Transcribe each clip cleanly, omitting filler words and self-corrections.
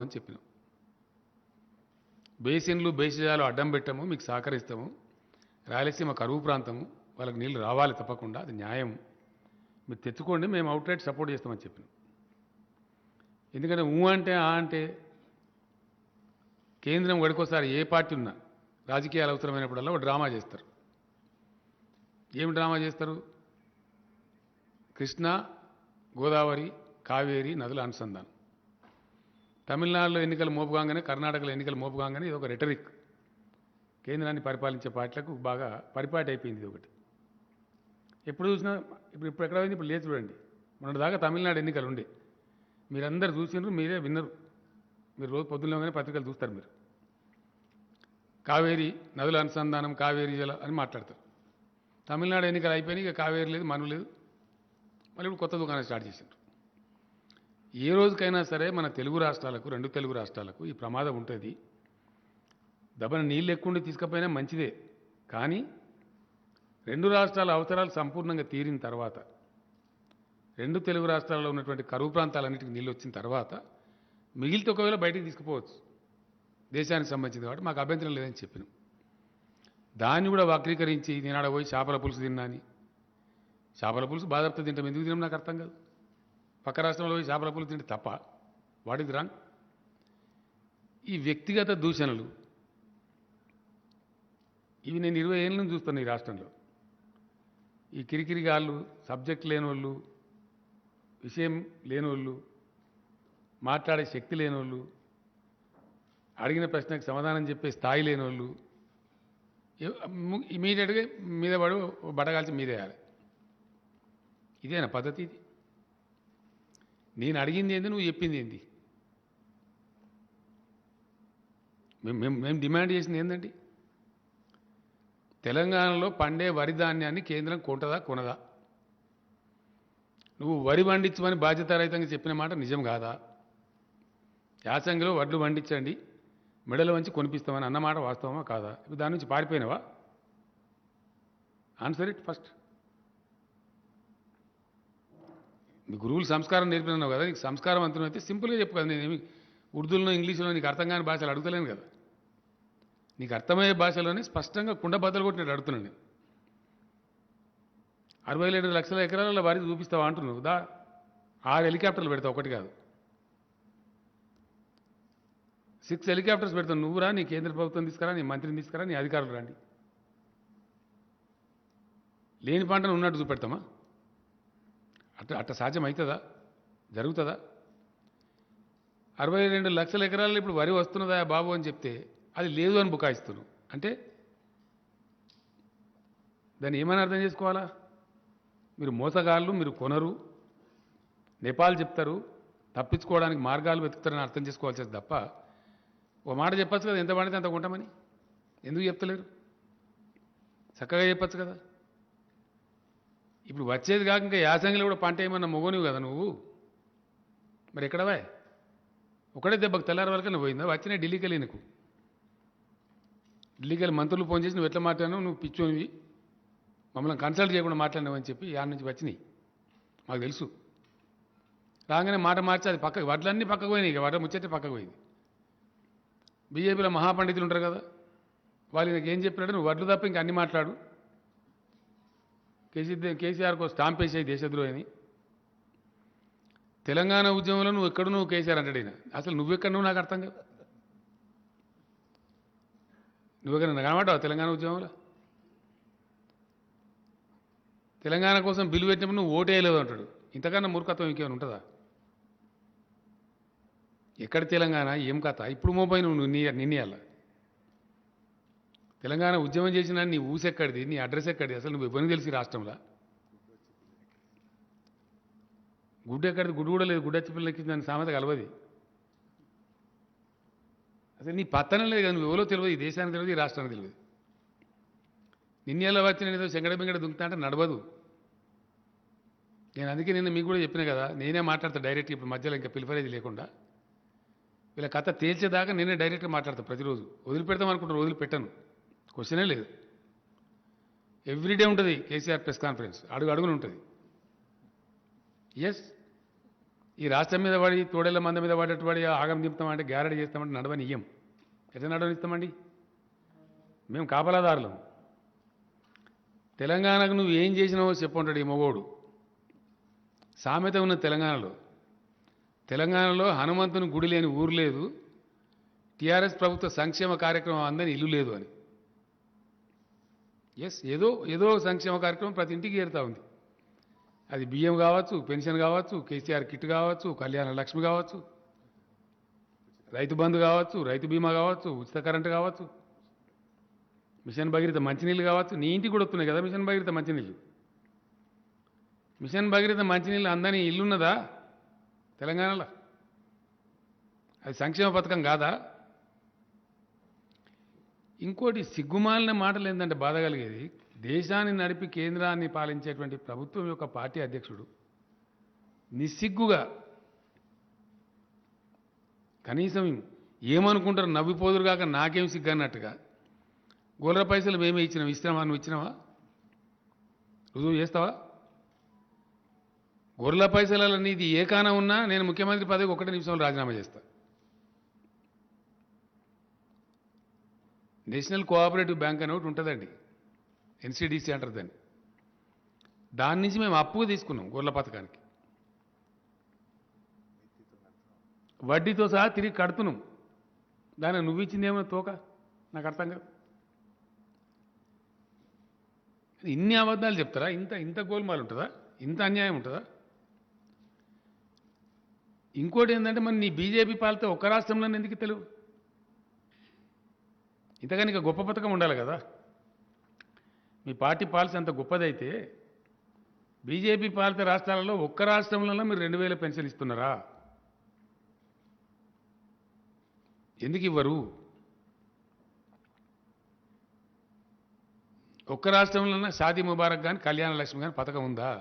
అని చెప్పినాం. బేసిన్లు బేసిజాలు అడ్డం పెట్టము, మీకు సహకరిస్తాము. రాయలసీమ కరువు ప్రాంతము, వాళ్ళకి నీళ్లు రావాలి తప్పకుండా, అది న్యాయం. మీరు తెచ్చుకోండి, మేము అవుట్రైట్ సపోర్ట్ చేస్తామని చెప్పినాం. ఎందుకంటే అంటే ఆ అంటే కేంద్రం గడికోసారి ఏ పార్టీ ఉన్నా రాజకీయాలు అవసరమైనప్పుడల్లా ఒక డ్రామా చేస్తారు. ఏం డ్రామా చేస్తారు? కృష్ణా, గోదావరి, కావేరి నదుల అనుసంధానం. తమిళనాడులో ఎన్నికలు మోపుగానే, కర్ణాటకలో ఎన్నికలు మోపుగానే ఇది ఒక రెటరిక్. కేంద్రాన్ని పరిపాలించే పార్టీలకు బాగా పరిపాటి అయిపోయింది ఇది ఒకటి. ఎప్పుడు చూసినా ఇప్పుడు ఎక్కడ పోయింది? ఇప్పుడు లేదు చూడండి. మొన్నటిదాకా తమిళనాడు ఎన్నికలు ఉండే, మీరందరూ చూసినారు, మీరే విన్నరు. మీరు రోజు పొద్దున్నగానే పత్రికలు చూస్తారు. మీరు కావేరి నదుల అనుసంధానం, కావేరి జల అని మాట్లాడతారు. తమిళనాడు ఎన్నికలు అయిపోయినాయి, ఇక కావేరి లేదు, మను లేదు. మళ్ళీ ఇప్పుడు కొత్త దుకాణం స్టార్ట్ చేశారు. ఏ రోజుకైనా సరే మన తెలుగు రాష్ట్రాలకు, రెండు తెలుగు రాష్ట్రాలకు ఈ ప్రమాదం ఉంటుంది. దబన నీళ్ళు ఎక్కువ తీసుకపోయినా మంచిదే, కానీ రెండు రాష్ట్రాల అవసరాలు సంపూర్ణంగా తీరిన తర్వాత, రెండు తెలుగు రాష్ట్రాల్లో ఉన్నటువంటి కరువు ప్రాంతాలన్నిటికీ నీళ్ళు వచ్చిన తర్వాత మిగిలితే ఒకవేళ బయటికి తీసుకుపోవచ్చు, దేశానికి సంబంధించింది కాబట్టి మాకు అభ్యంతరం లేదని చెప్పినాం. దాన్ని కూడా వక్రీకరించి నేనాడ పోయి చేపల పులుసు తిన్నాని, చేపల పులుసు బాధపడితే తింటాం, ఎందుకు తిన్నాం నాకు అర్థం కాదు. పక్క రాష్ట్రంలో పోయి చేపల పులుసు తింటే తప్ప, వాట్ ఇస్ రాంగ్? ఈ వ్యక్తిగత దూషణలు ఇవి నేను 20 ఏళ్ళ నుంచి చూస్తాను ఈ రాష్ట్రంలో. ఈ కిరికిరిగాళ్ళు, సబ్జెక్ట్ లేనోళ్ళు, విషయం లేనోళ్ళు, మాట్లాడే శక్తి లేనోళ్ళు, అడిగిన ప్రశ్నకు సమాధానం చెప్పే స్థాయి లేనోళ్ళు ఇమీడియట్గా మీద పడు బడగాల్చి మీదేయాలి. ఇదేనా పద్ధతి? ఇది నేను అడిగింది ఏంది, నువ్వు చెప్పింది ఏంది? మేము డిమాండ్ చేసింది ఏంటండి? తెలంగాణలో పండే వరి ధాన్యాన్ని కేంద్రం కొంటదా కొనదా? నువ్వు వరి పండించమని బాధ్యతారహితంగా చెప్పిన మాట నిజం కాదా? యాసంగిలో వడ్లు పండించండి, మెడల వంచి కొనిపిస్తామని అన్నమాట వాస్తవమా కాదా? ఇప్పుడు దాని నుంచి పారిపోయినావా? Answer it first. మీ గురువులు సంస్కారం నేర్పినావు కదా, నీకు సంస్కారం అంతరం అయితే సింపుల్గా చెప్పు కదా. నేనేమి ఉర్దూలో ఇంగ్లీషులో నీకు అర్థం కాని భాషలు అడుగుతలేను కదా. నీకు అర్థమయ్యే భాషలోనే స్పష్టంగా కుండ బద్దలు కొట్టినట్టు అడుగుతున్నాను నేను. 67 లక్షల ఎకరాల వరి చూపిస్తావా అంటున్నావు దా. 6 హెలికాప్టర్లు పెడతావు, ఒకటి కాదు 6 హెలికాప్టర్స్ పెడతావు. నువ్వు రా, నీ కేంద్ర ప్రభుత్వం తీసుకురా, నీ మంత్రిని తీసుకురా, నీ అధికారులు రండి. లేని పంటను ఉన్నట్టు చూపెడతామా? అట్ట సాధ్యం అవుతుందా? జరుగుతుందా? 62 లక్షల ఎకరాల్లో ఇప్పుడు వరి వస్తున్నదా బాబు అని చెప్తే అది లేదు అని బుకాయిస్తున్నావు అంటే దాన్ని ఏమైనా అర్థం చేసుకోవాలా? మీరు మోసగాళ్ళు, మీరు కొనరు, నేపాల్ చెప్తారు, తప్పించుకోవడానికి మార్గాలు వెతుకుతారని అర్థం చేసుకోవాల్సింది తప్ప ఓ మాట చెప్పచ్చు కదా, ఎంత పండితే అంత కొంటామని. ఎందుకు చెప్తలేరు? చక్కగా చెప్పచ్చు కదా. ఇప్పుడు వచ్చేది కాక ఇంకా యాసంగిలో కూడా పంట ఏమన్నా మొగనివి కదా నువ్వు. మరి ఎక్కడవా? ఒకటే దెబ్బకు తెల్లారి వరకనే పోయిందా? వచ్చినా ఢిల్లీకి వెళ్ళి నీకు ఢిల్లీకి వెళ్ళి మంత్రులు ఫోన్ చేసి నువ్వు ఎట్లా మాట్లాడినావు, నువ్వు పిచ్చోనివి, మమ్మల్ని కన్సల్ట్ చేయకుండా మాట్లాడినావని చెప్పి యాడ్ నుంచి వచ్చినాయి. మాకు తెలుసు. రాగానే మాట మార్చి అది పక్కకు, వడ్లన్నీ పక్కకు పోయినాయి. ఇక వడ్ల ముచ్చటే పక్కకు పోయింది. బీజేపీలో మహాపండితులు ఉంటారు కదా, వాళ్ళు నీకు ఏం చెప్పినాడు, నువ్వు వడ్లు తప్ప ఇంకా అన్ని మాట్లాడు, కేసీఆర్కు స్టాంప్ వేసేయి దేశద్రోహి అని. తెలంగాణ ఉద్యమంలో నువ్వు ఎక్కడ, నువ్వు కేసీఆర్ అంటాడు. అసలు నువ్వెక్కడ, నువ్వు నాకు అర్థం కాదు. నువ్వెక్కడ కనబడ్డావు తెలంగాణ ఉద్యమంలో? తెలంగాణ కోసం బిల్లు పెట్టినప్పుడు నువ్వు ఓటేయలేదు అంటాడు. ఇంతకన్నా మూర్ఖత్వం ఇంకేమైనా ఉంటుందా? ఎక్కడ తెలంగాణ, ఏం కథ? ఇప్పుడు మోపై నువ్వు నిన్నయాల తెలంగాణ ఉద్యమం చేసినా నీ ఊసెక్కడిది, నీ అడ్రస్ ఎక్కడిది? అసలు నువ్వు ఎవరికి తెలిసి రాష్ట్రంలో గుడ్డు ఎక్కడిది? గుడ్డు కూడా లేదు, గుడ్డచ్చి పిల్లలకి దాని సామెత కలవది. అసలు నీ పత్తనం లేదు కదా, నువ్వు ఎవరో తెలియదు, ఈ దేశానికి తెలియదు, ఈ రాష్ట్రానికి తెలియదు. నిన్నెలా వచ్చి నేను ఏదో శంగడ బింగడ దుంకుతా అంటే నడవదు. నేను అందుకే నిన్న మీకు కూడా చెప్పిన కదా, నేనే మాట్లాడతా డైరెక్ట్గా. ఇప్పుడు మధ్యలో ఇంకా పిలిఫరేజ్ లేకుండా వీళ్ళ కథ తేల్చేదాకా నేనే డైరెక్ట్గా మాట్లాడతా ప్రతిరోజు. వదిలిపెడతాం అనుకుంటారు, వదిలిపెట్టాను, క్వశ్చనే లేదు. ఎవ్రీడే ఉంటుంది కేసీఆర్ ప్రెస్ కాన్ఫరెన్స్, అడుగు అడుగున ఉంటుంది. ఎస్, ఈ రాష్ట్రం మీద పడి తోడేళ్ల మంద మీద పడేట్టు పడి ఆగం దింపుతామంటే గ్యారెంటీ చేస్తామంటే నడవని ఇయ్యం. ఎట్లా నడవనిస్తామండి? మేము కాపలాదారులం. తెలంగాణకు నువ్వు ఏం చేసినావో చెప్పుంటాడు ఈ మగోడు. సామెత ఉన్న తెలంగాణలో. తెలంగాణలో హనుమంతుని గుడి లేని ఊరు లేదు, టీఆర్ఎస్ ప్రభుత్వ సంక్షేమ కార్యక్రమం అందని ఇల్లు లేదు అని. ఏదో సంక్షేమ కార్యక్రమం ప్రతి ఇంటికి చేరుతా ఉంది. అది బియ్యం కావచ్చు, పెన్షన్ కావచ్చు, కేసీఆర్ కిట్ కావచ్చు, కళ్యాణ లక్ష్మి కావచ్చు, రైతు బంధు కావచ్చు, రైతు బీమా కావచ్చు, ఉచిత కరెంటు కావచ్చు, మిషన్ భగీరథ మంచినీళ్ళు కావచ్చు. నీ ఇంటికి కూడా వస్తున్నాయి కదా మిషన్ భగీరథ మంచినీళ్ళు. మిషన్ భగీరథ మంచినీళ్ళు అందని ఇల్లున్నదా తెలంగాణలో? అది సంక్షేమ పథకం కాదా? ఇంకోటి సిగ్గుమాలిన మాటలు ఏంటంటే బాధ కలిగేది, దేశాన్ని నడిపి కేంద్రాన్ని పాలించేటువంటి ప్రభుత్వం యొక్క పార్టీ అధ్యక్షుడు నిస్సిగ్గుగా కనీసం ఏమనుకుంటారు నవ్విపోదురు కాక నాకేం సిగ్గు అన్నట్టుగా గొర్రె పైసలు మేమే ఇచ్చినావా? నువ్వు ఇచ్చినావా? రుజువు చేస్తావా? గొర్రెల పైసల నీది ఏ కానా ఉన్నా నేను ముఖ్యమంత్రి పదవికి 1 నిమిషంలో రాజీనామా చేస్తా. నేషనల్ కోఆపరేటివ్ బ్యాంక్ అని ఒకటి ఉంటుందండి, ఎన్సిడిసి అంటారు దాన్ని. దాని నుంచి మేము అప్పుగా తీసుకున్నాం గొర్రెల పథకానికి, వడ్డీతో సహా తిరిగి కడుతున్నాం. దాన్ని నువ్వు ఇచ్చిందేమో తోక నాకు అర్థం కాదు. ఇన్ని అబద్ధాలు చెప్తారా? ఇంత గోల్మాలు ఉంటుందా? ఇంత అన్యాయం ఉంటుందా? ఇంకోటి ఏంటంటే మరి నీ బీజేపీ పాలితే ఒక్క రాష్ట్రంలోనే ఎందుకు తెలియదు? ఇంతకని ఇక గొప్ప పథకం ఉండాలి కదా. మీ పార్టీ పాలసీ అంత గొప్పదైతే బీజేపీ పాలిత రాష్ట్రాలలో ఒక్క రాష్ట్రంలో మీరు 2000 పెన్షన్ ఇస్తున్నారా? ఎందుకు ఇవ్వరు? ఒక్క రాష్ట్రంలోనే షాదీ ముబారక్ కానీ కళ్యాణ లక్ష్మి కానీ పథకం ఉందా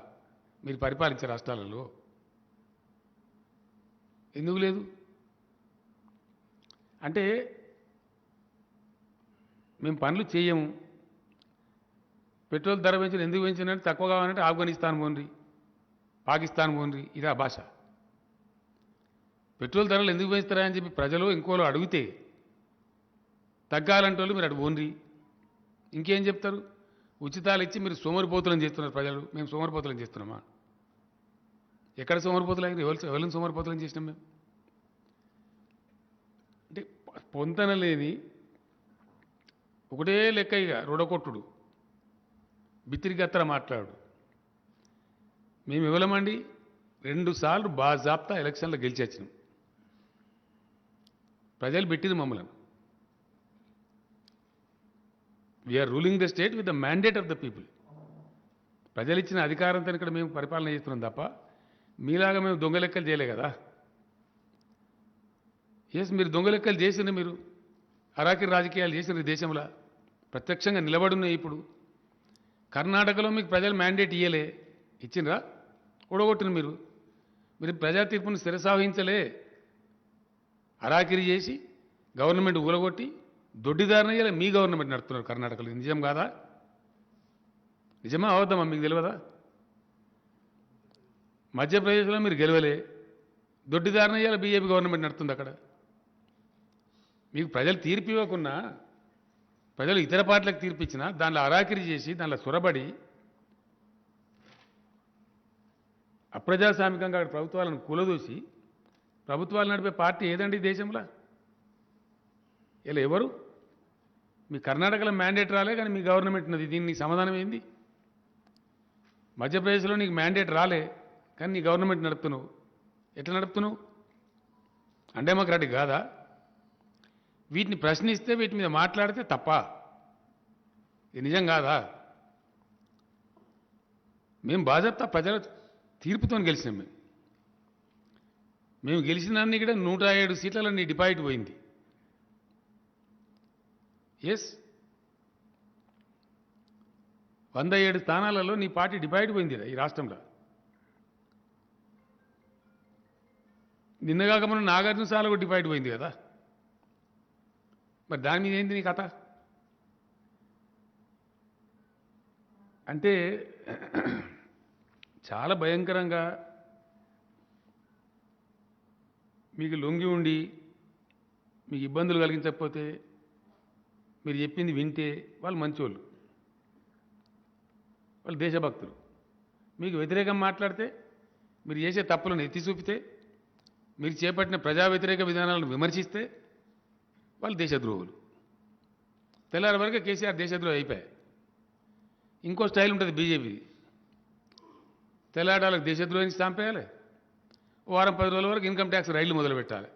మీరు పరిపాలించే రాష్ట్రాలలో? ఎందుకు లేదు? అంటే మేము పనులు చేయము, పెట్రోల్ ధర పెంచిన ఎందుకు పెంచినట్టు తక్కువ కావాలంటే ఆఫ్ఘనిస్తాన్ పోండి, పాకిస్తాన్ పోండి, ఇదా భాష. పెట్రోల్ ధరలు ఎందుకు పెంచుతారా అని చెప్పి ప్రజలు ఇంకోలో అడిగితే తగ్గాలంటే వాళ్ళు మీరు అటు పోండి. ఇంకేం చెప్తారు? ఉచితాలు ఇచ్చి మీరు సోమరిపోతులను చేస్తున్నారు ప్రజలు. మేము సోమరిపోతులను చేస్తున్నామా? ఎక్కడ సోమరిపోతులు? ఎవరిని సోమరిపోతులను చేసినాం మేము? అంటే పొంతన లేని ఒకటే లెక్క, ఇక రొడకొట్టుడు, బిత్తిరిగత్తర మాట్లాడు. మేము ఇవ్వలేమండి. 2 సార్లు బాజాప్తా ఎలక్షన్లో గెలిచి వచ్చినాం. ప్రజలు పెట్టింది మమ్మల్ని. We are ruling the state with the mandate of the people. ప్రజలు ఇచ్చిన అధికారంతో ఇక్కడ మేము పరిపాలన చేస్తున్నాం తప్ప మీలాగా మేము దొంగ లెక్కలు చేయలే కదా. మీరు దొంగ లెక్కలు చేసిన, మీరు అరాకిరి రాజకీయాలు చేసిన దేశంలో ప్రత్యక్షంగా నిలబడున్నాయి. ఇప్పుడు కర్ణాటకలో మీకు ప్రజలు మ్యాండేట్ ఇయ్యలే, ఇచ్చిండ్రా? ఓడగొట్టిన మీరు ప్రజా తీర్పును శిరసావహించలే. అరాకిరి చేసి గవర్నమెంట్ ఊలగొట్టి దొడ్డిదారిన ఇయ్యలే మీ గవర్నమెంట్ నడుపుతున్నారు కర్ణాటకలో. నిజం కాదా? నిజమా అవద్దమా? మీకు తెలియదా? మధ్యప్రదేశ్లో మీరు గెలవలే, దొడ్డిదారిన ఇయ్యాల బీజేపీ గవర్నమెంట్ నడుస్తుంది అక్కడ. మీకు ప్రజలు తీర్పు ఇవ్వకున్నా, ప్రజలు ఇతర పార్టీలకు తీర్పు ఇచ్చినా దానిలో అరాకిరి చేసి దానిలో సొరబడి అప్రజాస్వామికంగా అక్కడ ప్రభుత్వాలను కూలదూసి ప్రభుత్వాలు నడిపే పార్టీ ఏదండి దేశంలో? ఇలా ఎవరు? మీ కర్ణాటకలో మ్యాండేట్ రాలే కానీ మీ గవర్నమెంట్ ఉన్నది. దీనికి సమాధానం ఏంది? మధ్యప్రదేశ్లో నీకు మ్యాండేట్ రాలే కానీ నీ గవర్నమెంట్ నడుపుతున్నావు. ఎట్లా నడుపుతున్నావు? డెమోక్రాటిక్ కాదా? వీటిని ప్రశ్నిస్తే వీటి మీద మాట్లాడితే తప్ప? ఇది నిజం కాదా? మేము బాధ్యత ప్రజల తీర్పుతో గెలిచినాం. మేము గెలిచినాన్ని ఇక్కడ 107 సీట్లలో నీ డిపాజిట్ పోయింది. 107 స్థానాలలో నీ పార్టీ డిపాజిట్ పోయింది ఈ రాష్ట్రంలో. నిన్నగాక మనం నాగార్జున సార్లు కూడా డిపాజిట్ పోయింది కదా. మరి దాని మీద ఏంది నీ కథ? అంటే చాలా భయంకరంగా మీకు లొంగి ఉండి మీకు ఇబ్బందులు కలిగించకపోతే మీరు చెప్పింది వింటే వాళ్ళు మంచోళ్ళు, వాళ్ళు దేశభక్తులు. మీకు వ్యతిరేకం మాట్లాడితే, మీరు చేసే తప్పులను ఎత్తి చూపితే, మీరు చేపట్టిన ప్రజా వ్యతిరేక విధానాలను విమర్శిస్తే వాళ్ళు దేశద్రోహులు. తెల్లారి వరకు కేసీఆర్ దేశద్రోహి అయిపోయాయి. ఇంకో స్టైల్ ఉంటుంది బీజేపీది. తెల్లాడాలకు దేశద్రోహిని చంపేయాలి, వారం 10 రోజుల వరకు ఇన్కమ్ ట్యాక్స్ రైళ్లు మొదలు పెట్టాలి.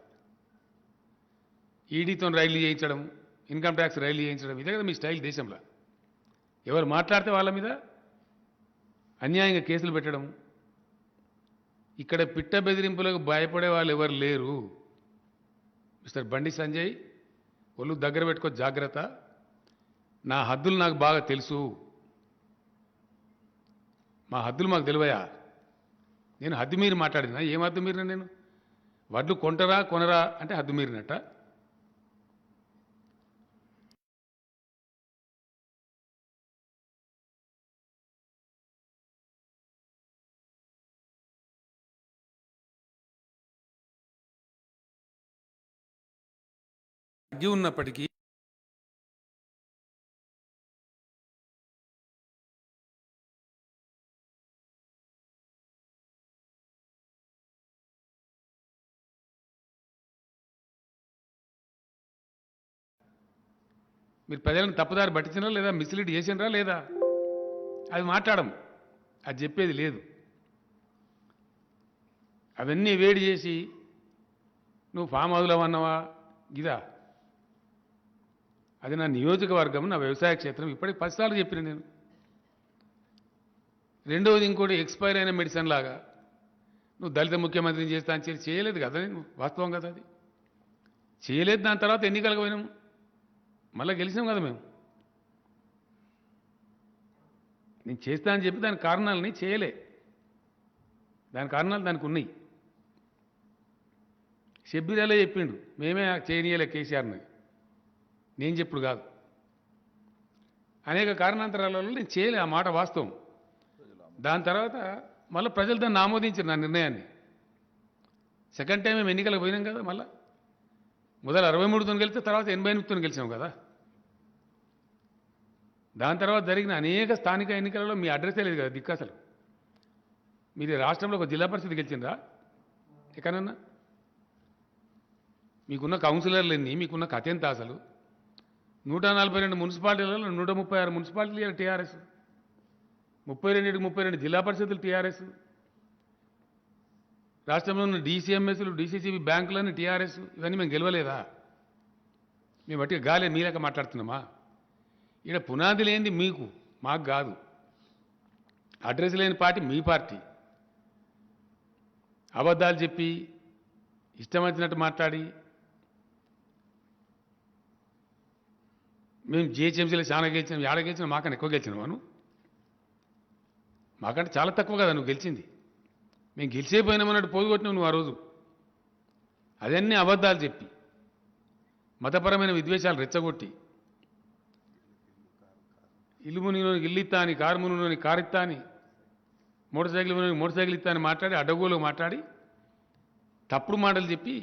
ఈడీతో రైళ్లు చేయించడం, ఇన్కమ్ ట్యాక్స్ రైళ్లు చేయించడం, ఇదే కదా మీ స్టైల్ దేశంలో. ఎవరు మాట్లాడితే వాళ్ళ మీద అన్యాయంగా కేసులు పెట్టడం. ఇక్కడ పిట్ట బెదిరింపులకు భయపడే వాళ్ళు ఎవరు లేరు. మిస్టర్ బండి సంజయ్, ఒళ్ళు దగ్గర పెట్టుకో, జాగ్రత్త. నా హద్దులు నాకు బాగా తెలుసు. మా హద్దులు మాకు తెలివయా? నేను హద్దు మీరి మాట్లాడినా? ఏం హద్దు మీరినా? నేను వడ్లు కొంటరా కొనరా అంటే హద్దు మీరినట్ట. తగ్గి ఉన్నప్పటికీ మీరు ప్రజలను తప్పుదారి పట్టించినరా లేదా, మిస్లీడ్ చేసినరా లేదా, అది మాట్లాడడం, అది చెప్పేది లేదు. అవన్నీ వేడి చేసి నువ్వు ఫామ్ హౌస్లో అన్నావా ఇదా? అది నా నియోజకవర్గం, నా వ్యవసాయ క్షేత్రం. ఇప్పటికి 10 సార్లు చెప్పిన నేను. రెండవది ఇంకోటి, ఎక్స్పైర్ అయిన మెడిసిన్ లాగా నువ్వు దళిత ముఖ్యమంత్రిని చేస్తా అని చేయలేదు కదా. నేను వాస్తవం కదా, అది చేయలేదు. దాని తర్వాత ఎన్నికలకు పోయినాము, మళ్ళీ గెలిచినాం కదా మేము. నేను చేస్తా అని చెప్పి దాని కారణాలని చేయలే. దాని కారణాలు దానికి ఉన్నాయి. షబ్బీరాలే చెప్పిండు, మేమే చేయనీయలే కేసీఆర్ని. నేను చెప్పుడు కాదు. అనేక కారణాంతరాల వల్ల నేను చేయలే, ఆ మాట వాస్తవం. దాని తర్వాత మళ్ళీ ప్రజలు దాన్ని ఆమోదించారు, నా నిర్ణయాన్ని. సెకండ్ టైం మేము ఎన్నికలకు పోయినాం కదా. మళ్ళీ మొదలు 63తో గెలిస్తే తర్వాత 88తో గెలిచాం కదా. దాని తర్వాత జరిగిన అనేక స్థానిక ఎన్నికలలో మీ అడ్రస్సే లేదు కదా దిక్కు. అసలు మీరు రాష్ట్రంలో ఒక జిల్లా పరిషత్ గెలిచిండ్రా ఎక్కడన్నా? మీకున్న కౌన్సిలర్లు ఎన్ని, మీకున్న కథ ఎంత? అసలు 142 మున్సిపాలిటీలలో 136 మున్సిపాలిటీలు టీఆర్ఎస్, 32 జిల్లా పరిషత్తులు టీఆర్ఎస్, రాష్ట్రంలో ఉన్న డీసీఎంఎస్లు, డీసీసీబీ బ్యాంకులన్నీ టీఆర్ఎస్. ఇవన్నీ మేము గెలవలేదా? మేము బట్టి గాలే మీలేక మాట్లాడుతున్నామా? ఇక్కడ పునాది లేనిది మీకు, మాకు కాదు. అడ్రస్ లేని పార్టీ మీ పార్టీ. అబద్ధాలు చెప్పి ఇష్టం వచ్చినట్టు మాట్లాడి, మేము జిహెచ్ఎంసీలో చాలా గెలిచినాం, ఏడ గెలిచినా మాకన్నా ఎక్కువ గెలిచినావాను? మాకంటే చాలా తక్కువ కదా నువ్వు గెలిచింది. మేము గెలిచేపోయినామన్నట్టు పోగొట్టినావు నువ్వు ఆ రోజు. అదన్నీ అబద్ధాలు చెప్పి, మతపరమైన విద్వేషాలు రెచ్చగొట్టి, ఇల్లు మునిగినోనికి ఇల్లు ఇస్తా అని, కారు మునిగినోనికి కారు ఇస్తా అని, మోటార్ సైకిల్ మునిగినోనికి మోటార్ సైకిల్ ఇస్తా అని మాట్లాడి, అడ్డగోలు మాట్లాడి, తప్పుడు మాటలు చెప్పి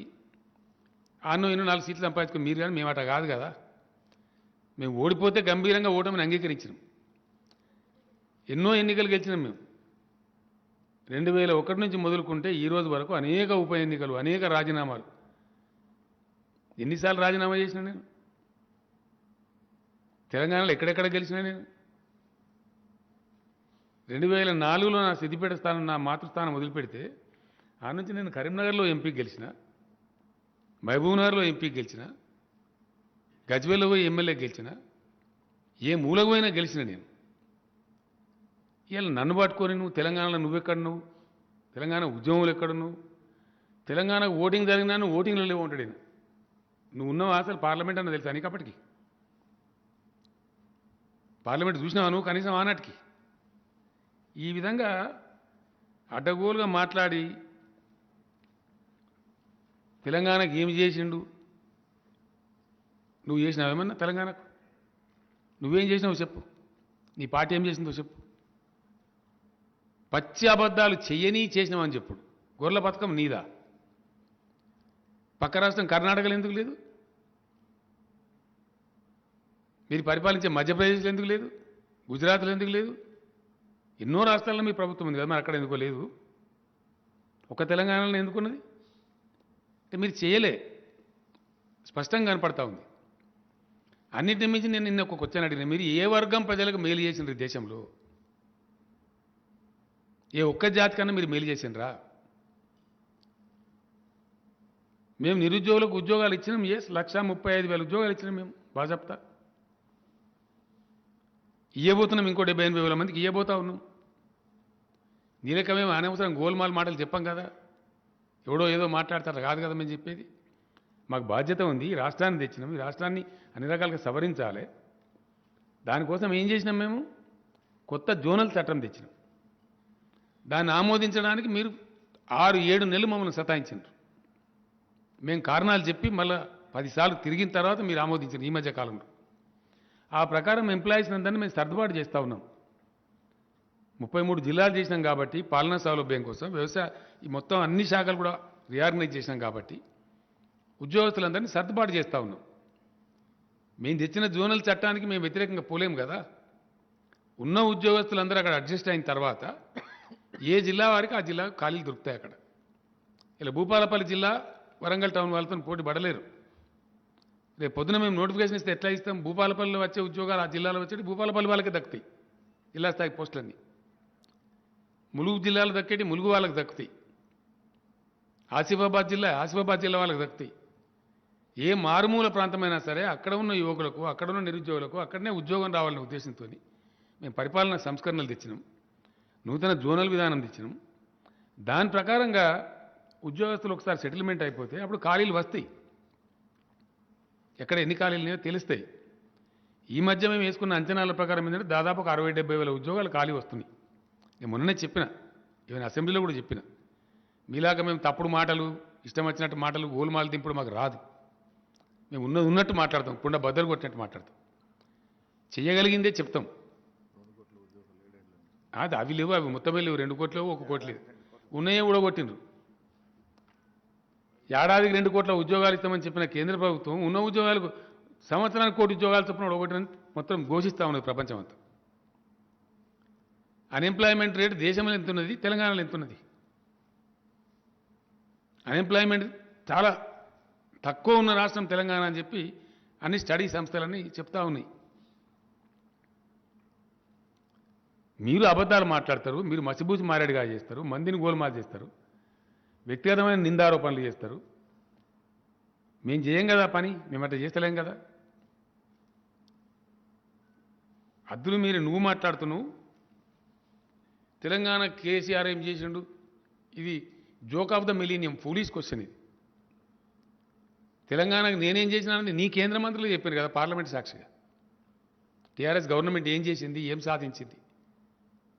ఆన్నో ఎన్నో 4 సీట్లు సంపాదించుకుని మీరు. కానీ మేము అట కాదు కదా. మేము ఓడిపోతే గంభీరంగా ఓటమిని అంగీకరించినాం. ఎన్నో ఎన్నికలు గెలిచినాం మేము. 2001 నుంచి మొదలుకుంటే ఈ రోజు వరకు అనేక ఉప ఎన్నికలు, అనేక రాజీనామాలు. ఎన్నిసార్లు రాజీనామా చేసినా నేను? తెలంగాణలో ఎక్కడెక్కడ గెలిచినా నేను? 2004లో నా సిద్దిపేట స్థానం, నా మాతృస్థానం వదిలిపెడితే ఆ నుంచి నేను కరీంనగర్లో ఎంపీకి గెలిచిన, మహబూబ్నగర్లో ఎంపీకి గెలిచిన, గజ్వేల్లో పోయి ఎమ్మెల్యే గెలిచిన, ఏ మూలకు పోయినా గెలిచిన నేను. ఇవాళ నన్ను పట్టుకొని నువ్వు తెలంగాణలో నువ్వెక్కడ, నువ్వు తెలంగాణ ఉద్యమంలో ఎక్కడ, నువ్వు తెలంగాణకు ఓటింగ్ జరిగినా నువ్వు ఓటింగ్లో లేవు ఉంటాడు. నువ్వు ఉన్నావు అసలు పార్లమెంట్ అన్న తెలుసా నీకు? అప్పటికి పార్లమెంట్ చూసినావా నువ్వు కనీసం ఆనాటికి? ఈ విధంగా అడ్డగోలుగా మాట్లాడి తెలంగాణకు ఏమి చేసిండు? నువ్వు చేసినావేమన్నా తెలంగాణకు? నువ్వేం చేసినావు చెప్పు. నీ పార్టీ ఏం చేసిందో చెప్పు. పచ్చి అబద్ధాలు చెయ్యని చేసినావని చెప్పుడు. గొర్రెల పథకం నీదా? పక్క రాష్ట్రం కర్ణాటకలో ఎందుకు లేదు? మీరు పరిపాలించే మధ్యప్రదేశ్లో ఎందుకు లేదు? గుజరాత్లో ఎందుకు లేదు? ఎన్నో రాష్ట్రాల్లో మీ ప్రభుత్వం ఉంది కదా, మరి అక్కడ ఎందుకో లేదు? ఒక తెలంగాణలో ఎందుకున్నది? అంటే మీరు చేయలే, స్పష్టంగా కనపడతా ఉంది. అన్నింటి మించి నేను నిన్న ఒక క్వశ్చన్ అడిగిన, మీరు ఏ వర్గం ప్రజలకు మేలు చేసిండ్రు ఈ దేశంలో? ఏ ఒక్క జాతి కన్నా మీరు మేలు చేసిండ్రా? మేము నిరుద్యోగులకు ఉద్యోగాలు ఇచ్చినాం. 1,35,000 ఉద్యోగాలు ఇచ్చినాం మేము బాజాప్తా. ఇయ్యబోతున్నాం, ఇంకో 78,000 మందికి ఇయ్యబోతా ఉన్నాం. దీనికమేమో అనవసరం గోల్మాల్ మాటలు చెప్పాం కదా, ఎవడో ఏదో మాట్లాడతారు కాదు కదా మేము చెప్పేది. మాకు బాధ్యత ఉంది, ఈ రాష్ట్రాన్ని తెచ్చినాం, ఈ రాష్ట్రాన్ని అన్ని రకాలుగా సవరించాలి. దానికోసం ఏం చేసినాం మేము? కొత్త జోనల్ చట్టం తెచ్చినాం. దాన్ని ఆమోదించడానికి మీరు 6-7 నెలలు మమ్మల్ని సతాయించారు. మేము కారణాలు చెప్పి మళ్ళీ 10 సార్లు తిరిగిన తర్వాత మీరు ఆమోదించారు ఈ మధ్య కాలంలో. ఆ ప్రకారం ఎంప్లాయీస్ అందరినీ మేము సర్దుబాటు చేస్తూ ఉన్నాం. 33 జిల్లాలు చేసినాం కాబట్టి పాలనా సౌలభ్యం కోసం, వ్యవసాయ ఈ మొత్తం అన్ని శాఖలు కూడా రీఆర్గనైజ్ చేసినాం కాబట్టి ఉద్యోగస్తులందరినీ సర్దుబాటు చేస్తూ ఉన్నాం. మేము తెచ్చిన జోనల్ చట్టానికి మేము వ్యతిరేకంగా పోలేము కదా. ఉన్న ఉద్యోగస్తులందరూ అక్కడ అడ్జస్ట్ అయిన తర్వాత ఏ జిల్లా వారికి ఆ జిల్లా ఖాళీలు దొరుకుతాయి అక్కడ. ఇలా భూపాలపల్లి జిల్లా వరంగల్ టౌన్ వాళ్ళతో పోటీ పడలేరు. రేపు పొద్దున మేము నోటిఫికేషన్ ఇస్తే ఎట్లా ఇస్తాం? భూపాలపల్లిలో వచ్చే ఉద్యోగాలు ఆ జిల్లాలో వచ్చేటి భూపాలపల్లి వాళ్ళకి దక్కుతాయి, జిల్లా స్థాయి పోస్టులన్నీ. ములుగు జిల్లాలో దక్కేటి ములుగు వాళ్ళకి దక్కుతాయి. ఆసిఫాబాద్ జిల్లా వాళ్ళకి దక్కుతాయి. ఏ మారుమూల ప్రాంతమైనా సరే అక్కడ ఉన్న యువకులకు, అక్కడ ఉన్న నిరుద్యోగులకు అక్కడనే ఉద్యోగం రావాలనే ఉద్దేశంతో మేము పరిపాలనా సంస్కరణలు తెచ్చినాం, నూతన జోనల్ విధానం తెచ్చినాం. దాని ప్రకారంగా ఉద్యోగస్తులు ఒకసారి సెటిల్మెంట్ అయిపోతే అప్పుడు ఖాళీలు వస్తాయి. ఎక్కడ ఎన్ని ఖాళీలు ఉన్నాయో తెలుస్తాయి. ఈ మధ్య మేము వేసుకున్న అంచనాల ప్రకారం ఏంటంటే దాదాపు 60-70 ఉద్యోగాలు ఖాళీ వస్తున్నాయి. నేను మొన్ననే చెప్పిన, ఈవెన్ అసెంబ్లీలో కూడా చెప్పిన, మీలాగా మేము తప్పుడు మాటలు, ఇష్టం వచ్చినట్టు మాటలు, గోలుమాలు దింపుడు మాకు రాదు. మేము ఉన్నది ఉన్నట్టు మాట్లాడతాం, కుండ బద్దలు కొట్టినట్టు మాట్లాడతాం, చేయగలిగిందే చెప్తాం. అది అవి లేవు, అవి మొత్తమే లేవు. 2 కోట్లు 1 కోటి లేదు, ఉన్నాయే కూడా కొట్టిండ్రు. ఏడాదికి 2 కోట్ల ఉద్యోగాలు ఇస్తామని చెప్పిన కేంద్ర ప్రభుత్వం ఉన్న ఉద్యోగాలకు సంవత్సరానికి 1 కోటి ఉద్యోగాలు చొప్పున ఒకటి మొత్తం ఘోషిస్తూ ఉన్నది ప్రపంచం అంతా. అన్ఎంప్లాయ్మెంట్ రేటు దేశంలో ఎంత ఉన్నది, తెలంగాణలో ఎంత ఉన్నది? అన్ఎంప్లాయ్మెంట్ చాలా తక్కువ ఉన్న రాష్ట్రం తెలంగాణ అని చెప్పి అన్ని స్టడీ సంస్థలన్నీ చెప్తా ఉన్నాయి. మీరు అబద్ధాలు మాట్లాడతారు, మీరు మసిబూసి మారేడుగా చేస్తారు, మందిని గోల్మాల్ చేస్తారు, వ్యక్తిగతమైన నిందారోపణలు చేస్తారు. మేము చేయం కదా పని, మేము అట్లా చేస్తలేం కదా. అద్దులు మీరు నువ్వు మాట్లాడుతున్నావు, తెలంగాణ కేసీఆర్ ఏం చేసిండు, ఇది joke of the millennium, foolish question ఇది. తెలంగాణకు నేనేం చేసినానని నీ కేంద్ర మంత్రులు చెప్పారు కదా పార్లమెంట్ సాక్షిగా. టీఆర్ఎస్ గవర్నమెంట్ ఏం చేసింది, ఏం సాధించింది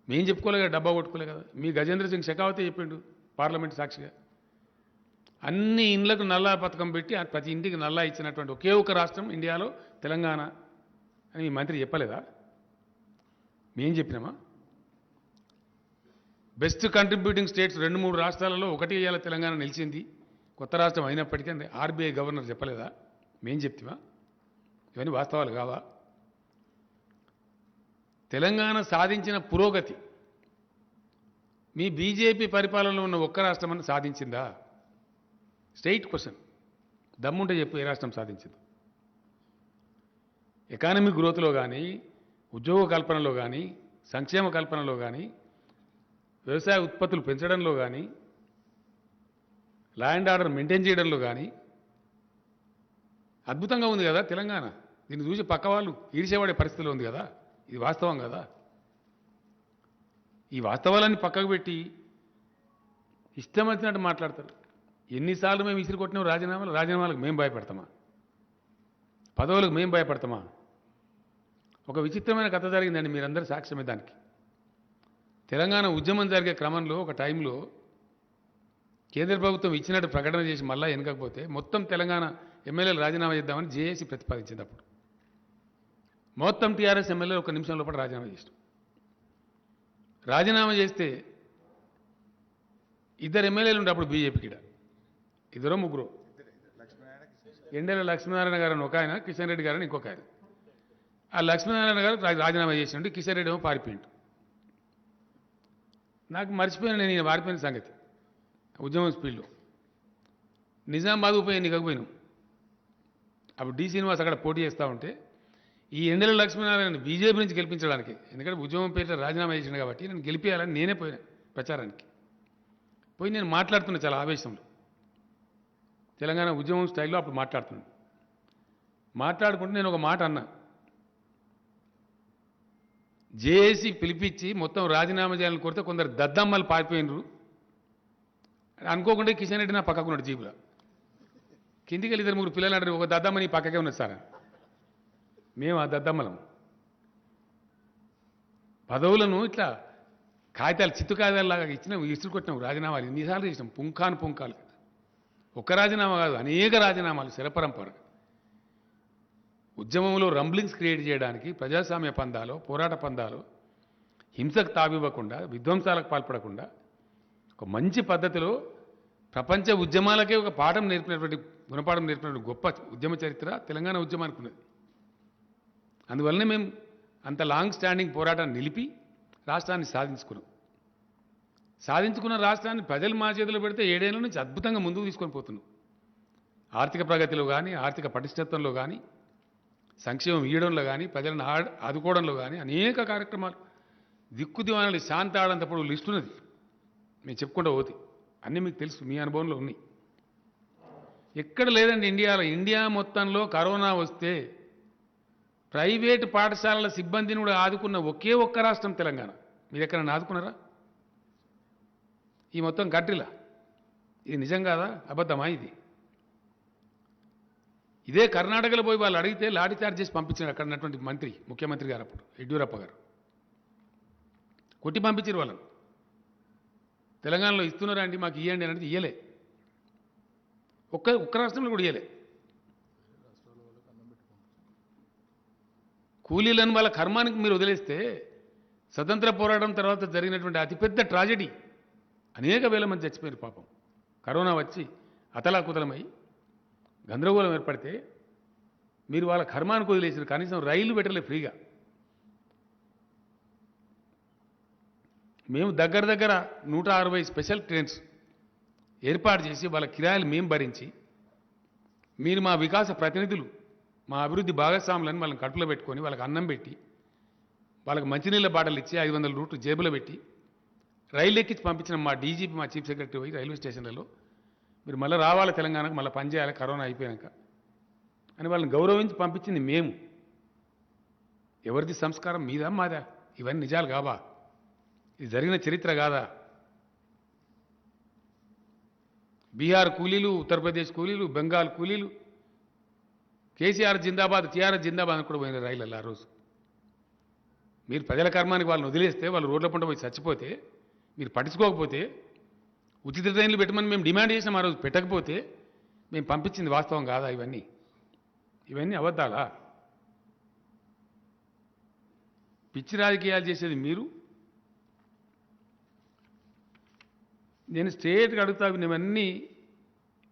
మేం చెప్పుకోలే కదా, డబ్బా కొట్టుకోలే కదా. మీ గజేంద్ర సింగ్ షెకావతే చెప్పిండు పార్లమెంట్ సాక్షిగా. అన్ని ఇండ్లకు నల్లా పథకం పెట్టి ప్రతి ఇంటికి నల్లా ఇచ్చినటువంటి ఒకే ఒక రాష్ట్రం ఇండియాలో తెలంగాణ అని మీ మంత్రి చెప్పలేదా? మేం చెప్పినామా? బెస్ట్ కంట్రిబ్యూటింగ్ స్టేట్స్ 2-3 రాష్ట్రాలలో ఒకటి ఇవాళ తెలంగాణ నిలిచింది, కొత్త రాష్ట్రం అయినప్పటికీ ఆర్బీఐ గవర్నర్ చెప్పలేదా? మేం చెప్తామా? ఇవన్నీ వాస్తవాలు కావా? తెలంగాణ సాధించిన పురోగతి మీ బీజేపీ పరిపాలనలో ఉన్న ఒక్క రాష్ట్రం అని సాధించిందా? స్ట్రైట్ క్వశ్చన్, దమ్ముంటే చెప్పు ఏ రాష్ట్రం సాధించింది? ఎకానమిక్ గ్రోత్లో కానీ, ఉద్యోగ కల్పనలో కానీ, సంక్షేమ కల్పనలో కానీ, వ్యవసాయ ఉత్పత్తులు పెంచడంలో కానీ, లా అండ్ ఆర్డర్ మెయింటైన్ చేయడంలో కానీ అద్భుతంగా ఉంది కదా తెలంగాణ. దీన్ని చూసి పక్క వాళ్ళు ఈర్చేవాడే పరిస్థితిలో ఉంది కదా. ఇది వాస్తవం కదా. ఈ వాస్తవాలన్నీ పక్కకు పెట్టి ఇష్టం వచ్చినట్టు మాట్లాడతారు. ఎన్నిసార్లు మేము విసిరి కొట్టినాం రాజీనామాలకు మేము భయపడతామా? పదవులకు మేము భయపడతామా? ఒక విచిత్రమైన కథ జరిగిందండి, మీరందరూ సాక్ష్యమే దానికి. తెలంగాణ ఉద్యమం జరిగే క్రమంలో ఒక టైంలో కేంద్ర ప్రభుత్వం ఇచ్చినట్టు ప్రకటన చేసి మళ్ళా వెనకపోతే మొత్తం తెలంగాణ ఎమ్మెల్యేలు రాజీనామా చేద్దామని జేఏసీ ప్రతిపాదించింది. అప్పుడు మొత్తం టీఆర్ఎస్ ఎమ్మెల్యేలు 1 నిమిషం లోపల రాజీనామా చేసినాం. రాజీనామా చేస్తే 2 ఎమ్మెల్యేలు ఉండే అప్పుడు బీజేపీకి 2 3 ఎండెల లక్ష్మీనారాయణ గారు అని ఒక ఆయన, కిషన్ రెడ్డి గారు అని ఇంకొక ఆయన. ఆ లక్ష్మీనారాయణ గారు రాజీనామా చేసిండు, కిషన్ రెడ్డి ఏమో పారిపోయిండు. నాకు మర్చిపోయాను నేను ఈయన పారిపోయిన సంగతి. ఉద్యమం స్పీడ్లో నిజామాబాద్ ఉప ఎన్నికకు పోయినాం. అప్పుడు డి శ్రీనివాస్ అక్కడ పోటీ చేస్తూ ఉంటే ఈ ఎండెల లక్ష్మీనారాయణ బీజేపీ నుంచి గెలిపించడానికి, ఎందుకంటే ఉద్యమం పేరుతో రాజీనామా చేసిండు కాబట్టి నేను గెలిపించాలని నేనే పోయినా ప్రచారానికి. పోయి నేను మాట్లాడుతున్నా చాలా ఆవేశంలో, తెలంగాణ ఉద్యమం స్టైల్లో అప్పుడు మాట్లాడుతున్నాను. మాట్లాడుకుంటే నేను ఒక మాట అన్నా, జేఏసీ పిలిపించి మొత్తం రాజీనామా చేయాలని కోరితే కొందరు దద్దమ్మలు పారిపోయినరు అనుకోకుండా కిషన్ రెడ్డి నా పక్కకున్నాడు జీబులో. కిందికి వెళ్ళి 2-3 పిల్లలు అంటారు, ఒక దద్దమ్మ నీ పక్కకే ఉన్నది సార్. మేము ఆ దద్దమ్మలం పదవులను ఇట్లా కాగితాలు చిత్తు కాగితాలలాగా ఇచ్చినాం, ఇసురు కొట్టినాం. రాజీనామాలు ఎన్నిసార్లు చేసినాం, పుంఖాలు. ఒక్క రాజీనామా కాదు, అనేక రాజీనామాలు శరపరంపర. ఉద్యమంలో రంబ్లింగ్స్ క్రియేట్ చేయడానికి ప్రజాస్వామ్య పందాలో, పోరాట పందాలో హింసకు తావివ్వకుండా, విధ్వంసాలకు పాల్పడకుండా ఒక మంచి పద్ధతిలో ప్రపంచ ఉద్యమాలకే ఒక పాఠం నేర్పినటువంటి, గుణపాఠం నేర్పినటువంటి గొప్ప ఉద్యమ చరిత్ర తెలంగాణ ఉద్యమానికి ఉన్నది. అందువల్లనే మేము అంత లాంగ్ స్టాండింగ్ పోరాటాన్ని నిలిపి రాష్ట్రాన్ని సాధించుకున్న రాష్ట్రాన్ని ప్రజలు మా చేతిలో పెడితే 7 ఏళ్ల నుంచి అద్భుతంగా ముందుకు తీసుకొని పోతున్నాం. ఆర్థిక ప్రగతిలో కానీ, ఆర్థిక పటిష్టత్వంలో కానీ, సంక్షేమం ఇయ్యడంలో కానీ, ప్రజలను ఆదుకోవడంలో కానీ అనేక కార్యక్రమాలు, దిక్కు దివాణాలు శాంతి ఆడంతప్పుడు లిస్ట్ ఉన్నది, మేము చెప్పుకుంటూ పోతే అన్నీ మీకు తెలుసు, మీ అనుభవంలో ఉన్నాయి. ఎక్కడ లేదండి ఇండియాలో. ఇండియా మొత్తంలో కరోనా వస్తే ప్రైవేటు పాఠశాలల సిబ్బందిని కూడా ఆదుకున్న ఒకే ఒక్క రాష్ట్రం తెలంగాణ. మీరు ఎక్కడన్నా ఆదుకున్నారా ఈ మొత్తం కంట్రీలా? ఇది నిజం కాదా, అబద్ధమా? ఇదే కర్ణాటకలో పోయి వాళ్ళు అడిగితే లాఠీ చార్జ్ చేసి పంపించారు అక్కడ ఉన్నటువంటి మంత్రి, ముఖ్యమంత్రి గారు అప్పుడు యడ్యూరప్ప గారు. కొట్టి పంపించారు వాళ్ళని. తెలంగాణలో ఇస్తున్నారా అండి మాకు ఇవ్వండి అనేది ఇయ్యలే. ఒక్క రాష్ట్రంలో కూడా ఇయ్యలే. కూలీలను వాళ్ళ కర్మానికి మీరు వదిలేస్తే స్వతంత్ర పోరాటం తర్వాత జరిగినటువంటి అతిపెద్ద ట్రాజెడీ, అనేక వేల మంది చచ్చిపోయారు పాపం. కరోనా వచ్చి అతలాకుతలమై గందరగోళం ఏర్పడితే మీరు వాళ్ళ కర్మానికి వదిలేసారు. కనీసం రైళ్లు పెట్టలే ఫ్రీగా. మేము దగ్గర 160 స్పెషల్ ట్రైన్స్ ఏర్పాటు చేసి వాళ్ళ కిరాయిలు మేము భరించి, మీరు మా వికాస ప్రతినిధులు, మా అభివృద్ధి భాగస్వాములను వాళ్ళని కడుపులో పెట్టుకొని వాళ్ళకి అన్నం పెట్టి, వాళ్ళకి మంచినీళ్ళ బాటలు ఇచ్చి 500 రూట్లు జేబులో పెట్టి రైలు ఎక్కించి పంపించిన మా డీజీపీ, మా చీఫ్ సెక్రటరీ పోయి రైల్వే స్టేషన్లలో మీరు మళ్ళీ రావాలి తెలంగాణకు, మళ్ళీ పనిచేయాలి కరోనా అయిపోయాక అని వాళ్ళని గౌరవించి పంపించింది మేము. ఎవరిది సంస్కారం, మీదా మాదా? ఇవన్నీ నిజాలు కావా? ఇది జరిగిన చరిత్ర కాదా? బీహార్ కూలీలు, ఉత్తరప్రదేశ్ కూలీలు, బెంగాల్ కూలీలు కేసీఆర్ జిందాబాద్, టీఆర్ఎస్ జిందాబాద్ అని కూడా పోయిన రైళ్ళల్లో ఆ రోజు. మీరు ప్రజల కర్మానికి వాళ్ళని వదిలేస్తే, వాళ్ళు రోడ్ల పంట పోయి చచ్చిపోతే, మీరు పట్టించుకోకపోతే, ఉచిత ట్రైన్లు పెట్టమని మేము డిమాండ్ చేసినాం ఆ రోజు, పెట్టకపోతే మేము పంపించింది వాస్తవం కాదా? ఇవన్నీ అబద్ధాలా? పిచ్చి రాజకీయాలు చేసేది మీరు. నేను స్ట్రేట్గా అడుగుతా, ఇవన్నీ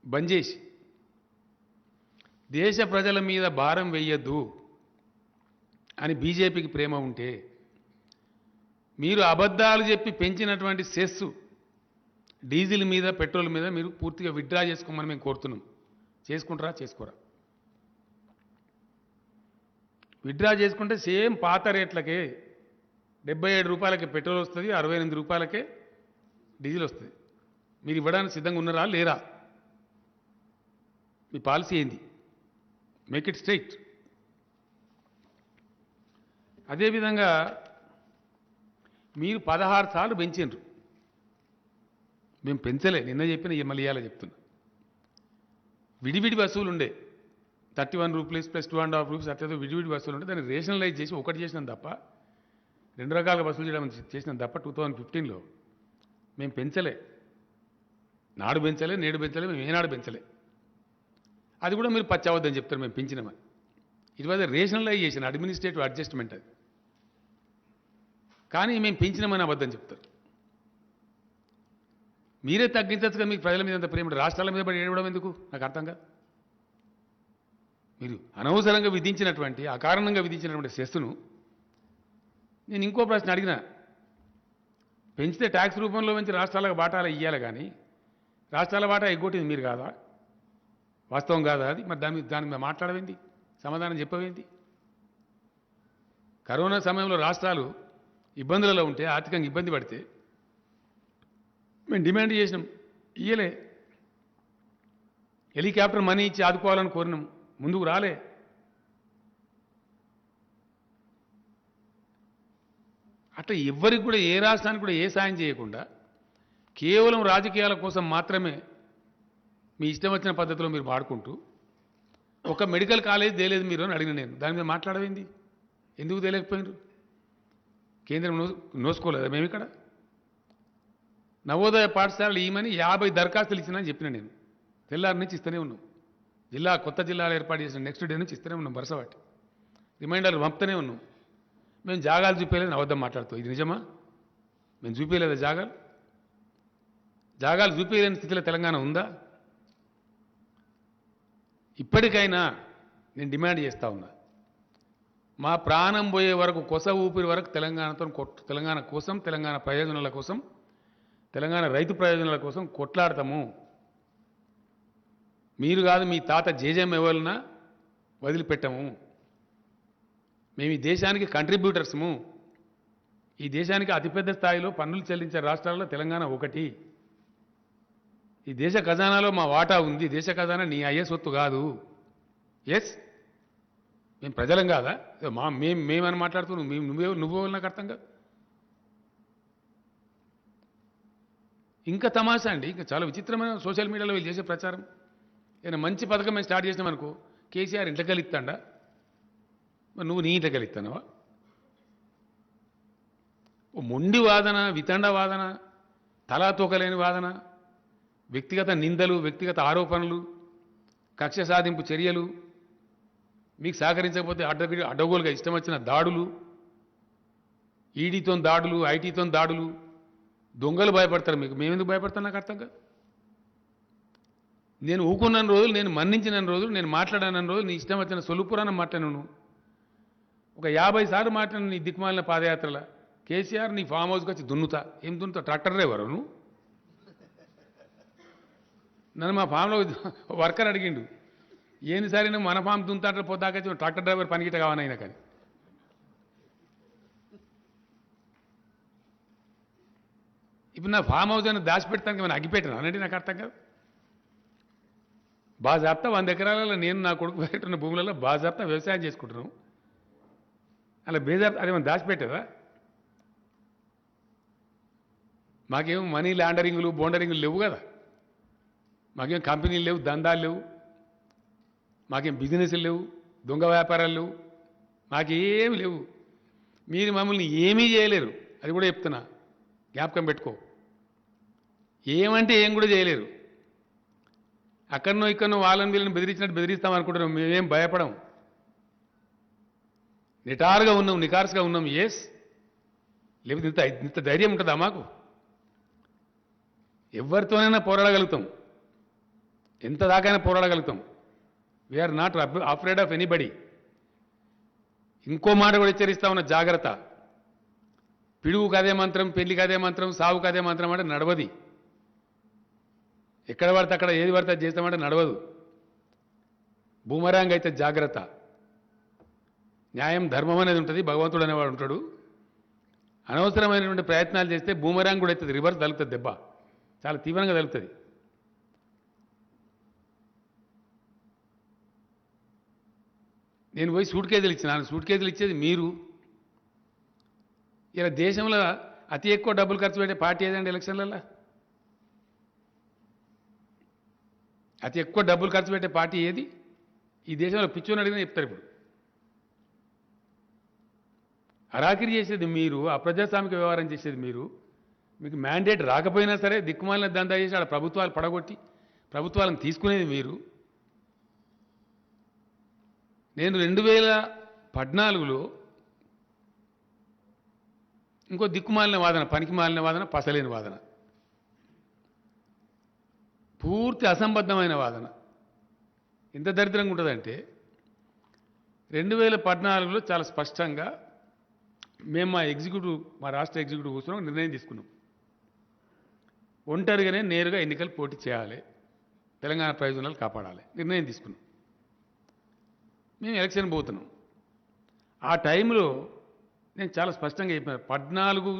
బంద్ చేసి దేశ ప్రజల మీద భారం వెయ్యొద్దు అని బీజేపీకి ప్రేమ ఉంటే, మీరు అబద్ధాలు చెప్పి పెంచినటువంటి సెస్ డీజిల్ మీద, పెట్రోల్ మీద మీరు పూర్తిగా విత్డ్రా చేసుకోమని మేము కోరుతున్నాం. చేసుకుంటారా, చేసుకోరా? విత్డ్రా చేసుకుంటే సేమ్ పాత రేట్లకే 77 రూపాయలకే పెట్రోల్ వస్తుంది, 68 రూపాయలకే డీజిల్ వస్తుంది. మీరు ఇవ్వడానికి సిద్ధంగా ఉన్నారా లేరా? మీ పాలసీ ఏంది? Make it straight. అదేవిధంగా మీరు 16 సార్లు పెంచారు, మేము పెంచలే. నిన్న చెప్పిన మళ్ళీ ఇవాళ చెప్తున్నా. విడివిడి వసూలు ఉండే 31 రూపీస్ ప్లస్ 2.5 రూపీస్ అట్లా విడివిడి వసూలు ఉంటే దాన్ని రేషనలైజ్ చేసి ఒకటి చేసినాం తప్ప, 2 రకాలుగా వసూలు చేయడం చేసినాం తప్ప 2015లో మేము పెంచలే. నాడు పెంచలే, నేడు పెంచలే, మేము ఏనాడు పెంచలే. అది కూడా మీరు పచ్చవద్దని చెప్తారు మేము పెంచినామని. It was rationalisation, administrative adjustment అది. కానీ మేము పెంచినామని అబద్ధం చెప్తారు. మీరే తగ్గించచ్చుగా. మీకు ప్రజల మీద అంత ప్రేమ, రాష్ట్రాల మీద పడి ఏడవడం ఎందుకు నాకు అర్థం కాదు. మీరు అనవసరంగా విధించినటువంటి అకారణంగా విధించినటువంటి సెస్సును నేను ఇంకో ప్రశ్న అడిగిన, పెంచితే ట్యాక్స్ రూపంలో పెంచి రాష్ట్రాలకు బాటాలు ఇవ్వాలి, కానీ రాష్ట్రాల బాటా ఎగ్గొట్టింది మీరు కాదా? వాస్తవం కాదా అది? మరి దాని మీద మాట్లాడవేంది, సమాధానం చెప్పవేంది? కరోనా సమయంలో రాష్ట్రాలు ఇబ్బందులలో ఉంటే, ఆర్థికంగా ఇబ్బంది పడితే మేము డిమాండ్ చేసినాం, ఇయ్యలే. హెలికాప్టర్ మనీ ఇచ్చి ఆదుకోవాలని కోరినాం, ముందుకు రాలే. అట్లా ఎవ్వరికి కూడా, ఏ రాష్ట్రానికి కూడా ఏ సాయం చేయకుండా కేవలం రాజకీయాల కోసం మాత్రమే మీ ఇష్టం వచ్చిన పద్ధతిలో మీరు వాడుకుంటూ, ఒక మెడికల్ కాలేజ్ తేలేదు మీరు అని అడిగిన నేను. దాని మీద మాట్లాడవేంది? ఎందుకు తేలేకపోయినారు? కేంద్రం నోసుకోలేదా? మేము ఇక్కడ నవోదయ పాఠశాలలు ఈమని 50 దరఖాస్తులు ఇచ్చినా అని చెప్పిన నేను. తెల్లారి నుంచి ఇస్తూనే ఉన్నాం. కొత్త జిల్లాలు ఏర్పాటు చేసిన నెక్స్ట్ డే నుంచి ఇస్తూనే ఉన్నాం, వరుసవాటి రిమైండర్లు పంపుతూనే ఉన్నాం. మేము జాగాలు చూపించలేదు, అబద్ధం మాట్లాడుతాం. ఇది నిజమా? మేము చూపించలేదా జాగాలు? జాగాలు చూపించలేని స్థితిలో తెలంగాణ ఉందా? ఇప్పటికైనా నేను డిమాండ్ చేస్తూ ఉన్నా, మా ప్రాణం పోయే వరకు, కొస ఊపిరి వరకు తెలంగాణ కోసం, తెలంగాణ ప్రయోజనాల కోసం, తెలంగాణ రైతు ప్రయోజనాల కోసం కొట్లాడతాము. మీరు కాదు, మీ తాత జేజేఎం ఎవరినా వదిలిపెట్టము. మేము ఈ దేశానికి కంట్రిబ్యూటర్స్ము. ఈ దేశానికి అతిపెద్ద స్థాయిలో పన్నులు చెల్లించే రాష్ట్రాల్లో తెలంగాణ ఒకటి. ఈ దేశ ఖజానాలో మా వాటా ఉంది. దేశ ఖజానా నీ అయ్యే సొత్తు కాదు. ఎస్, మేము ప్రజలం కాదా? మేమని మాట్లాడుతున్నాం. నువ్వు నాకు అర్థం కాదు. ఇంకా తమాషా అండి, ఇంకా చాలా విచిత్రమైన సోషల్ మీడియాలో వీళ్ళు చేసే ప్రచారం. ఏదైనా మంచి పథకం మేము స్టార్ట్ చేసినామనుకో, కేసీఆర్ ఇంట్లో కలిస్తాడా? మరి నువ్వు నీ ఇంట్లో కలిస్తానవా? మొండి వాదన, వితండ వాదన, తలాతూకలేని వాదన, వ్యక్తిగత నిందలు, వ్యక్తిగత ఆరోపణలు, కక్ష సాధింపు చర్యలు, మీకు సహకరించకపోతే అడ్డగోలుగా ఇష్టం వచ్చిన దాడులు, ఈడీతో దాడులు, ఐటీతో దాడులు. దొంగలు భయపడతారు మీకు, మేమెందుకు భయపడతాను నాకు అర్థం కాదు. నేను ఊకున్న రోజులు, నేను మన్నించిన రోజులు, నేను మాట్లాడిన రోజులు, నీ ఇష్టం వచ్చిన సొలుపురాన మాట్లాడాను. ఒక 50 సార్లు మాట్లాడిన నీ దిక్కుమాలిన పాదయాత్రల కేసీఆర్ నీ ఫామ్ హౌస్కి వచ్చి దున్నుతా. ఏం దున్నుతా? ట్రాక్టర్ డ్రైవరు నువ్వు? నన్ను మా ఫామ్లో వర్కర్ అడిగిండు, ఏంది సరే నువ్వు మన ఫామ్ దున్నుతా పొద్దాకొచ్చి ట్రాక్టర్ డ్రైవర్ పనికిట కావాలైనా. కానీ ఇప్పుడు నా ఫామ్ హౌస్ అని దాచిపెడతానికి ఏమైనా అగ్గిపెట్టాను అనండి, నాకు అర్థం కాదు. బాజాప్తా 100 ఎకరాలలో నేను నా కొడుకు పెట్టిన భూములలో బాజాప్తా వ్యవసాయం చేసుకుంటున్నాం. అలా బేజాప్తా అదేమన్నా దాచిపెట్టేదా? మాకేం మనీ ల్యాండరింగ్లు, బోండరింగ్లు లేవు కదా. మాకేం కంపెనీలు లేవు, దందాలు లేవు, మాకేం బిజినెస్లు లేవు, దొంగ వ్యాపారాలు లేవు, మాకేమి లేవు. మీరు మమ్మల్ని ఏమీ చేయలేరు, అది కూడా చెప్తున్నా, జ్ఞాపకం పెట్టుకో. ఏమంటే ఏం కూడా చేయలేరు. అక్కడనో ఇక్కడనో వాళ్ళని వీళ్ళని బెదిరించినట్టు బెదిరిస్తాం అనుకుంటున్నాం. మేమేం భయపడం, నిటారుగా ఉన్నాం, నికార్స్గా ఉన్నాం. ఎస్, లేకపోతే ఇంత ధైర్యం ఉంటుందా మాకు? ఎవరితోనైనా పోరాడగలుగుతాం, ఎంత దాకైనా పోరాడగలుగుతాం. We are not afraid of anybody. ఇంకో మాట కూడా హెచ్చరిస్తా ఉన్న, జాగ్రత్త. పిడుగుకు అదే మంత్రం, పెళ్లికి అదే మంత్రం, సావుకు అదే మంత్రం అంటే నడవది. ఎక్కడ పడితే అక్కడ ఏది పడితే అది చేస్తామంటే నడవదు. బూమరాంగ్ అయితే జాగ్రత్త. న్యాయం, ధర్మం అనేది ఉంటుంది, భగవంతుడు అనేవాడు ఉంటాడు. అనవసరమైనటువంటి ప్రయత్నాలు చేస్తే బూమరాంగ్ కూడా అవుతుంది, రివర్స్ తగులుతుంది, దెబ్బ చాలా తీవ్రంగా తగులుతుంది. నేను పోయి సూట్ కేజీలు ఇచ్చినాను. సూట్ కేజీలు ఇచ్చేది మీరు. ఇలా దేశంలో అతి ఎక్కువ డబ్బులు ఖర్చు పెట్టే పార్టీ ఏదండి ఎలక్షన్లలో? అతి ఎక్కువ డబ్బులు ఖర్చు పెట్టే పార్టీ ఏది ఈ దేశంలో? పిచ్చోని అడిగినా చెప్తారు. ఇప్పుడు అరాకిరి చేసేది మీరు, అప్రజాస్వామిక వ్యవహారం చేసేది మీరు. మీకు మ్యాండేట్ రాకపోయినా సరే దిక్కుమాలిన దందా చేసి ఆడ ప్రభుత్వాలు పడగొట్టి ప్రభుత్వాలను తీసుకునేది మీరు. నేను 2014లో ఇంకో దిక్కుమాలిన వాదన, పనికి మాలిన వాదన, పసలేని వాదన, పూర్తి అసంబద్ధమైన వాదన. ఎంత దరిద్రంగా ఉంటుందంటే, 2014లో చాలా స్పష్టంగా మేము మా రాష్ట్ర ఎగ్జిక్యూటివ్ కూర్చున్నాం, నిర్ణయం తీసుకున్నాం. ఒంటరిగానే నేరుగా ఎన్నికలు పోటీ చేయాలి, తెలంగాణ ప్రయోజనాలు కాపాడాలి నిర్ణయం తీసుకున్నాం. మేము ఎలక్షన్ పోతున్నాం. ఆ టైంలో నేను చాలా స్పష్టంగా చెప్పాను. 14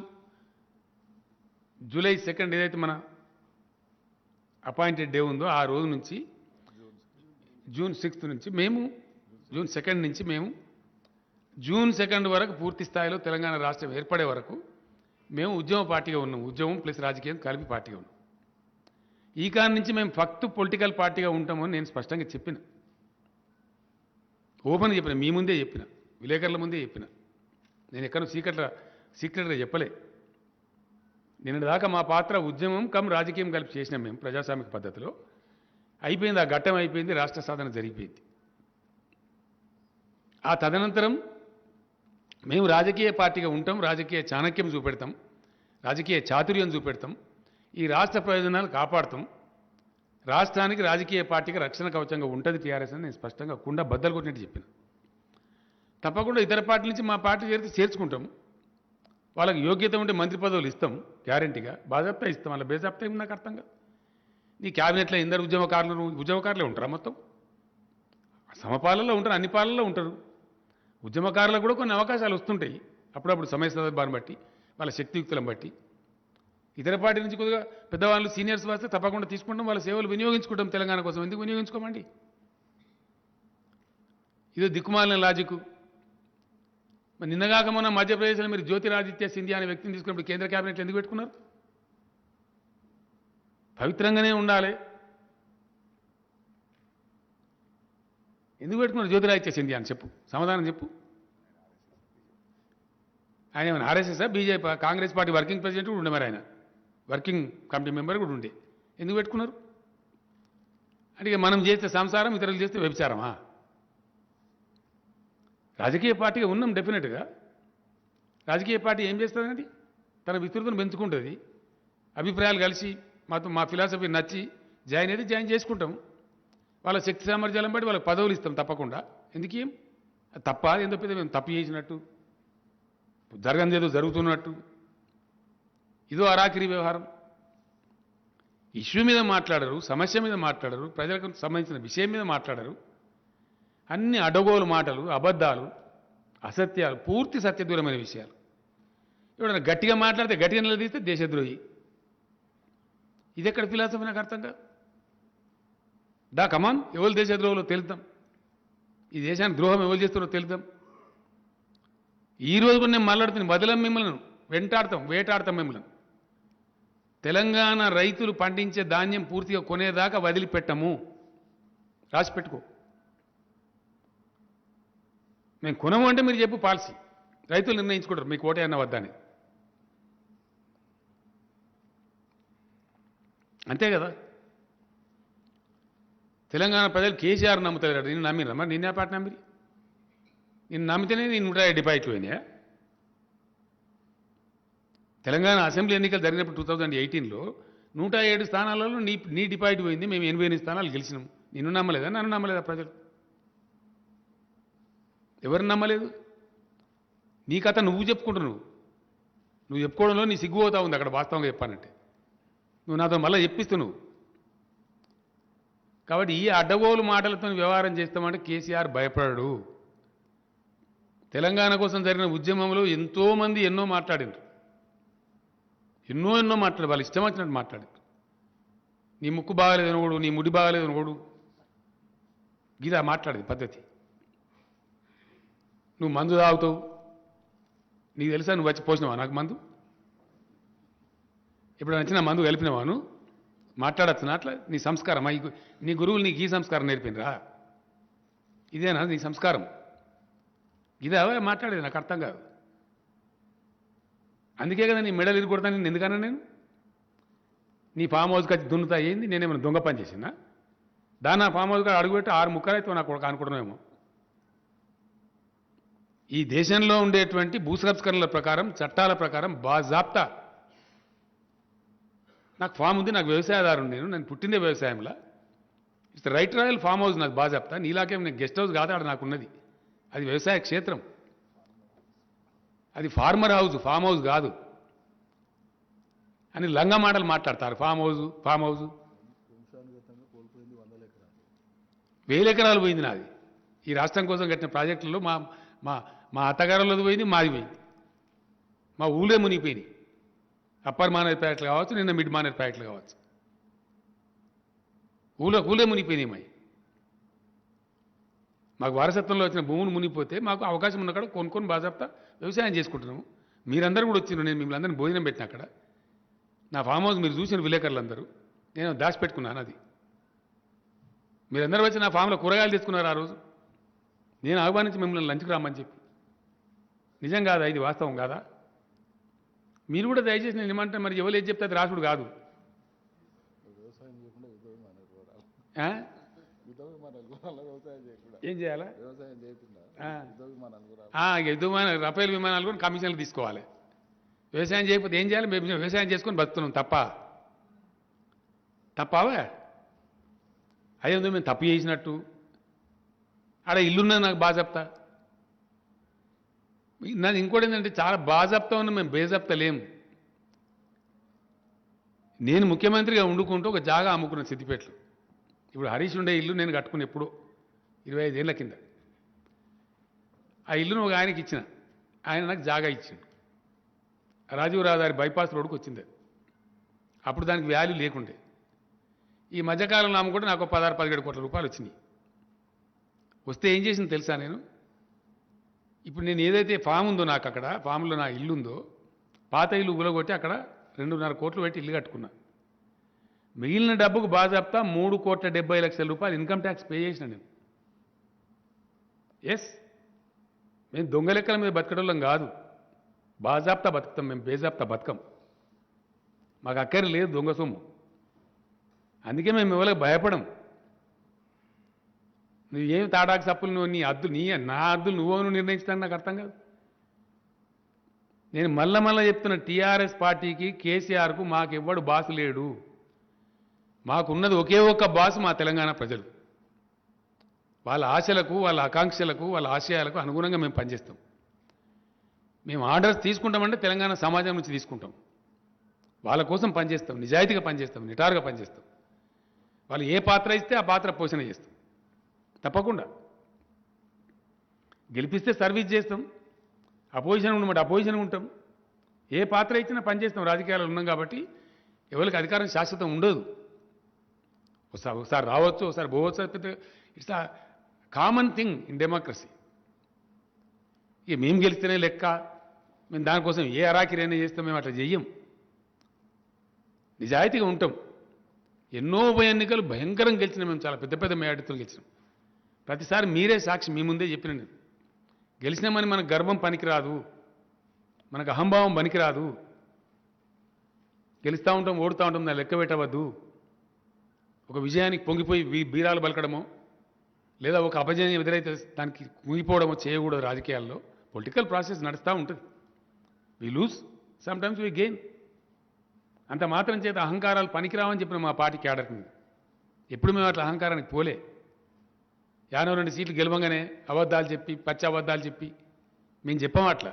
జూలై 2 ఏదైతే మన అపాయింటెడ్ డే ఉందో ఆ రోజు నుంచి జూన్ 6 నుంచి మేము జూన్ 2 నుంచి మేము జూన్ 2 వరకు పూర్తి స్థాయిలో తెలంగాణ రాష్ట్రం ఏర్పడే వరకు మేము ఉద్యమ పార్టీగా ఉన్నాం. ఉద్యమం ప్లస్ రాజకీయం కలిపి పార్టీగా ఉన్నాం. ఈ కారణం నుంచి మేము ఫక్త్ పొలిటికల్ పార్టీగా ఉంటామని నేను స్పష్టంగా చెప్పిన, ఓపెన్గా చెప్పిన, మీ ముందే చెప్పిన, విలేకరుల ముందే చెప్పిన. నేను ఎక్కడో సీక్రెట్గా చెప్పలే. నిన్న దాకా మా పాత్ర ఉద్యమం కమ్ రాజకీయం కలిపి చేసినాం మేము ప్రజాస్వామిక పద్ధతిలో. అయిపోయింది, ఆ ఘట్టం అయిపోయింది, రాష్ట్ర సాధన జరిగిపోయింది. ఆ తదనంతరం మేము రాజకీయ పార్టీగా ఉంటాం, రాజకీయ చాణక్యం చూపెడతాం, రాజకీయ చాతుర్యం చూపెడతాం, ఈ రాష్ట్ర ప్రయోజనాలు కాపాడుతాం, రాష్ట్రానికి రాజకీయ పార్టీకి రక్షణ కవచంగా ఉంటుంది టీఆర్ఎస్ అని నేను స్పష్టంగా కుండ బద్దలు కొట్టినట్టు చెప్పిన. తప్పకుండా ఇతర పార్టీల నుంచి మా పార్టీ చేర్చుకుంటాం. వాళ్ళకి యోగ్యత ఉంటే మంత్రి పదవులు ఇస్తాం, గ్యారంటీగా బాజాప్తా ఇస్తాం. వాళ్ళ బేజాప్తా ఏమి నాకు అర్థం కాదు. నీ క్యాబినెట్లో ఎందరు ఉద్యమకారులే ఉంటారా? మొత్తం సమపాలలో ఉంటారు, అన్ని పాలల్లో ఉంటారు. ఉద్యమకారులకు కూడా కొన్ని అవకాశాలు వస్తుంటాయి అప్పుడప్పుడు, సమయ సందర్భాన్ని బట్టి, వాళ్ళ శక్తియుక్తులను బట్టి. ఇతర పార్టీ నుంచి కొద్దిగా పెద్దవాళ్ళు సీనియర్స్ వస్తే తప్పకుండా తీసుకుంటాం, వాళ్ళ సేవలు వినియోగించుకుంటాం తెలంగాణ కోసం. ఎందుకు వినియోగించుకోమండి? ఇదో దిక్కుమాలిన లాజిక్. మరి నిన్నగాక మొన్న మధ్యప్రదేశ్లో మీరు జ్యోతిరాదిత్య సింధియా అనే వ్యక్తిని తీసుకున్నప్పుడు కేంద్ర క్యాబినెట్లో ఎందుకు పెట్టుకున్నారు? పవిత్రంగానే ఉండాలి. ఎందుకు పెట్టుకున్నారు జ్యోతిరాదిత్య సింధియా అని చెప్పు, సమాధానం చెప్పు. ఆయన ఏమైనా RSS, BJP, Congress party working president కూడా ఉండే, మరి ఆయన వర్కింగ్ కమిటీ మెంబర్ కూడా ఉండే. ఎందుకు పెట్టుకున్నారు? అంటే మనం చేస్తే సంసారం, ఇతరులు చేస్తే వ్యభిచారమా? రాజకీయ పార్టీగా ఉన్నాం డెఫినెట్గా. రాజకీయ పార్టీ ఏం చేస్తుందండి? తన విస్తృతిని పెంచుకుంటుంది. అభిప్రాయాలు కలిసి మా ఫిలాసఫీ నచ్చి జాయిన్ చేసుకుంటాం. వాళ్ళ శక్తి సామర్థ్యాలను బట్టి వాళ్ళకి పదవులు ఇస్తాం తప్పకుండా. ఎందుకేం తప్ప? ఏందో పెద్ద మేము తప్పు చేసినట్టు, జరగనిది ఏదో జరుగుతున్నట్టు, ఇదో అరాకిరి వ్యవహారం. ఇష్యూ మీద మాట్లాడరు, సమస్య మీద మాట్లాడరు, ప్రజలకు సంబంధించిన విషయం మీద మాట్లాడరు. అన్ని అడగోలు మాటలు, అబద్ధాలు, అసత్యాలు, పూర్తి సత్యదూరమైన విషయాలు. ఎవడన్నా గట్టిగా మాట్లాడితే గట్టిగా నిలదీస్తే దేశద్రోహి. ఇది ఎక్కడ ఫిలాసఫీ నాకు అర్థం కాదు. కమాన్, ఎవరు దేశద్రోహులో తెలుద్దాం, ఈ దేశానికి ద్రోహం ఎవరు చేస్తున్నారో తెలుద్దాం. ఈ రోజు కూడా నేను మాట్లాడుతున్నాను, వదలం మిమ్మల్ని, వేటాడతాం మిమ్మల్ని. తెలంగాణ రైతులు పండించే ధాన్యం పూర్తిగా కొనేదాకా వదిలిపెట్టము. రాసి పెట్టుకో. మేము కొనము అంటే మీరు చెప్పు పాలసీ, రైతులు నిర్ణయించుకుంటారు మీకు ఓటే అన్న వద్దని. అంతే కదా. తెలంగాణ ప్రజలు కేసీఆర్ నమ్ముతారు. నేను నమ్మినా? మరి నిన్నే పాట నమ్మిరి? నేను నమ్మితేనే నేను 150 డిపాజిట్లు పోయినాయా? తెలంగాణ అసెంబ్లీ ఎన్నికలు జరిగినప్పుడు 2018లో 107 స్థానాలలో నీ డిపాజిట్ పోయింది, మేము 88 స్థానాలు గెలిచినాం. నిన్ను నమ్మలేదా? నన్ను నమ్మలేదా ప్రజలు? ఎవరు నమ్మలేదు? నీ కథ నువ్వు చెప్పుకుంటున్నావు. నువ్వు చెప్పుకోవడంలో నీ సిగ్గుపోతా ఉంది అక్కడ, వాస్తవంగా చెప్పానంటే. నువ్వు నాతో మళ్ళీ చెప్పిస్తున్నావు. కాబట్టి ఈ అడ్డగోలు మాటలతో వ్యవహారం చేస్తామంటే కేసీఆర్ భయపడడు. తెలంగాణ కోసం జరిగిన ఉద్యమంలో ఎంతోమంది ఎన్నో మాట్లాడారు, ఎన్నో మాట్లాడారు, వాళ్ళు ఇష్టం వచ్చినట్టు మాట్లాడారు. నీ ముక్కు బాగాలేదు అనుకోడు, నీ ముడి బాగాలేదు అనుకోడు, గిదా మాట్లాడేది పద్ధతి. నువ్వు మందు తాగుతావు, నీకు తెలుసా? నువ్వు వచ్చి పోసినావా నాకు మందు? ఇప్పుడు నచ్చిన మందు కలిపినవా? నువ్వు మాట్లాడచ్చు అట్లా? నీ సంస్కారం, నీ గురువులు నీకు ఈ సంస్కారం నేర్పినరా? ఇదేనా నీ సంస్కారం? ఇదే మాట్లాడేది? నాకు అర్థం కాదు. అందుకే కదా నీ మెడలు ఇరుకొడతాను. నేను ఎందుకన్నా? నేను నీ ఫామ్ హౌస్కి వచ్చి దున్నుతా ఏంది? నేనేమైనా దొంగ పని చేసినా? దాన్ని ఆ ఫామ్ హౌస్గా అడుగుపెట్టి 6 ముక్కలైతే నాకు ఒక అనుకుంటున్నామేమో. ఈ దేశంలో ఉండేటువంటి భూసంస్కరణల ప్రకారం, చట్టాల ప్రకారం బాజాప్తా నాకు ఫామ్ ఉంది, నాకు వ్యవసాయదారుడు, నేను పుట్టిందే వ్యవసాయంలో. It's right royal farm house నాకు బాజాప్తా. నీలాకేం నేను గెస్ట్ హౌస్ కాదు ఆడ నాకున్నది. అది వ్యవసాయ క్షేత్రం, అది ఫార్మర్ హౌస్, ఫామ్ హౌస్ కాదు అని లంగా మాటలు మాట్లాడతారు. ఫామ్ హౌస్ 1000 ఎకరాలు పోయింది నాది. ఈ రాష్ట్రం కోసం కట్టిన ప్రాజెక్టులలో మా మా మా అత్తగారులది పోయింది, మాది పోయింది. మా ఊళ్ళే మునిగిపోయింది. అప్పర్ మానేర్ ప్యాకెట్లు కావచ్చు, నిన్న మిడ్ మానేర్ ప్యాకెట్లు కావచ్చు. ఊళ్ళే మునిగిపోయినాయి. మాకు వారసత్వంలో వచ్చిన భూములు మునిగిపోతే మాకు అవకాశం ఉన్న కాడ కొనుక్కొని బాజాప్తా వ్యవసాయం చేసుకుంటున్నాము. మీరందరూ కూడా వచ్చిన, నేను మిమ్మల్ని అందరినీ భోజనం పెట్టిన అక్కడ. నా ఫామ్ హౌస్ మీరు చూసిన విలేకరులందరూ నేను దాచిపెట్టుకున్నాను. అది మీరందరూ వచ్చి నా ఫామ్లో కూరగాయలు తెచ్చుకున్నారు ఆ రోజు. నేను ఆహ్వానించి మిమ్మల్ని లంచ్కి రామని చెప్పి. నిజం కాదా? ఇది వాస్తవం కాదా? మీరు కూడా దయచేసి నేను ఏమంటాను, మరి ఎవరు ఏది చెప్తే అది రాసుడు కాదు. ఏం చేయాలా? రఫేల్ విమానాలు కూడా కమిషన్లు తీసుకోవాలి. వ్యవసాయం చేయకపోతే ఏం చేయాలి? మేము వ్యవసాయం చేసుకొని బతుకుతున్నాం. తప్పావా? అదేందో మేము తప్పు చేసినట్టు. ఆడ ఇల్లున్నది నాకు బాగా చెప్తా. నాది ఇంకోటి ఏంటంటే చాలా బాగా చెప్తా ఉన్నా, మేము బేజప్తా లేము. నేను ముఖ్యమంత్రిగా వండుకుంటూ ఒక జాగా అమ్ముకున్న సిద్దిపేటలో. ఇప్పుడు హరీష్ ఉండే ఇల్లు నేను కట్టుకుని ఎప్పుడో 25 ఏళ్ల కింద. ఆ ఇల్లును ఒక ఆయనకి ఇచ్చిన, ఆయన నాకు జాగా ఇచ్చిండు. రాజీవ్ రహదారి బైపాస్ రోడ్డుకు వచ్చింది. అప్పుడు దానికి వాల్యూ లేకుండే. ఈ మధ్యకాలంలో అమ్ముకుంటే నాకు 16-17 కోట్ల రూపాయలు వచ్చినాయి. వస్తే ఏం చేసింది తెలుసా? నేను ఇప్పుడు నేను ఏదైతే ఫామ్ ఉందో నాకు, అక్కడ ఫామ్లో నా ఇల్లు ఉందో, పాత ఇల్లు ఉలగొట్టి అక్కడ 2.5 కోట్లు పెట్టి ఇల్లు కట్టుకున్నా. మిగిలిన డబ్బుకు బాజాప్తా 3,70,00,000 రూపాయలు ఇన్కమ్ ట్యాక్స్ పే చేసిన నేను. ఎస్, మేము దొంగ లెక్కల మీద బతకడం కాదు, బాజాప్తా బతుకుతాం. మేము బేజాప్తా బతకం. మాకు అక్కర లేదు దొంగ సొమ్ము. అందుకే మేము ఎవరికి భయపడం. నువ్వేం తాడాకు సప్పులు, నువ్వు నీ అద్దు నా అద్దులు నువ్వు నిర్ణయించడానికి నాకు అర్థం కాదు. నేను మళ్ళా చెప్తున్న, టీఆర్ఎస్ పార్టీకి, కేసీఆర్కు మాకెవ్వడు బాసు లేడు. మాకున్నది ఒకే ఒక్క బాసు, మా తెలంగాణ ప్రజలు. వాళ్ళ ఆశలకు, వాళ్ళ ఆకాంక్షలకు, వాళ్ళ ఆశయాలకు అనుగుణంగా మేము పనిచేస్తాం. మేము ఆర్డర్స్ తీసుకుంటామంటే తెలంగాణ సమాజం నుంచి తీసుకుంటాం. వాళ్ళ కోసం పనిచేస్తాం, నిజాయితీగా పనిచేస్తాం, నిటారుగా పనిచేస్తాం. వాళ్ళు ఏ పాత్ర ఇస్తే ఆ పాత్ర పోషణ చేస్తాం. తప్పకుండా గెలిపిస్తే సర్వీస్ చేస్తాం, అపోజిషన్ ఉండమంటే అపోజిషన్ ఉంటాం. ఏ పాత్ర ఇచ్చినా పనిచేస్తాం. రాజకీయాలు ఉన్నాం కాబట్టి ఎవరికి అధికారం శాశ్వతం ఉండదు. ఒకసారి రావచ్చు, ఒకసారి పోవచ్చు. It's a common thing in democracy. ఇక మేము గెలిస్తేనే లెక్క, మేము దానికోసం ఏ అరాకిరైనా చేస్తాం. మేము అట్లా చెయ్యం, నిజాయితీగా ఉంటాం. ఎన్నో ఉప ఎన్నికలు భయంకరంగా గెలిచినాం మేము, చాలా పెద్ద పెద్ద మేయాడితో గెలిచినాం. ప్రతిసారి మీరే సాక్షి, మీ ముందే చెప్పిన నేను. గెలిచినామని మనకు గర్వం పనికిరాదు, మనకు అహంభావం పనికిరాదు. గెలుస్తూ ఉంటాం, ఓడుతూ ఉంటాం, దాన్ని లెక్క పెట్టవద్దు. ఒక విజయానికి పొంగిపోయి బీరాలు పలకడమో, లేదా ఒక అపజయం ఎదురైతే దానికి కుంగిపోవడమో చేయకూడదు. రాజకీయాల్లో పొలిటికల్ ప్రాసెస్ నడుస్తూ ఉంటుంది. We lose, sometimes we gain. అంత మాత్రం చేత అహంకారాలు పనికిరావని చెప్పిన మా పార్టీ క్యాడర్ మీద ఎప్పుడు మేము అట్లా అహంకారానికి పోలే. 52 సీట్లు గెలవంగానే అబద్ధాలు చెప్పి, పచ్చి అబద్ధాలు చెప్పి మేము చెప్పాం అట్లా.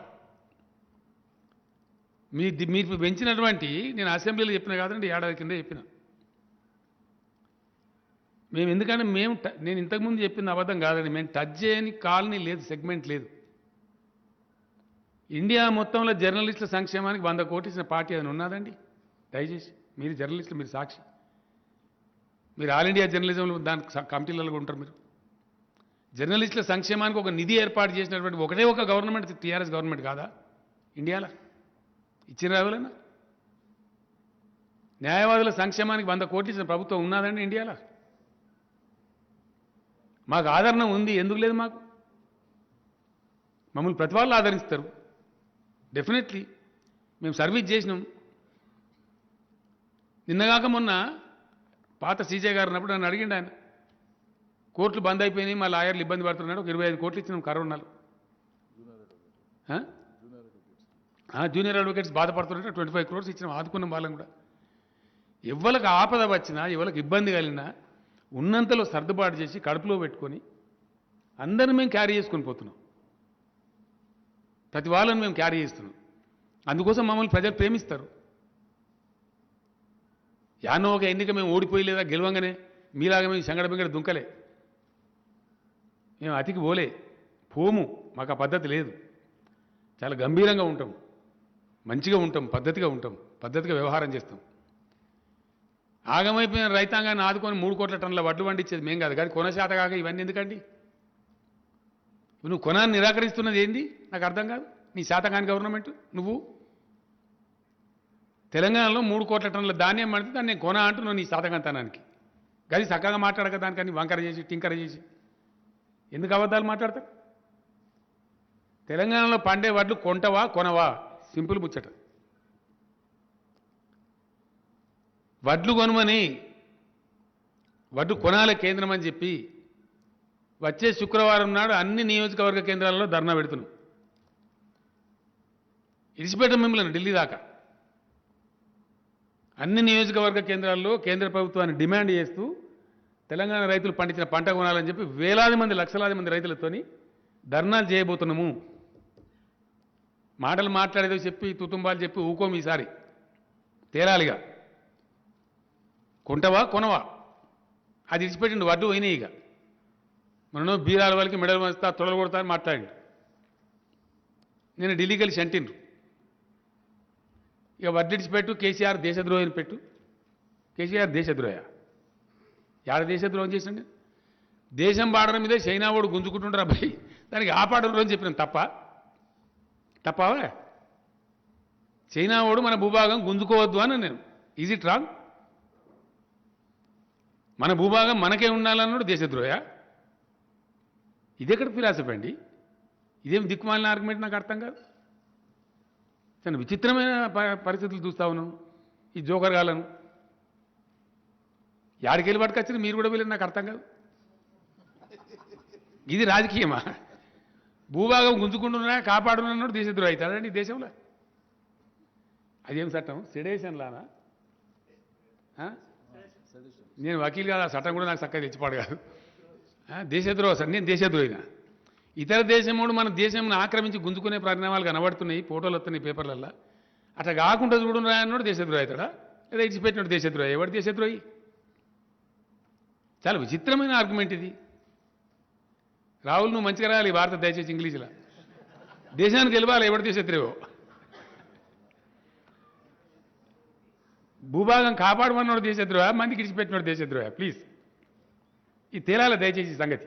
మీరు పెంచినటువంటి, నేను అసెంబ్లీలో చెప్పిన కాదండి, ఏడాది కింద చెప్పిన. మేము ఎందుకంటే నేను ఇంతకుముందు చెప్పింది అబద్ధం కాదండి. మేము టచ్ చేయని కాలనీ లేదు, సెగ్మెంట్ లేదు. ఇండియా మొత్తంలో జర్నలిస్టుల సంక్షేమానికి 100 కోట్లు ఇచ్చిన పార్టీ అది ఉన్నదండి. దయచేసి మీరు జర్నలిస్టులు, మీరు సాక్షి. మీరు ఆల్ ఇండియా జర్నలిజంలో దానికి కమిటీలలో ఉంటారు. మీరు జర్నలిస్టుల సంక్షేమానికి ఒక నిధి ఏర్పాటు చేసినటువంటి ఒకటే ఒక గవర్నమెంట్ టీఆర్ఎస్ గవర్నమెంట్ కాదా ఇండియాలో? ఇచ్చిన ఎవరైనా? న్యాయవాదుల సంక్షేమానికి 100 కోట్లు ఇచ్చిన ప్రభుత్వం ఉన్నదండి ఇండియాలో? మాకు ఆదరణ ఉంది, ఎందుకు లేదు? మాకు మమ్మల్ని ప్రతి వాళ్ళు ఆదరిస్తారు. డెఫినెట్లీ మేము సర్వీస్ చేసినాం. నిన్నగాక మొన్న పాత సీజే గారు ఉన్నప్పుడు నన్ను అడిగిండు ఆయన, కోర్టులు బంద్ అయిపోయినాయి, మా లాయర్లు ఇబ్బంది పడుతున్నాడు, ఒక 25 కోట్లు ఇచ్చినాం కరోనాలో. జూనియర్ అడ్వకేట్స్ బాధపడుతుంటే 25 crores ఇచ్చినాం, ఆదుకున్నాం వాళ్ళని కూడా. ఎవరికి ఆపద వచ్చినా, ఎవరికి ఇబ్బంది కలిగినా ఉన్నంతలో సర్దుబాటు చేసి కడుపులో పెట్టుకొని అందరిని మేము క్యారీ చేసుకొని పోతున్నాం. ప్రతి వాళ్ళని మేము క్యారీ చేస్తున్నాం. అందుకోసం మమ్మల్ని ప్రజలు ప్రేమిస్తారు. యానో ఒక ఎన్నిక మేము ఓడిపోయి లేదా గెలవంగానే మీలాగా మేము సంగడ బింగడ దుంకలే, మేము అతికి పోము. మాకు ఆ పద్ధతి లేదు. చాలా గంభీరంగా ఉంటాం, మంచిగా ఉంటాం, పద్ధతిగా వ్యవహారం చేస్తాం. ఆగమైపోయిన రైతాంగాన్ని ఆదుకొని 3 కోట్ల టన్నుల వడ్లు పండించేది మేం కాదు. కానీ కొనశాత కాక ఇవన్నీ ఎందుకండి? నువ్వు కొనాన్ని నిరాకరిస్తున్నది ఏంది నాకు అర్థం కాదు. నీ శాతకాని గవర్నమెంట్ నువ్వు తెలంగాణలో 3 కోట్ల టన్నుల ధాన్యం పడితే దాన్ని నేను కొన అంటున్నావు నీ శాతకాంతనానికి. గది చక్కగా మాట్లాడక దానికని వంకర చేసి టింకర చేసి ఎందుకు అబద్ధాలు మాట్లాడతారు? తెలంగాణలో పండే వడ్లు కొంటవా కొనవా? సింపుల్ ముచ్చట. వడ్లు కొనమని వడ్లు కొనాలి కేంద్రం అని చెప్పి వచ్చే శుక్రవారం నాడు అన్ని నియోజకవర్గ కేంద్రాలలో ధర్నా పెడుతున్నాం. ఇడిచిపెట్టం మిమ్మల్ని ఢిల్లీ దాకా. అన్ని నియోజకవర్గ కేంద్రాల్లో కేంద్ర ప్రభుత్వాన్ని డిమాండ్ చేస్తూ తెలంగాణ రైతులు పండించిన పంట కొనాలని చెప్పి వేలాది మంది లక్షలాది మంది రైతులతోని ధర్నాలు చేయబోతున్నాము. మాటలు మాట్లాడేదో చెప్పి తుతుంబాలు చెప్పి ఊకోం. ఈసారి తేలాలిగా. కొంటవా కొనవా అది ఇడిచిపెట్టిండు. వడ్డు పోయినాయి. ఇక మనం బీరాల వాళ్ళకి మెడలు వస్తా తొడలు కొడతా అని మాట్లాడి నేను ఢిల్లీకి వెళ్ళి అంటిండ్రు. ఇక వడ్లు ఇడిచిపెట్టు, కేసీఆర్ దేశద్రోహిని పెట్టు. కేసీఆర్ దేశద్రోహ? యాడ దేశద్రోహం చేసిండు? దేశం బార్డర్ మీద చైనా వాడు గుంజుకుంటుండ్రు అబ్బాయి, దానికి ఆపాడరు అని చెప్పినాను. తప్పవా? చైనా వాడు మన భూభాగం గుంజుకోవద్దు అని నేను. Is it wrong? మన భూభాగం మనకే ఉండాలన్నాడు దేశద్రోహ? ఇదెక్కడ ఫిలాసఫీ అండి? ఇదేం దిక్కుమాలిన ఆర్గ్యుమెంట్ నాకు అర్థం కాదు. చాలా విచిత్రమైన పరిస్థితులు చూస్తా ఉన్నాం ఈ జోకర్ గాలను. యాడికెళ్ళి పట్టుకొచ్చారు మీరు కూడా వీళ్ళని నాకు అర్థం కాదు. ఇది రాజకీయమా? భూభాగం గుంజుకుంటున్నా కాపాడున్నాడు దేశద్రోహి అవుతాడండి ఈ దేశంలో? అదేం చట్టం? సెడేషన్లానా? నేను వకీల్ కాదు, ఆ చట్టం కూడా నాకు చక్కగా తెచ్చిపాడు కాదు. దేశద్రోహ సార్, నేను దేశద్రోహినా? ఇతర దేశముడు మన దేశంను ఆక్రమించి గుంజుకునే పరిణామాలు కనబడుతున్నాయి, ఫోటోలు వస్తున్నాయి పేపర్లల్లో. అట్లా కాకుండా చూడను రాయన్నాడు దేశద్రోహి అవుతాడా? లేదా ఇచ్చిపెట్టినాడు దేశద్రోహి? ఎవడు దేశద్రోహి? చాలా విచిత్రమైన ఆర్గ్యుమెంట్ ఇది. రాహుల్ నువ్వు మంచిగా రాయాలి భారత దయచేసి ఇంగ్లీష్లో. దేశానికి గెలవాలి ఎవడు దేశద్రోహో. భూభాగం కాపాడమన్నాడు దేశద్రోహ, మందికి ఇచ్చిపెట్టినాడు దేశద్రోహ? ప్లీజ్ ఇది తేలాలి దయచేసి సంగతి.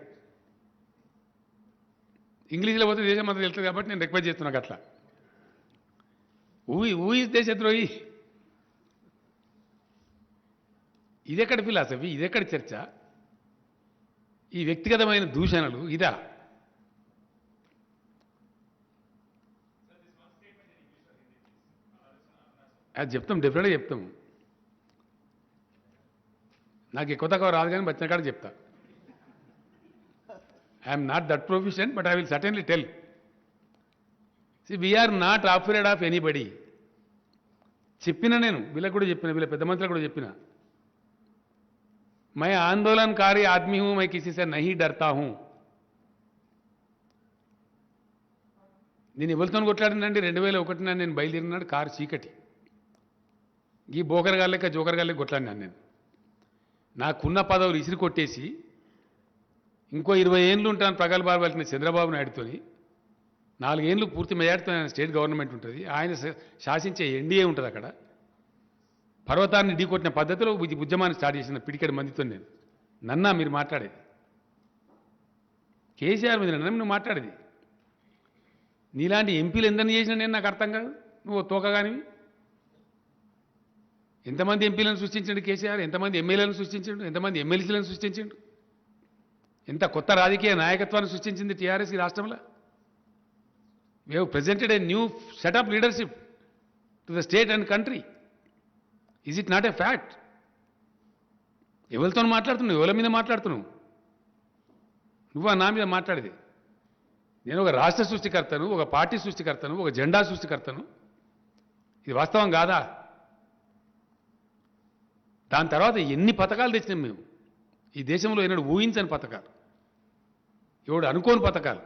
ఇంగ్లీష్లో పోతే దేశం అంతా తెలుస్తుంది కాబట్టి నేను రిక్వెస్ట్ చేస్తున్నాను అట్లా. ఊ ఈజ్ దేశద్రోహి? ఇదెక్కడ ఫిలాసఫీ? ఇదెక్కడ చర్చ? ఈ వ్యక్తిగతమైన దూషణలు ఇదా? అది చెప్తాం, డెఫినెట్గా చెప్తాం. నాకు ఎక్కువ తక్కువ రాదు కానీ వచ్చిన కాడ చెప్తా. I'm not that proficient but I will certainly tell. We are not afraid of anybody. చెప్పిన నేను వీళ్ళకి కూడా చెప్పిన, వీళ్ళ పెద్ద మంత్రులకు కూడా చెప్పిన, मैं आंदोलनकारी आदमी हूं, मैं किसी से नहीं डरता हूं. నేను ఎవరితో కొట్లాడినండి 2001 నేను బయలుదేరినాడు కారు చీకటి. ఈ బోకరగాళ్ళ లెక్క జోకరగాళ్ళ లెక్క కొట్లాడినాను నేను. నాకున్న పదవులు ఇసిరి కొట్టేసి ఇంకో 20 ఏళ్ళు ఉంటాను ప్రగల్భాలు పలికిన చంద్రబాబు నాయుడుతోని. 4 ఏళ్ళు పూర్తి మెజార్టీతో ఆయన స్టేట్ గవర్నమెంట్ ఉంటుంది, ఆయన శాసించే ఎన్డీఏ ఉంటుంది. అక్కడ పర్వతాన్ని ఢీకొట్టిన పద్ధతిలో ఉద్యమాన్ని స్టార్ట్ చేసిన పిడికెడు మందితో నేను. నన్నా మీరు మాట్లాడేది? కేసీఆర్ మీద నన్ను నువ్వు మాట్లాడేది? నీలాంటి ఎంపీలు ఎందరిని చేసినా నేను నాకు అర్థం కాదు. నువ్వు తోకగానివి. ఎంతమంది ఎంపీలను సృష్టించండు కేసీఆర్? ఎంతమంది ఎమ్మెల్యేలను సృష్టించండు? ఎంతమంది ఎమ్మెల్సీలను సృష్టించండు? ఎంత కొత్త రాజకీయ నాయకత్వాన్ని సృష్టించింది టీఆర్ఎస్ ఈ రాష్ట్రంలో. We have presented a new set of leadership to the state and country. Is it not a fact? ఎవరితో మాట్లాడుతున్నావు? ఎవరి మీద మాట్లాడుతున్నావు? నువ్వు నా మీద మాట్లాడేది? నేను ఒక రాష్ట్ర సృష్టికర్తను, ఒక పార్టీ సృష్టికర్తను, ఒక జెండా సృష్టికర్తను. ఇది వాస్తవం కాదా? దాని తర్వాత ఎన్ని పథకాలు తెచ్చినాం మేము ఈ దేశంలో. ఎన్నడూ ఊహించని పథకాలు, ఎవడు అనుకోని పథకాలు.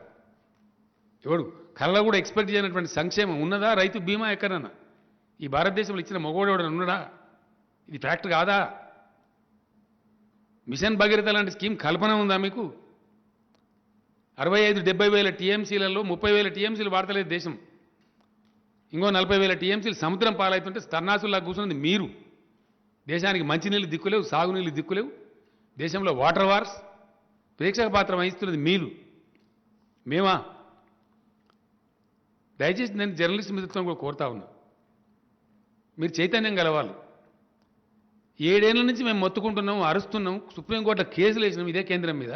ఎవడు కళ్ళ కూడా ఎక్స్పెక్ట్ చేయనటువంటి సంక్షేమం ఉన్నదా? రైతు బీమా ఎక్కడన్నా ఈ భారతదేశంలో ఇచ్చిన మగవాడు ఉన్నాడా? ఇది ఫ్యాక్ట్ కాదా? మిషన్ భగీరథ లాంటి స్కీమ్ కల్పన ఉందా మీకు? 65-70 వేల టీఎంసీలలో 30 వేల టీఎంసీలు వాడతలేదు దేశం. ఇంకో 40 వేల టీఎంసీలు సముద్రం పాలవుతుంటే సన్నాసుల్లా కూర్చున్నది మీరు. దేశానికి మంచినీళ్ళు దిక్కులేవు, సాగునీళ్ళు దిక్కులేవు, దేశంలో వాటర్ వార్స్ ప్రేక్షక పాత్ర వహిస్తున్నది మీరు. మేమా? దయచేసి నేను జర్నలిస్ట్ మిత్రులను కూడా కోరుతా ఉన్నా, మీరు చైతన్యం గలవాలి. 7 ఏళ్ల నుంచి మేము మొత్తుకుంటున్నాం, అరుస్తున్నాం, సుప్రీంకోర్టులో కేసులు వేసినాం ఇదే కేంద్రం మీద.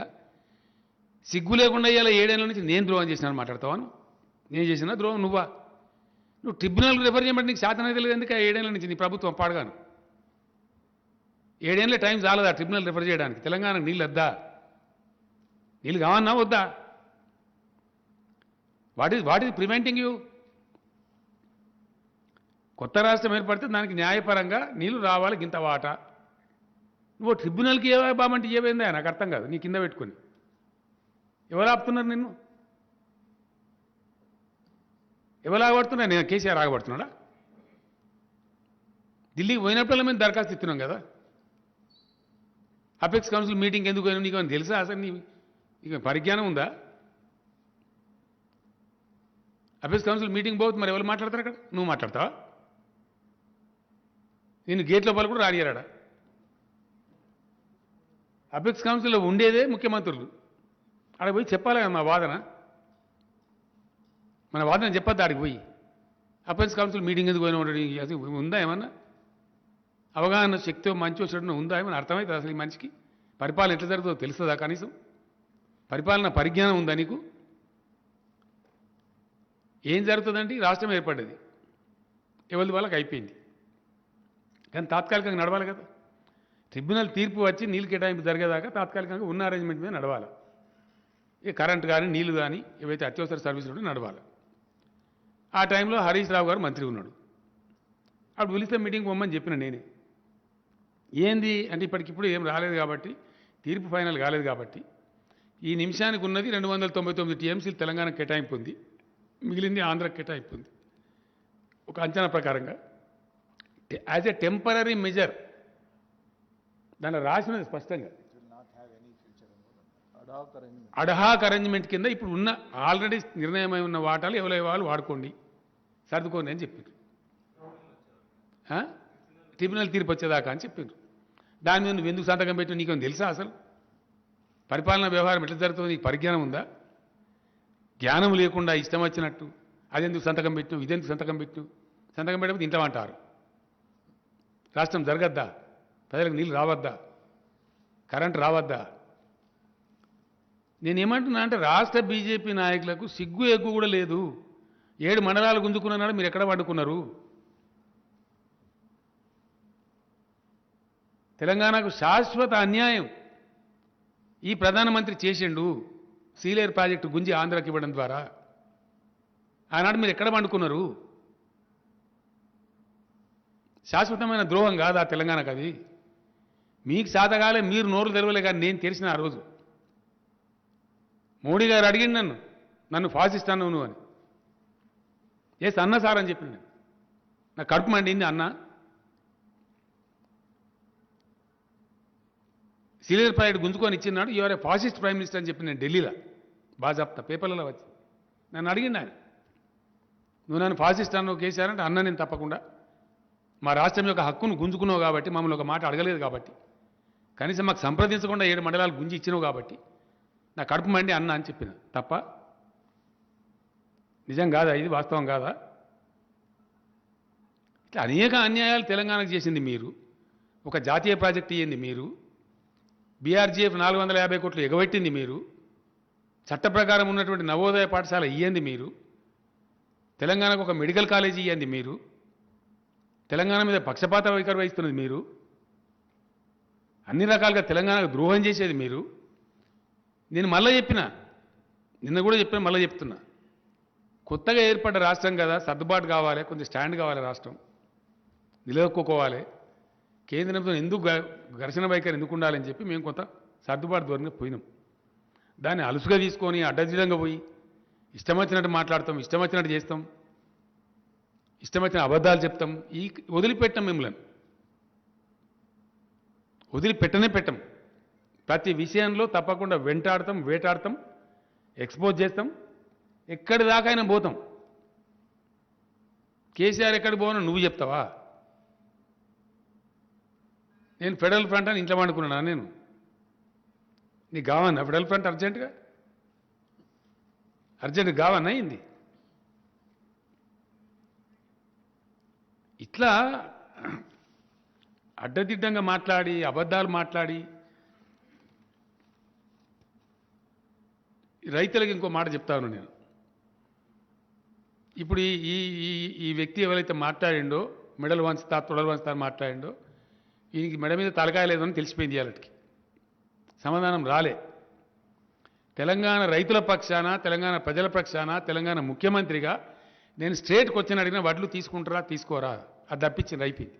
సిగ్గు లేకుండా ఇవాళ 7 ఏళ్ల నుంచి నేను ద్రోహం చేసినాను మాట్లాడతావాను? నేను చేసినా ద్రోహం నువ్వా? నువ్వు ట్రిబ్యునల్కి రిఫర్ చేయమంటే నీకు శాతం అయితే లేదు. ఎందుకు 7 ఏళ్ల నుంచి నీ ప్రభుత్వం పాడగాను? 7 ఏళ్ళ టైం చాలదా ట్రిబ్యునల్ రిఫర్ చేయడానికి? తెలంగాణకు నీళ్ళు వద్దా? నీళ్ళు కావన్నా వద్దా? What is preventing you? కొత్త రాష్ట్రం ఏర్పడితే దానికి న్యాయపరంగా నీళ్లు రావాలి, గింత వాటా. నువ్వు ట్రిబ్యునల్కి ఏ బామంటే ఏమైందా? నాకు అర్థం కాదు. నీ కింద పెట్టుకొని ఎవరు ఆపుతున్నారు నిన్ను? ఎవరు ఆగబడుతున్నా? నేను కేసీఆర్ ఆగబడుతున్నాడా? ఢిల్లీకి పోయినప్పుడల్లా మేము దరఖాస్తు ఇస్తున్నాం కదా. అపెక్స్ కౌన్సిల్ మీటింగ్ ఎందుకు పోయినా నీకు తెలుసా? అసలు నీ ఇక పరిజ్ఞానం ఉందా? అపెక్స్ కౌన్సిల్ మీటింగ్ పోతే మరి ఎవరు మాట్లాడతారు అక్కడ? నువ్వు మాట్లాడతావా? నేను గేట్ లోపల కూడా రానియరాడా? అపెక్స్ కౌన్సిల్లో ఉండేదే ముఖ్యమంత్రులు. అక్కడ పోయి చెప్పాలి కదా మా వాదన. మన వాదన చెప్పొద్దు ఆడికి పోయి. అపెక్స్ కౌన్సిల్ మీటింగ్ ఎందుకు పోయినా ఉండడు? అసలు ఉందా ఏమన్నా అవగాహన శక్తి? మంచి వచ్చేటప్పుడు ఉందా ఏమన్నా? అర్థమవుతుంది అసలు ఈ మనిషికి పరిపాలన ఎట్లా జరుగుతుందో తెలుస్తుందా? కనీసం పరిపాలన పరిజ్ఞానం ఉందా నీకు? ఏం జరుగుతుందంటే రాష్ట్రం ఏర్పడ్డది, ఎవరి వాళ్ళకి అయిపోయింది, కానీ తాత్కాలికంగా నడవాలి కదా. ట్రిబ్యునల్ తీర్పు వచ్చి నీళ్ళు కేటాయింపు జరిగేదాకా తాత్కాలికంగా ఉన్న అరేంజ్మెంట్ మీద నడవాలి. ఇక కరెంటు కానీ నీళ్లు కానీ ఏవైతే అత్యవసర సర్వీసులు ఉంటే నడవాలి. ఆ టైంలో హరీష్ రావు గారు మంత్రి ఉన్నాడు. అప్పుడు పిలిస్తే మీటింగ్ పొమ్మని చెప్పిన నేనే. ఏంది అంటే ఇప్పటికిప్పుడు ఏం రాలేదు కాబట్టి, తీర్పు ఫైనల్ కాలేదు కాబట్టి, ఈ నిమిషానికి ఉన్నది 299 టీఎంసీలు తెలంగాణ కేటాయింపు ఉంది, మిగిలింది ఆంధ్ర కేటాయింపు ఉంది. ఒక అంచనా ప్రకారంగా యాజ్ ఎ టెంపరీ మెజర్ దాన్ని రాసినది స్పష్టంగా అడ్హాక్ అరేంజ్మెంట్ కింద ఇప్పుడు ఉన్న ఆల్రెడీ నిర్ణయమై ఉన్న వాటాలు ఎవరి వాళ్ళు వాడుకోండి, సర్దుకోండి అని చెప్పిండ్రు. ట్రిబ్యునల్ తీర్పు వచ్చేదాకా అని చెప్పిండ్రు. దాని మీద నువ్వు ఎందుకు సంతకం పెట్టినా నీకేం తెలుసా? అసలు పరిపాలనా వ్యవహారం ఎట్లా జరుగుతుంది నీకు పరిజ్ఞానం ఉందా? జ్ఞానం లేకుండా ఇష్టం వచ్చినట్టు అదెందుకు సంతకం పెట్టినావు, ఇదెందుకు సంతకం పెట్టినావు, సంతకం పెట్టకపోతే ఇంటామంటారు. రాష్ట్రం జరగద్దా? ప్రజలకు నీళ్ళు రావద్దా? కరెంటు రావద్దా? నేనేమంటున్నా అంటే రాష్ట్ర బీజేపీ నాయకులకు సిగ్గు ఎగ్గు కూడా లేదు. 7 మండలాలు గుంజుకున్నాడు, మీరు ఎక్కడ పడుకున్నారు? తెలంగాణకు శాశ్వత అన్యాయం ఈ ప్రధానమంత్రి చేసిండు. సీలేరు ప్రాజెక్టు గుంజి ఆంధ్రాకి ఇవ్వడం ద్వారా ఆనాడు మీరు ఎక్కడ పండుకున్నారు? శాశ్వతమైన ద్రోహం కాదా తెలంగాణకు? అది మీకు సాధగాలే, మీరు నోరు తెరవలే. కానీ నేను తెరిచిన ఆ రోజు మోడీ గారు అడిగింది నన్ను ఫాసిస్తాను నువ్వు అని. ఎస్ అన్న సార్ అని చెప్పిన. నా కడుపు మండింది అన్న. సీలేరు ప్రాజెక్టు గుంజుకొని ఇచ్చినాడు, your A fascist prime minister అని చెప్పి నేను ఢిల్లీలో బాజాప్తా పేపర్లలో వచ్చి నన్ను అడిగింది ఆయన. నువ్వు నన్ను ఫాసిస్ట్ అన్నావు కేసీఆర్ అంటే అన్న నేను తప్పకుండా. మా రాష్ట్రం యొక్క హక్కును గుంజుకున్నావు కాబట్టి, మమ్మల్ని ఒక మాట అడగలేదు కాబట్టి, కనీసం మాకు సంప్రదించకుండా 7 మండలాలు గుంజి ఇచ్చినావు కాబట్టి నా కడుపు మండి అన్న అని చెప్పిన. తప్ప నిజం కాదా? ఇది వాస్తవం కాదా? ఇట్లా అనేక అన్యాయాలు తెలంగాణకు చేసింది మీరు. ఒక జాతీయ ప్రాజెక్టు ఇయ్యింది మీరు. బీఆర్జీఎఫ్ 450 కోట్లు ఎగబెట్టింది మీరు. చట్ట ప్రకారం ఉన్నటువంటి నవోదయ పాఠశాల ఇయ్యంది మీరు. తెలంగాణకు ఒక మెడికల్ కాలేజీ ఇయ్యంది మీరు. తెలంగాణ మీద పక్షపాత వైఖరి వహిస్తున్నది మీరు. అన్ని రకాలుగా తెలంగాణకు ద్రోహం చేసేది మీరు. నేను మళ్ళీ చెప్పిన, నిన్న కూడా చెప్పిన, మళ్ళీ చెప్తున్నా, కొత్తగా ఏర్పడ్డ రాష్ట్రం కదా, సర్దుబాటు కావాలి, కొంచెం స్టాండ్ కావాలి, రాష్ట్రం నిలదొక్కుకోవాలి. కేంద్రంతో ఎందుకు ఘర్షణ వైఖరి ఎందుకు ఉండాలని చెప్పి మేము కొంత సర్దుబాటు ధోరణిగా పోయినాం. దాన్ని అలుసుగా తీసుకొని అడ్డదిడ్డంగా పోయి ఇష్టం వచ్చినట్టు మాట్లాడతాం, ఇష్టం వచ్చినట్టు చేస్తాం, ఇష్టం వచ్చిన అబద్ధాలు చెప్తాం. వదిలిపెట్టాం, మిమ్మల్ని వదిలిపెట్టనే పెట్టం. ప్రతి విషయంలో తప్పకుండా వెంటాడతాం, వేటాడతాం, ఎక్స్పోజ్ చేస్తాం. ఎక్కడి దాకా అయినా పోతాం. కేసీఆర్ ఎక్కడికి పోను నువ్వు చెప్తావా? నేను ఫెడరల్ ఫ్రంట్ అని ఇంట్లో వండుకున్నానా? నేను నీకు కావన్నా ఫెడరల్ ఫ్రంట్ అర్జెంటుగా? అర్జెంటుగా కావన్నా అయింది? ఇట్లా అడ్డదిడ్డంగా మాట్లాడి, అబద్ధాలు మాట్లాడి, రైతులకు ఇంకో మాట చెప్తాను నేను. ఇప్పుడు ఈ ఈ ఈ వ్యక్తి ఎవరైతే మాట్లాడిండో, మెడలు వంచుతా తొడలు వంచుతా మాట్లాడిండో, ఈయనకి మెడ మీద తలకాయ లేదని తెలిసిపోయింది. ఇవాళకి సమాధానం రాలే. తెలంగాణ రైతుల పక్షాన, తెలంగాణ ప్రజల పక్షాన, తెలంగాణ ముఖ్యమంత్రిగా నేను స్ట్రేట్ క్వశ్చన్ అడిగిన, వడ్లు తీసుకుంటారా తీసుకోరా? అది తప్పించింది, అయిపోయింది.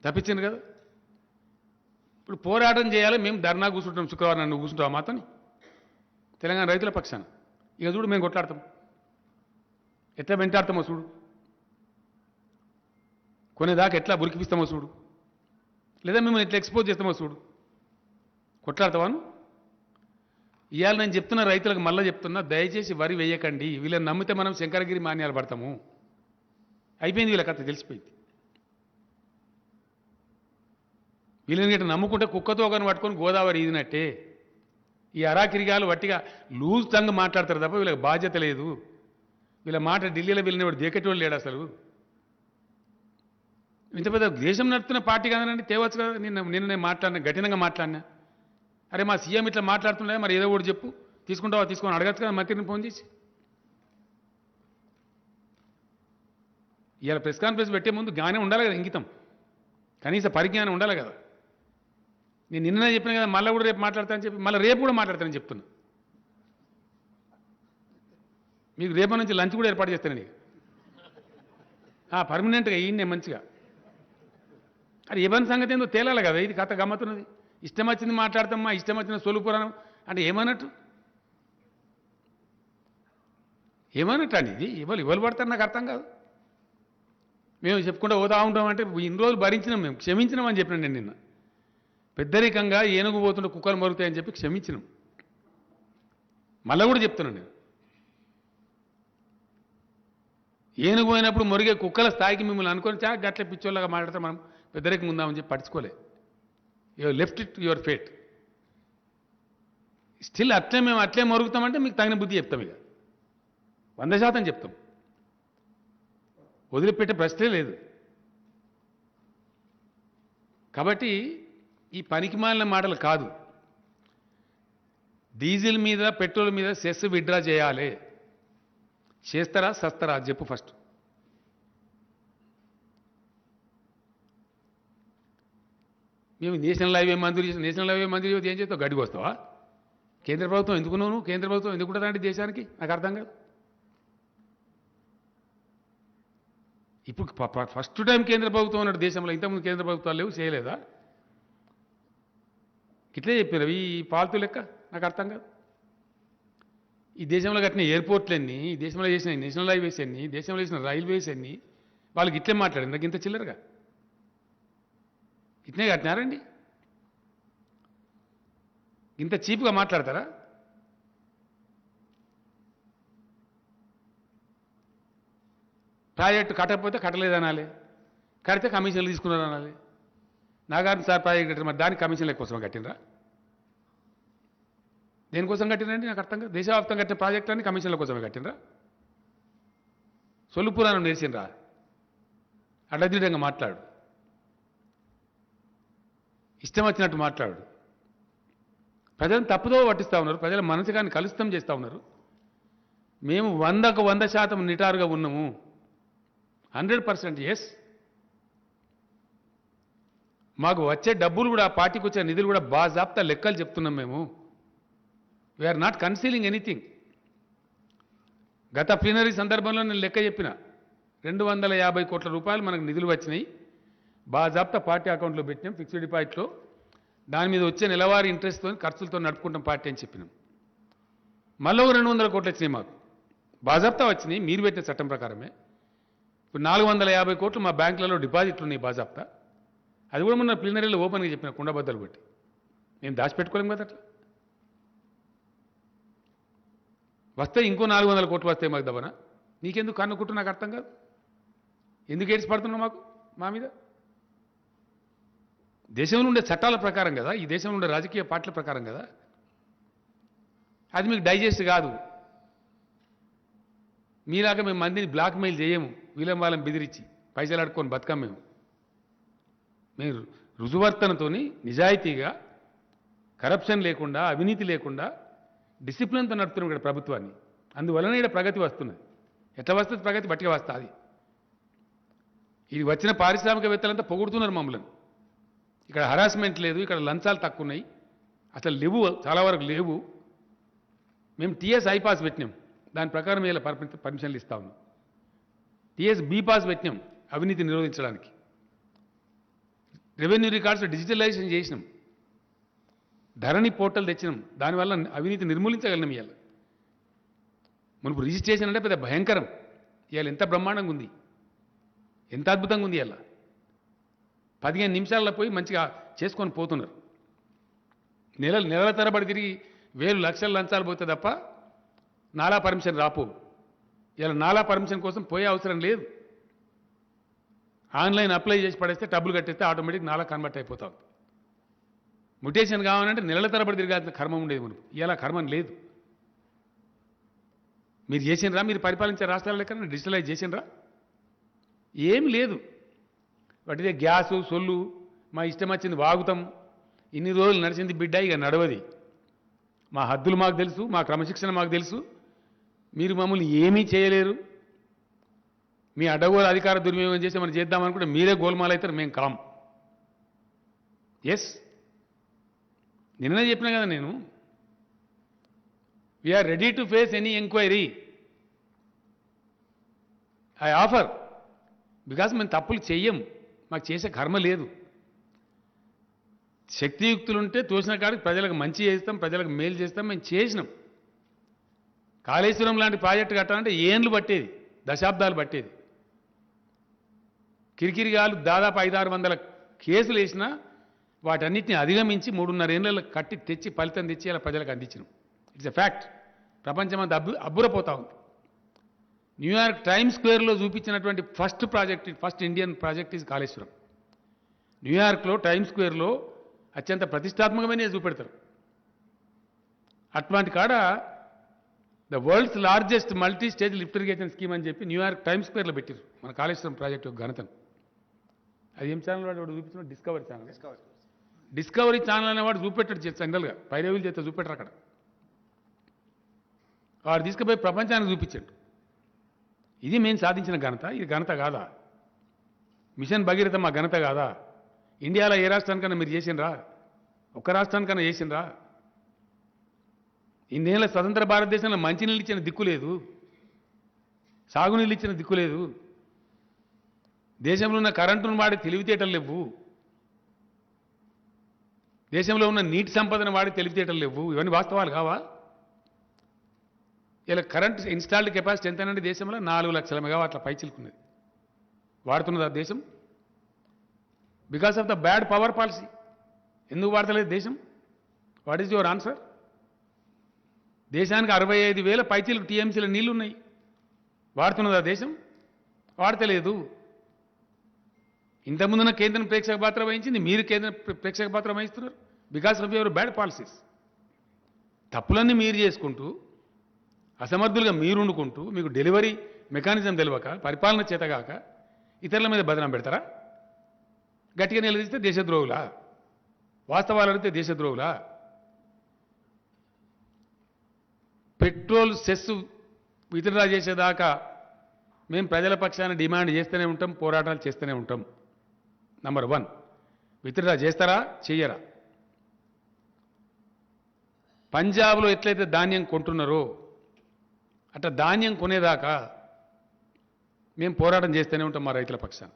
తప్పించింది కదా. ఇప్పుడు పోరాటం చేయాలి, మేము ధర్నా కూర్చుంటాం. శుక్రవారం నన్ను కూర్చుంటావా మాతోని? తెలంగాణ రైతుల పక్షాన ఇక చూడు, మేము కొట్లాడతాం. ఎట్లా వెంటాడతామో చూడు, కొనేదాకా ఎట్లా బురికిపిస్తామో చూడు, లేదా మేము ఎట్లా ఎక్స్పోజ్ చేస్తామో చూడు. కొట్లాడతావాను? ఇవాళ నేను చెప్తున్న రైతులకు మళ్ళీ చెప్తున్నా, దయచేసి వరి వేయకండి. వీళ్ళని నమ్మితే మనం శంకరగిరి మాన్యాలు పడతాము. అయిపోయింది, వీళ్ళ కథ తెలిసిపోయింది. వీళ్ళని గిట్ట నమ్ముకుంటే కుక్కతో ఒకరిని పట్టుకొని గోదావరి ఈదినట్టే. ఈ అరాకిరిగాలు వట్టిగా లూజ్ టంగ్ మాట్లాడతారు తప్ప వీళ్ళకి బాధ్యత లేదు. వీళ్ళ మాట ఢిల్లీలో వెళ్ళినవాడు దేకెటోళ్ళు లేడు అసలు. ఇంత పెద్ద దేశం నడుపుతున్న పార్టీ కదనండి, తేవచ్చు కదా. నిన్న నేను మాట్లాడినా, కఠినంగా మాట్లాడినా. అరే మా సీఎం ఇట్లా మాట్లాడుతుండే, మరి ఏదో ఒకటి చెప్పు, తీసుకుంటావా తీసుకొని అడగచ్చు కదా మంత్రిని ఫోన్ చేసి. ఇవాళ ప్రెస్ కాన్ఫరెన్స్ పెట్టే ముందు జ్ఞానం ఉండాలి కదా, ఇంగితం, కనీస పరిజ్ఞానం ఉండాలి కదా. నేను నిన్ననే చెప్పిన కదా, మళ్ళీ కూడా రేపు మాట్లాడతానని చెప్పి, మళ్ళీ రేపు కూడా మాట్లాడతానని చెప్తున్నా. మీకు రేపటి నుంచి లంచ్ కూడా ఏర్పాటు చేస్తానండి. పర్మనెంట్గా ఈయన్నే మంచిగా. అది ఇవ్వని సంగతి ఏందో తేలాలి కదా. ఇది కథ గమ్మతున్నది. ఇష్టం వచ్చింది మాట్లాడతామా, ఇష్టం వచ్చిన సొలు పురాణం అంటే ఏమన్నట్టు? ఏమన్నట్టు అండి ఇది? ఇవ్వలు పడతారు, నాకు అర్థం కాదు. మేము చెప్పుకుంటూ పోతా ఉంటాం అంటే ఇన్ని రోజులు భరించినాం, మేము క్షమించినాం అని చెప్పినాను నేను నిన్న. పెద్దరికంగా ఏనుగు పోతుంటే కుక్కలు మరుగుతాయని చెప్పి క్షమించినాం. మళ్ళీ కూడా చెప్తున్నాను నేను, ఏనుగు పోయినప్పుడు మొరిగే కుక్కల స్థాయికి మిమ్మల్ని అనుకొని గట్ల పిచ్చోళ్ళగా మాట్లాడితే మనం పెద్దరికం ఉందామని చెప్పి పట్టించుకోలే. You left it your fate. Still అట్లే మేము అట్లే మరుగుతామంటే మీకు తగిన బుద్ధి చెప్తాం. ఇక 100% చెప్తాం. వదిలిపెట్టే ప్రశ్నే లేదు. కాబట్టి ఈ పనికిమాలిన మాటలు కాదు. డీజిల్ మీద, పెట్రోల్ మీద సెస్ విత్డ్రా చేయాలి. చేస్తారా సస్తారా అది చెప్పు ఫస్ట్. మేము నేషనల్ హైవే మంజూరు చేసి, నేషనల్ హైవే మంజూరు చేసి ఏం చేస్తావు? గడికి వస్తావా? కేంద్ర ప్రభుత్వం ఎందుకున్నావు నువ్వు? కేంద్ర ప్రభుత్వం ఎందుకుంటుందంటే దేశానికి నాకు అర్థం కాదు. ఇప్పుడు ఫస్ట్ టైం కేంద్ర ప్రభుత్వం ఉన్నాడు దేశంలో. ఇంతకుముందు కేంద్ర ప్రభుత్వాలు లేవు, చేయలేదా? ఇట్లే చెప్పారు ఈ పాలతూ లెక్క. నాకు అర్థం కాదు. ఈ దేశంలో కట్టిన ఎయిర్పోర్ట్లన్నీ, ఈ దేశంలో చేసిన నేషనల్ హైవేస్ అన్ని, దేశంలో చేసిన రైల్వేస్ అన్ని వాళ్ళకి ఇట్లే మాట్లాడింది. నాకు ఇంత చిల్లరగా ఇట్నే కట్టినారండి? ఇంత చీప్గా మాట్లాడతారా? ప్రాజెక్టు కట్టకపోతే కట్టలేదనాలి, కడితే కమిషన్లు తీసుకున్నారు అనాలి. నాగార్జున సార్ ప్రాజెక్ట్ కట్టారు, మరి దానికి కమిషన్ల కోసం కట్టినరా? దేనికోసం కట్టినండి నాకు అర్థం కాదు. దేశవ్యాప్తంగా కట్టిన ప్రాజెక్టులన్నీ కమిషన్ల కోసమే కట్టినరా? సొల్లు పురాణం నేర్చినరా? అడ్డదిడ్డంగా మాట్లాడు, ఇష్టం వచ్చినట్టు మాట్లాడు. ప్రజలను తప్పుదో పట్టిస్తూ ఉన్నారు, ప్రజల మనసుగాన్ని కలుషితం చేస్తూ ఉన్నారు. మేము 100కు 100% నిటారుగా ఉన్నాము. 100% ఎస్. మాకు వచ్చే డబ్బులు కూడా, పార్టీకి వచ్చే నిధులు కూడా బాజాప్తా లెక్కలు చెప్తున్నాం మేము. We are not concealing anything. గత ప్లీనరీ సందర్భంలో నేను లెక్క చెప్పిన 250 కోట్ల రూపాయలు మనకు నిధులు వచ్చినాయి, బాజాప్తా పార్టీ అకౌంట్లో పెట్టినాం, ఫిక్స్డ్ డిపాజిట్లో. దాని మీద వచ్చే నెలవారీ ఇంట్రెస్ట్తో ఖర్చులతో నడుపుకుంటాం పార్టీ అని చెప్పినాం. మళ్ళీ 200 కోట్లు వచ్చినాయి మాకు బాజాప్తా వచ్చినాయి మీరు పెట్టిన చట్టం ప్రకారమే. ఇప్పుడు 450 కోట్లు మా బ్యాంకులలో డిపాజిట్లు ఉన్నాయి బాజాప్తా. అది కూడా మొన్న ప్లీనరీలో ఓపెన్గా చెప్పిన కుండబద్దలు పెట్టి. మేము దాచిపెట్టుకోలేం కదా అట్లా. వస్తే ఇంకో 400 కోట్లు వస్తాయి మాకు దవన. నీకెందుకు కన్నుకుంటూ నాకు అర్థం కాదు. ఎందుకు ఏడ్చి పడుతున్నావు మా మీద? దేశంలో ఉండే చట్టాల ప్రకారం కదా, ఈ దేశంలో ఉండే రాజకీయ పార్టీల ప్రకారం కదా. అది మీకు డైజెస్ట్ కాదు. మీలాగా మేము మందిని బ్లాక్మెయిల్ చేయము, వీలం వాళ్ళని బెదిరించి పైసలు అడుక్కొని బతకం మేము. మీరు రుజువర్తనతోని నిజాయితీగా, కరప్షన్ లేకుండా, అవినీతి లేకుండా డిసిప్లిన్తో నడుపుతున్నాం ఇక్కడ ప్రభుత్వాన్ని. అందువలన ఇక్కడ ప్రగతి వస్తున్నది. ఎట్లా వస్తుంది ప్రగతి? బట్టిగా వస్తుంది. ఇది వచ్చిన పారిశ్రామికవేత్తలంతా పొగుడుతున్నారు మమ్మల్ని. ఇక్కడ హరాస్మెంట్ లేదు, ఇక్కడ లంచాలు తక్కువ ఉన్నాయి, అసలు లేవు, చాలా వరకు లేవు. మేము టీఎస్ ఐ పాస్ పెట్టినాం, దాని ప్రకారం ఇలా పర్మిషన్లు ఇస్తా ఉన్నాం. టీఎస్ బి పాస్ పెట్టినాం అవినీతి నిరోధించడానికి. రెవెన్యూ రికార్డ్స్ డిజిటలైజేషన్ చేసినాం, ధరణి పోర్టల్ తెచ్చినాం, దానివల్ల అవినీతి నిర్మూలించగలిగినాం. ఇవాళ మనకు రిజిస్ట్రేషన్ అంటే పెద్ద భయంకరం. ఇవాళ ఎంత బ్రహ్మాండంగా ఉంది, ఎంత అద్భుతంగా ఉంది. ఇవాళ 15 నిమిషాల్లో పోయి మంచిగా చేసుకొని పోతున్నారు. నెలల తరబడి తిరిగి వేలు లక్షల లంచాలు పోతే తప్ప నాలా పర్మిషన్ రాపో. ఇలా నాలా పర్మిషన్ కోసం పోయే అవసరం లేదు. ఆన్లైన్ అప్లై చేసి పడేస్తే డబ్బులు కట్టేస్తే ఆటోమేటిక్ నాలా కన్వర్ట్ అయిపోతాం. మ్యుటేషన్ కావాలంటే నెలల తరబడి తిరగాల్సిన కర్మ ఉండేది మనకు. ఇలా కర్మం లేదు. మీరు చేసినరా? మీరు పరిపాలించే రాష్ట్రాల లెక్క డిజిటలైజ్ చేసినరా? ఏం లేదు. వాటిదే గ్యాసు సొల్లు మా ఇష్టం వచ్చింది వాగుతాం. ఇన్ని రోజులు నడిచింది బిడ్డ, ఇక నడవది. మా హద్దులు మాకు తెలుసు, మా క్రమశిక్షణ మాకు తెలుసు. మీరు మమ్మల్ని ఏమీ చేయలేరు. మీ అడ్డగోలు అధికార దుర్వినియోగం చేసి మనం చేద్దామనుకుంటే మీరే గోల్మాల్ అవుతారు, మేము కాం. ఎస్, నిన్ననే చెప్పినా కదా నేను, we are ready to face any enquiry. I offer, because మేము తప్పులు చెయ్యం, మాకు చేసే కర్మ లేదు. శక్తియుక్తులుంటే తోచిన కాడికి ప్రజలకు మంచి చేస్తాం, ప్రజలకు మేలు చేస్తాం. మేము చేసినాం. కాళేశ్వరం లాంటి ప్రాజెక్టు కట్టాలంటే ఏండ్లు పట్టేది, దశాబ్దాలు పట్టేది. కిరికిరిగాలు దాదాపు 500-600 కేసులు వేసినా వాటన్నిటిని అధిగమించి 3.5 ఏళ్ళలో కట్టి తెచ్చి ఫలితం తెచ్చి అలా ప్రజలకు అందించినాం. It's a fact. ప్రపంచమంతా అబ్బురపోతా ఉంది. న్యూయార్క్ టైమ్స్ స్క్వేర్లో చూపించినటువంటి first Indian project is Kaleshwaram. న్యూయార్క్లో టైమ్స్ స్క్వేర్లో అత్యంత ప్రతిష్టాత్మకమైన చూపెడతారు. అట్లాంటి కాడ the world's largest multi stage lift irrigation scheme అని చెప్పి న్యూయార్క్ టైమ్స్ స్క్వేర్లో పెట్టారు మన కాళేశ్వరం ప్రాజెక్టు యొక్క ఘనతను. అది ఏం ఛానల్ వాడు చూపించిన? Discovery channel. డిస్కవరీ ఛానల్ అనేవాడు చూపెట్టాడు జనరల్గా, పైరవీలు చేస్తే చూపెట్టరు అక్కడ. వాడు తీసుకుపోయి ప్రపంచానికి చూపించాడు. ఇది మేము సాధించిన ఘనత. ఇది ఘనత కాదా? మిషన్ భగీరథ మా ఘనత కాదా? ఇండియాలో ఏ రాష్ట్రానికన్నా మీరు చేసినరా? ఒక్క రాష్ట్రానికన్నా చేసినరా? ఇన్నేళ్ళ స్వతంత్ర భారతదేశంలో మంచినీళ్ళు ఇచ్చిన దిక్కు లేదు, సాగునీళ్ళు ఇచ్చిన దిక్కు లేదు, దేశంలో ఉన్న కరెంటును వాడి తెలివితేటలు లేవు, దేశంలో ఉన్న నీటి సంపదను వాడి తెలివితేటలు లేవు. ఇవన్నీ వాస్తవాలు కావా? ఇలా కరెంట్ ఇన్స్టాల్డ్ కెపాసిటీ ఎంతనండి దేశంలో? 4 లక్షల మెగావాట్ల పైచిలుకున్నది. వాడుతున్నది ఆ దేశం? Because of the bad power policy. ఎందుకు వాడతలేదు దేశం? What is your answer? దేశానికి 65,000 పైచిలకు టీఎంసీల నీళ్లు ఉన్నాయి. వాడుతున్నది ఆ దేశం? వాడతలేదు. ఇంతకుముందున్న కేంద్రం ప్రేక్షక పాత్ర వహించింది, మీరు కేంద్ర ప్రేక్షక పాత్ర వహిస్తున్నారు because of your bad policies. తప్పులన్నీ మీరు చేసుకుంటూ, అసమర్థులుగా మీరు వండుకుంటూ, మీకు డెలివరీ మెకానిజం తెలియక, పరిపాలన చేతగాక ఇతరుల మీద బదనం పెడతారా? గట్టిగా నిలదీస్తే దేశద్రోహులా? వాస్తవాలు అడిగితే దేశద్రోహులా? పెట్రోల్ సెస్ విత్డ్రా చేసేదాకా మేము ప్రజల పక్షాన డిమాండ్ చేస్తూనే ఉంటాం, పోరాటాలు చేస్తూనే ఉంటాం. నంబర్ 1, విత్డ్రా చేస్తారా చెయ్యరా? పంజాబ్లో ఎట్లయితే ధాన్యం కొంటున్నారో అట్లా ధాన్యం కొనేదాకా మేము పోరాటం చేస్తూనే ఉంటాం మా రైతుల పక్షాన.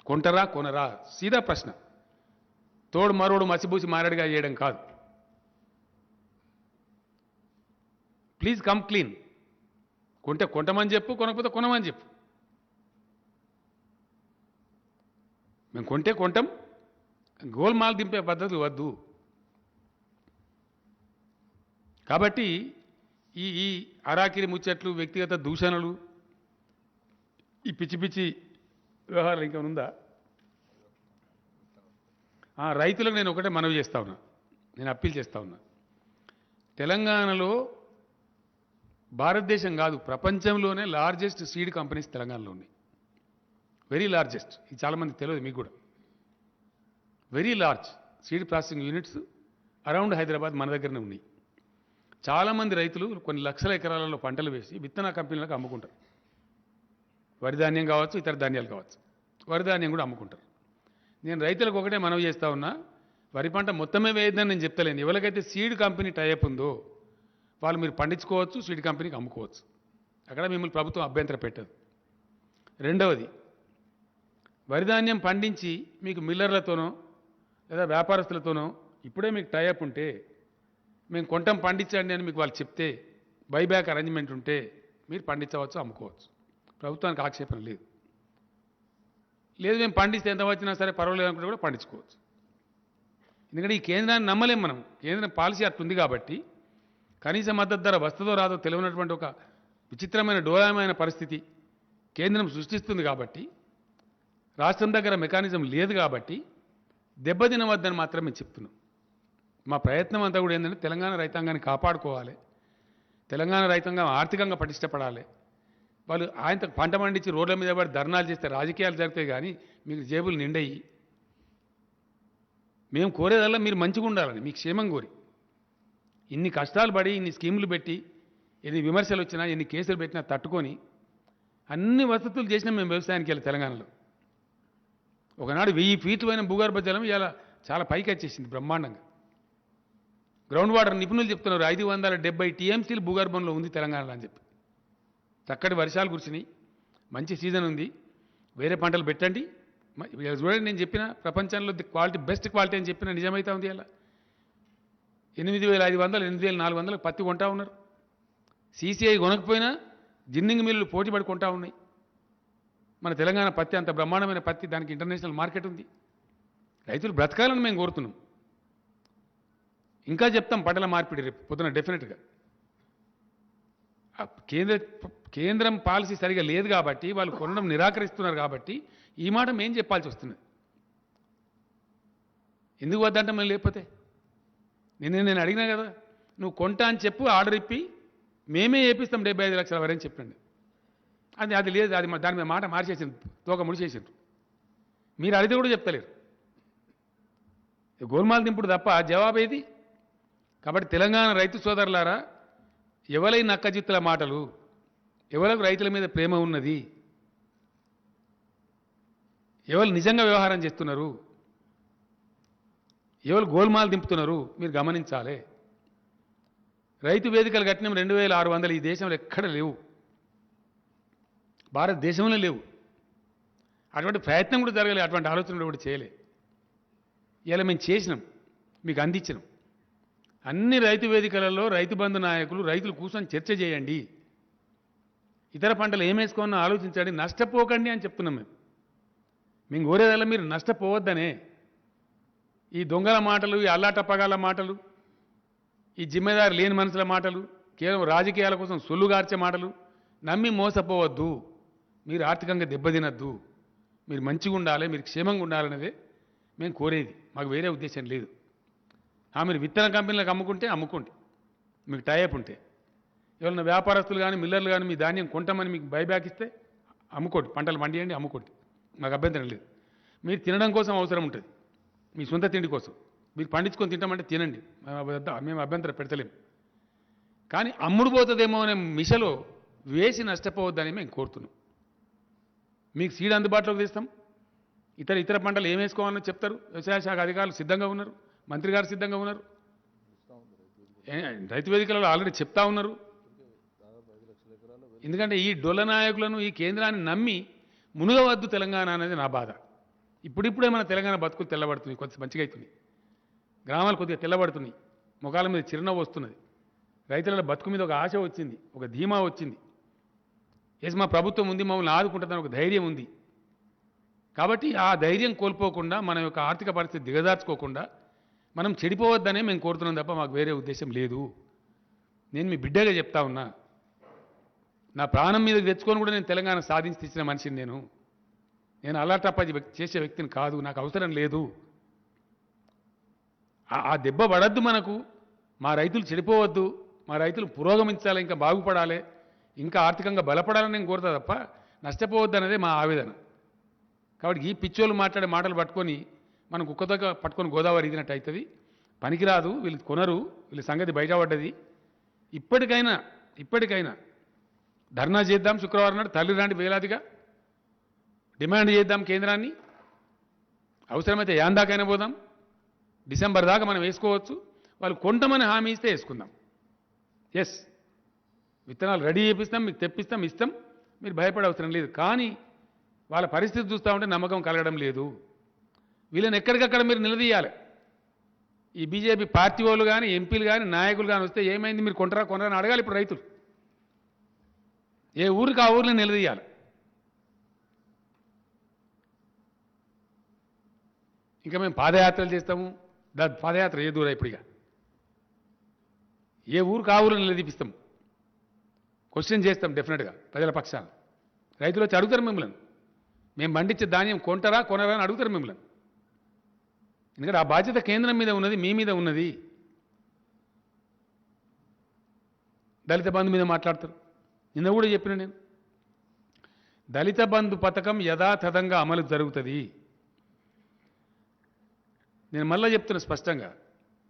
కొంటరా కొనరా? సీదా ప్రశ్న. తోడు మరోడు మసిబూసి మారడిగా చేయడం కాదు. Please come clean. కొంటే కొంటమని చెప్పు, కొనకపోతే కొనమని చెప్పు. మేము కొంటే కొంటాం, గోల్మాల్ దింపే పద్ధతులు వద్దు. కాబట్టి ఈ ఈ అరాకిరి ముచ్చట్లు, వ్యక్తిగత దూషణలు, ఈ పిచ్చి పిచ్చి వ్యవహారాలు ఇంకా ఉందా? రైతులకు నేను ఒకటే మనవి చేస్తా ఉన్నా, నేను అప్పీల్ చేస్తా ఉన్నా. తెలంగాణలో భారతదేశం కాదు, ప్రపంచంలోనే లార్జెస్ట్ సీడ్ కంపెనీస్ తెలంగాణలో ఉన్నాయి. Very largest. ఇది చాలామంది తెలియదు మీకు కూడా. Very large seed processing units around Hyderabad మన దగ్గరనే ఉన్నాయి. చాలామంది రైతులు కొన్ని లక్షల ఎకరాలలో పంటలు వేసి విత్తన కంపెనీలకు అమ్ముకుంటారు. వరి ధాన్యం కావచ్చు, ఇతర ధాన్యాలు కావచ్చు. వరి ధాన్యం కూడా అమ్ముకుంటారు. నేను రైతులకు ఒకటే మనవి చేస్తా ఉన్నా, వరి పంట మొత్తమే వేయద్దని నేను చెప్తలేను. ఎవరికైతే సీడ్ కంపెనీ టైఅప్ ఉందో వాళ్ళు మీరు పండించుకోవచ్చు, సీడ్ కంపెనీకి అమ్ముకోవచ్చు. అక్కడ మిమ్మల్ని ప్రభుత్వం అభ్యంతరం పెట్టదు. రెండవది, వరి ధాన్యం పండించి మీకు మిల్లర్లతోనో లేదా వ్యాపారస్తులతోనో ఇప్పుడే మీకు టైఅప్ ఉంటే, మేము కొంటాం పండించండి అని మీకు వాళ్ళు చెప్తే, బైబ్యాక్ అరేంజ్మెంట్ ఉంటే మీరు పండించవచ్చు, అమ్ముకోవచ్చు. ప్రభుత్వానికి ఆక్షేపణ లేదు. లేదు మేము పండిస్తే ఎంత వచ్చినా సరే పర్వాలేదు అనుకుంటే కూడా పండించుకోవచ్చు. ఎందుకంటే ఈ కేంద్రాన్ని నమ్మలేం మనం. కేంద్రం పాలసీ అట్లుంది కాబట్టి కనీస మద్దతు ధర వస్తుందో రాదో తెలియనటువంటి ఒక విచిత్రమైన డోలామైన పరిస్థితి కేంద్రం సృష్టిస్తుంది. కాబట్టి రాష్ట్రం దగ్గర మెకానిజం లేదు. కాబట్టి దెబ్బతినవద్దని మాత్రం మేము చెప్తున్నాం. మా ప్రయత్నం అంతా కూడా ఏంటంటే తెలంగాణ రైతాంగాన్ని కాపాడుకోవాలి, తెలంగాణ రైతాంగం ఆర్థికంగా పటిష్టపడాలి. వాళ్ళు ఆయనతో పంట పండించి రోడ్ల మీద పడి ధర్నాలు చేస్తే రాజకీయాలు జరుగుతాయి, కానీ మీకు జేబులు నిండయి. మేము కోరేదల్లా మీరు మంచిగా ఉండాలని, మీకు క్షేమం కోరి. ఇన్ని కష్టాలు పడి, ఇన్ని స్కీములు పెట్టి, ఎన్ని విమర్శలు వచ్చినా, ఎన్ని కేసులు పెట్టినా తట్టుకొని అన్ని వసతులు చేసినా మేము వ్యవసాయానికి వెళ్ళి తెలంగాణలో. ఒకనాడు 1000 ఫీట్లు పైన భూగర్భ జలం ఇలా చాలా పైకి వచ్చేసింది బ్రహ్మాండంగా. గ్రౌండ్ వాటర్ నిపుణులు చెప్తున్నారు 570 టీఎంసీలు భూగర్భంలో ఉంది తెలంగాణలో అని చెప్పి. చక్కటి వర్షాలు కురిసినాయి, మంచి సీజన్ ఉంది, వేరే పంటలు పెట్టండి. చూడండి, నేను చెప్పిన ప్రపంచంలో క్వాలిటీ బెస్ట్ క్వాలిటీ అని చెప్పిన నిజమైతే ఉంది. అలా 8500 8400 పత్తి కొంటా ఉన్నారు. సీసీఐ కొనకపోయినా జిన్నింగ్ మిల్లులు పోటీ పడి కొంటా ఉన్నాయి. మన తెలంగాణ పత్తి అంత బ్రహ్మాండమైన పత్తి, దానికి ఇంటర్నేషనల్ మార్కెట్ ఉంది. రైతులు బ్రతకాలని మేము కోరుతున్నాం. ఇంకా చెప్తాం పంటల మార్పిడి రేపు పొద్దున డెఫినెట్గా. కేంద్రం పాలసీ సరిగా లేదు కాబట్టి వాళ్ళు కొనడం నిరాకరిస్తున్నారు. కాబట్టి ఈ మాట మేం చెప్పాల్సి వస్తున్నది. ఎందుకు వద్దంటే మేము లేకపోతే నేను అడిగినా కదా, నువ్వు కొంటా అని చెప్పు, ఆర్డర్ ఇప్పి మేమే వేపిస్తాం 75 లక్షల వరని చెప్పండి. అది లేదు, అది దాని మీద మాట మార్చేసింది, తోక ముడిచేసిండ్రు. మీరు అడిగితే కూడా చెప్తలేరు. గోల్మాల్ దింపుడు తప్ప జవాబు ఏది? కాబట్టి తెలంగాణ రైతు సోదరులారా, ఎవరై నక్కజిత్తుల మాటలు, ఎవరికి రైతుల మీద ప్రేమ ఉన్నది, ఎవరు నిజంగా వ్యవహారం చేస్తున్నారు, ఎవరు గోల్మాల్ దింపుతున్నారు మీరు గమనించాలి. రైతు వేదికలు కట్టిన 2600 ఈ దేశంలో ఎక్కడ లేవు, భారతదేశంలో లేవు. అటువంటి ప్రయత్నం కూడా జరగలేదు, అటువంటి ఆలోచన కూడా చేయలే. ఇలా మేము చేసినాం, మీకు అందించినాం. అన్ని రైతు వేదికలలో రైతు బంధు నాయకులు, రైతులు కూర్చొని చర్చ చేయండి, ఇతర పంటలు ఏమేసుకోవాలో ఆలోచించండి, నష్టపోకండి అని చెప్తున్నాం. మేము కోరేదల్లా మీరు నష్టపోవద్దనే. ఈ దొంగల మాటలు, ఈ అల్లాటప్పగాల మాటలు, ఈ జిమ్మెదారు లేని మనుషుల మాటలు, కేవలం రాజకీయాల కోసం సొల్లుగార్చే మాటలు నమ్మి మోసపోవద్దు. మీరు ఆర్థికంగా దెబ్బతినద్దు, మీరు మంచిగా ఉండాలి, మీరు క్షేమంగా ఉండాలనేదే మేము కోరేది. మాకు వేరే ఉద్దేశం లేదు. మీరు విత్తన కంపెనీలకు అమ్ముకుంటే అమ్ముకోండి, మీకు టైఅప్ ఉంటే. ఎవరైనా వ్యాపారస్తులు కానీ మిల్లర్లు కానీ మీ ధాన్యం కొంటామని మీకు బైబ్యాక్ ఇస్తే అమ్ముకోండి, పంటలు పండియండి, అమ్ముకోండి, మాకు అభ్యంతరం లేదు. మీరు తినడం కోసం అవసరం ఉంటుంది, మీ సొంత తిండి కోసం మీరు పండించుకొని తింటామంటే తినండి, మేము అభ్యంతరం పెడతలేము. కానీ అమ్ముడు పోతుందేమో అనే మిషలో వేసి నష్టపోవద్దని మేము కోరుతున్నాం. మీకు సీడ్ అందుబాటులోకి తెస్తాం, ఇతర పంటలు ఏం వేసుకోవాలని చెప్తారు. వ్యవసాయ శాఖ అధికారులు సిద్ధంగా ఉన్నారు, మంత్రి గారు సిద్ధంగా ఉన్నారు, రైతు వేదికలలో ఆల్రెడీ చెప్తా ఉన్నారు. ఎందుకంటే ఈ డొల్ల నాయకులను, ఈ కేంద్రాన్ని నమ్మి మునుగవద్దు తెలంగాణ అనేది నా బాధ. ఇప్పుడిప్పుడే మన తెలంగాణ బతుకులు తెల్లబడుతుంది, కొద్ది మంచిగా అవుతుంది, గ్రామాలు కొద్దిగా తెల్లబడుతున్నాయి, ముఖాల మీద చిరునవ్వు వస్తున్నది. రైతుల బతుకు మీద ఒక ఆశ వచ్చింది, ఒక ధీమా వచ్చింది. ఎస్ మా ప్రభుత్వం ఉంది, మమ్మల్ని ఆదుకుంటుందని ఒక ధైర్యం ఉంది. కాబట్టి ఆ ధైర్యం కోల్పోకుండా మన యొక్క ఆర్థిక పరిస్థితి దిగజార్చుకోకుండా మనం చెడిపోవద్దనే మేము కోరుతున్నాం తప్ప మాకు వేరే ఉద్దేశం లేదు. నేను మీ బిడ్డగా చెప్తా ఉన్నా. నా ప్రాణం మీద తెచ్చుకొని కూడా నేను తెలంగాణ సాధించి తెచ్చిన మనిషిని నేను అల్లాటప్పది చేసే వ్యక్తిని కాదు. నాకు అవసరం లేదు. ఆ దెబ్బ పడద్దు మనకు. మా రైతులు చెడిపోవద్దు, మా రైతులు పురోగమించాలి, ఇంకా బాగుపడాలి, ఇంకా ఆర్థికంగా బలపడాలని నేను కోరుతా తప్ప నష్టపోవద్దు అనేదే మా ఆవేదన. కాబట్టి ఈ పిచ్చోళ్ళు మాట్లాడే మాటలు పట్టుకొని మనం కుక్కతోక పట్టుకొని గోదావరి ఇదినట్టు అవుతుంది. పనికిరాదు, వీళ్ళు కొనరు, వీళ్ళ సంగతి బయటపడ్డది. ఇప్పటికైనా ధర్నా చేద్దాం. శుక్రవారం నాడు తల్లి రాంటి వేలాదిగా డిమాండ్ చేద్దాం కేంద్రాన్ని. అవసరమైతే యాందాకైనా పోదాం. డిసెంబర్ దాకా మనం వేసుకోవచ్చు. వాళ్ళు కొంటమని హామీ ఇస్తే వేసుకుందాం. ఎస్, విత్తనాలు రెడీ చేపిస్తాం, మీకు తెప్పిస్తాం, ఇస్తాం. మీరు భయపడే అవసరం లేదు. కానీ వాళ్ళ పరిస్థితి చూస్తూ ఉంటే నమ్మకం కలగడం లేదు. వీళ్ళని ఎక్కడికక్కడ మీరు నిలదీయాలి. ఈ బీజేపీ పార్టీ వాళ్ళు కానీ, ఎంపీలు కానీ, నాయకులు కానీ వస్తే ఏమైంది, మీరు కొనరా అని అడగాలి. ఇప్పుడు రైతులు ఏ ఊరికి ఆ ఊరిని నిలదీయాలి. ఇంకా మేము పాదయాత్రలు చేస్తాము. పాదయాత్ర ఏ దూరం ఇప్పుడు ఇక ఏ ఊరికి ఆ ఊరిని నిలదీపిస్తాం, క్వశ్చన్ చేస్తాం డెఫినెట్గా ప్రజల పక్షాన. రైతులు వచ్చి అడుగుతారు మిమ్మల్ని, మేము పండించే ధాన్యం కొంటారా కొనరా అని అడుగుతారు మిమ్మల్ని. ఎందుకంటే ఆ బాధ్యత కేంద్రం మీద ఉన్నది, మీ మీద ఉన్నది. దళిత బంధు మీద మాట్లాడతారు. నిన్న కూడా చెప్పిన నేను, దళిత బంధు పథకం యథాతథంగా అమలు జరుగుతుంది. నేను మళ్ళీ చెప్తున్నా స్పష్టంగా,